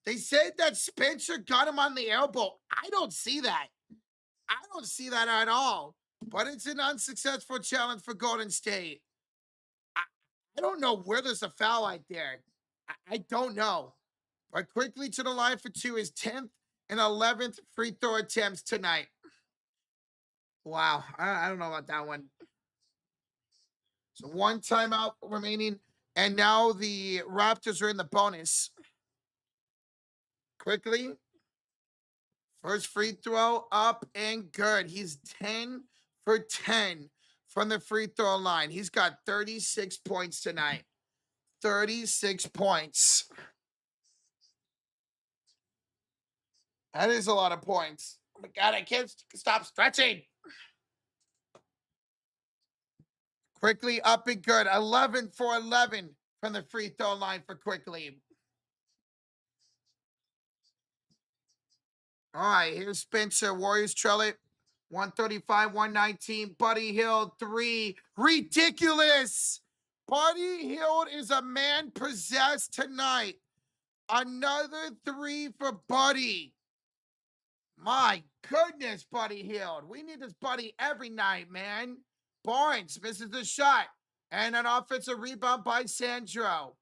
They said that Spencer got him on the elbow. I don't see that. I don't see that at all. But it's an unsuccessful challenge for Golden State. I don't know where there's a foul right there. I don't know. But quickly to the line for 2 is 10th and 11th free throw attempts tonight. Wow. I don't know about that one. So 1 timeout remaining. And now the Raptors are in the bonus. quickly. First free throw up and good. He's 10 for 10 from the free throw line. He's got 36 points tonight. 36 points. That is a lot of points. Oh my God, I can't stop stretching. Quickly up and good. 11 for 11 from the free throw line for Quickly. All right, here's Spencer. Warriors trail it. 135, 119. Buddy Hield, 3. Ridiculous. Buddy Hield is a man possessed tonight. Another 3 for Buddy. My goodness, Buddy Hield. We need this Buddy every night, man. Barnes misses the shot. And an offensive rebound by Sandro.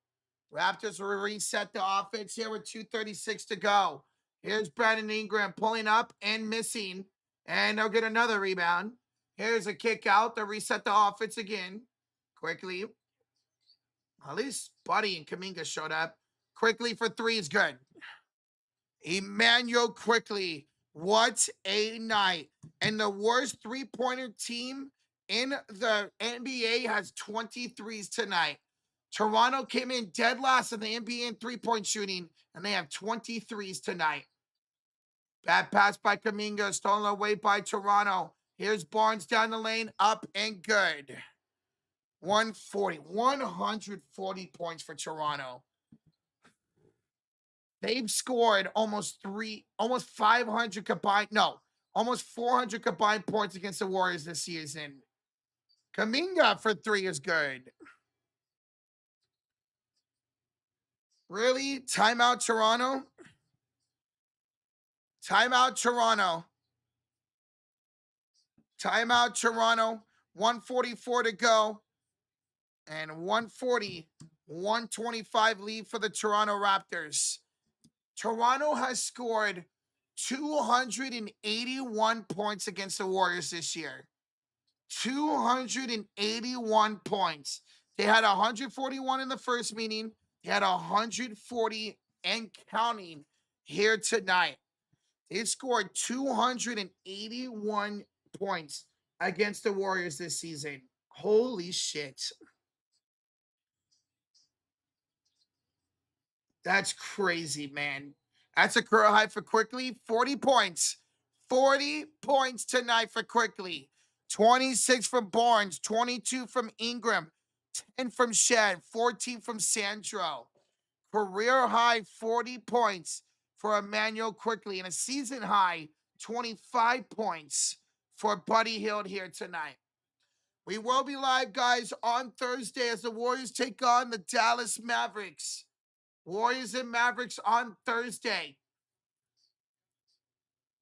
Raptors will reset the offense here with 2:36 to go. Here's Brandon Ingram pulling up and missing. And they'll get another rebound. Here's a kick out. They'll reset the offense again. Quickly. At least Buddy and Kuminga showed up. Quickly for 3 is good. Emmanuel Quickly. What a night. And the worst three-pointer team in the NBA has 23s tonight. Toronto came in dead last in the NBA in three-point shooting, and they have 23s tonight. Bad pass by Kuminga, stolen away by Toronto. Here's Barnes down the lane, up and good. 140 points for Toronto. They've scored almost 500 combined, no, almost 400 combined points against the Warriors this season. Kuminga for 3 is good. Really? Timeout, Toronto? Timeout, Toronto. Timeout, Toronto. 144 to go. And 140, 125 lead for the Toronto Raptors. Toronto has scored 281 points against the Warriors this year. 281 points. They had 141 in the first meeting. They had 140 and counting here tonight. They scored 281 points against the Warriors this season. Holy shit. That's crazy, man. That's a career high for Quickly. 40 points. 40 points tonight for Quickly. 26 from Barnes, 22 from Ingram, 10 from Shed, 14 from Sandro. Career high 40 points for Emmanuel Quickly, and a season high 25 points for Buddy Hield here tonight. We will be live, guys, on Thursday as the Warriors take on the Dallas Mavericks. Warriors and Mavericks on Thursday.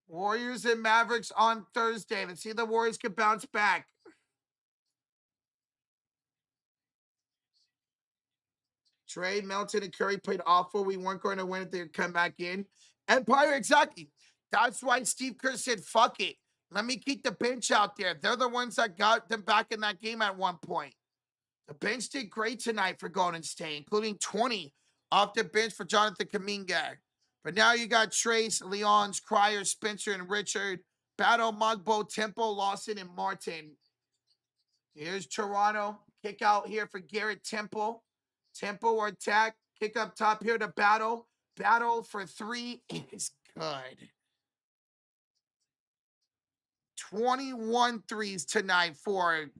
Warriors and Mavericks on Thursday. Let's see if the Warriors can bounce back. Trey, Melton, and Curry played awful. We weren't going to win if they would come back in. Empire, exactly. That's why Steve Kerr said, fuck it. Let me keep the bench out there. They're the ones that got them back in that game at one point. The bench did great tonight for Golden State, including 20 off the bench for Jonathan Kuminga. But now you got Trace, Leons, Cryer, Spencer, and Richard. Battle, Mugbo, Tempo, Lawson, and Martin. Here's Toronto. Kick out here for Garrett Temple. Tempo or attack. Kick up top here to Battle. Battle for 3 is good. 21 threes tonight for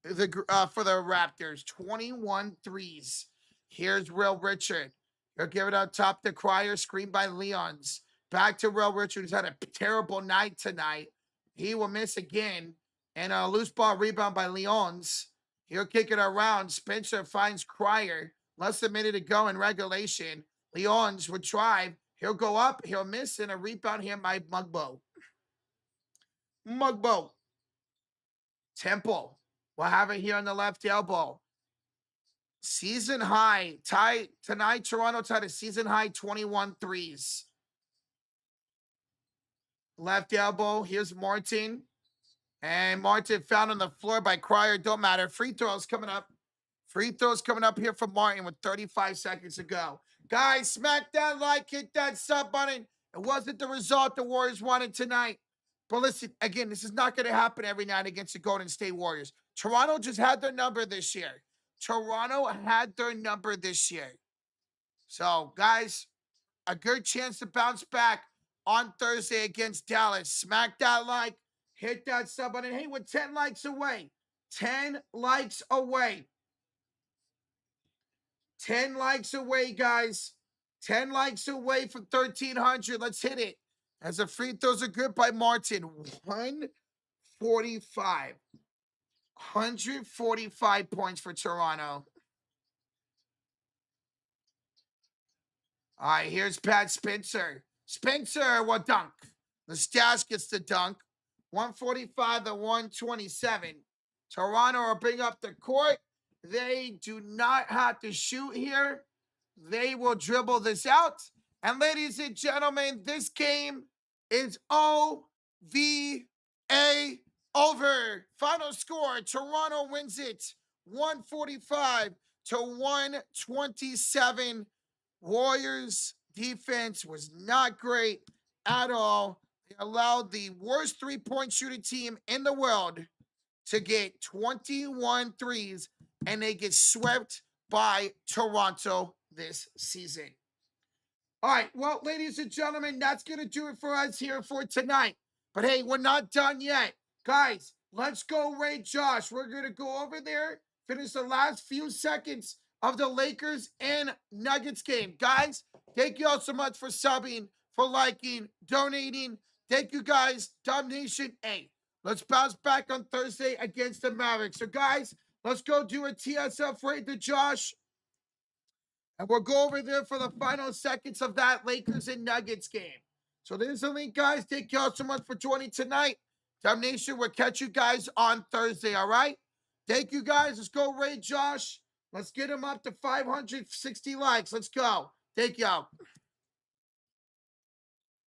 the Raptors. 21 threes. Here's Real Richard. He'll give it up top to Cryer. Screen by Leons. Back to Real Richard, who's had a terrible night tonight. He will miss again. And a loose ball rebound by Leons. He'll kick it around. Spencer finds Cryer. Less than a minute to go in regulation. Leons would drive. He'll go up. He'll miss. And a rebound here by Mugbo. Mugbo. Temple. We'll have it here on the left elbow. Season high. Tonight, Toronto tied a season high 21 threes. Left elbow. Here's Martin. And Martin found on the floor by Cryer. Don't matter. Free throws coming up Free throws coming up here from Martin with 35 seconds to go. Guys, smack that like, hit that sub button. It wasn't the result the Warriors wanted tonight. But listen, again, this is not going to happen every night against the Golden State Warriors. Toronto just had their number this year. Toronto had their number this year. So, guys, a good chance to bounce back on Thursday against Dallas. Smack that like, hit that sub button. Hey, we're 10 likes away. 10 likes away. 10 likes away, guys. 10 likes away from 1,300. Let's hit it. As the free throws are good by Martin. 145. 145 points for Toronto. All right, here's Pat Spencer. Spencer will dunk. The Stash gets the dunk. 145 to 127. Toronto will bring up the court. They do not have to shoot here. They will dribble this out. And ladies and gentlemen, this game is OVA over. Final score, Toronto wins it 145 to 127. Warriors defense was not great at all. They allowed the worst three-point shooting team in the world to get 21 threes, and they get swept by Toronto this season. All right, well, ladies and gentlemen, that's going to do it for us here for tonight. But hey, we're not done yet. Guys, let's go rate Josh. We're going to go over there, finish the last few seconds of the Lakers and Nuggets game. Guys, thank you all so much for subbing, for liking, donating. Thank you, guys. Dub Nation 8. Let's bounce back on Thursday against the Mavericks. So, guys, let's go do a TSF rate to Josh. And we'll go over there for the final seconds of that Lakers and Nuggets game. So there's the link, guys. Thank you all so much for joining tonight. Dub Nation, we'll catch you guys on Thursday, all right? Thank you, guys. Let's go rate Josh. Let's get him up to 560 likes. Let's go. Thank y'all.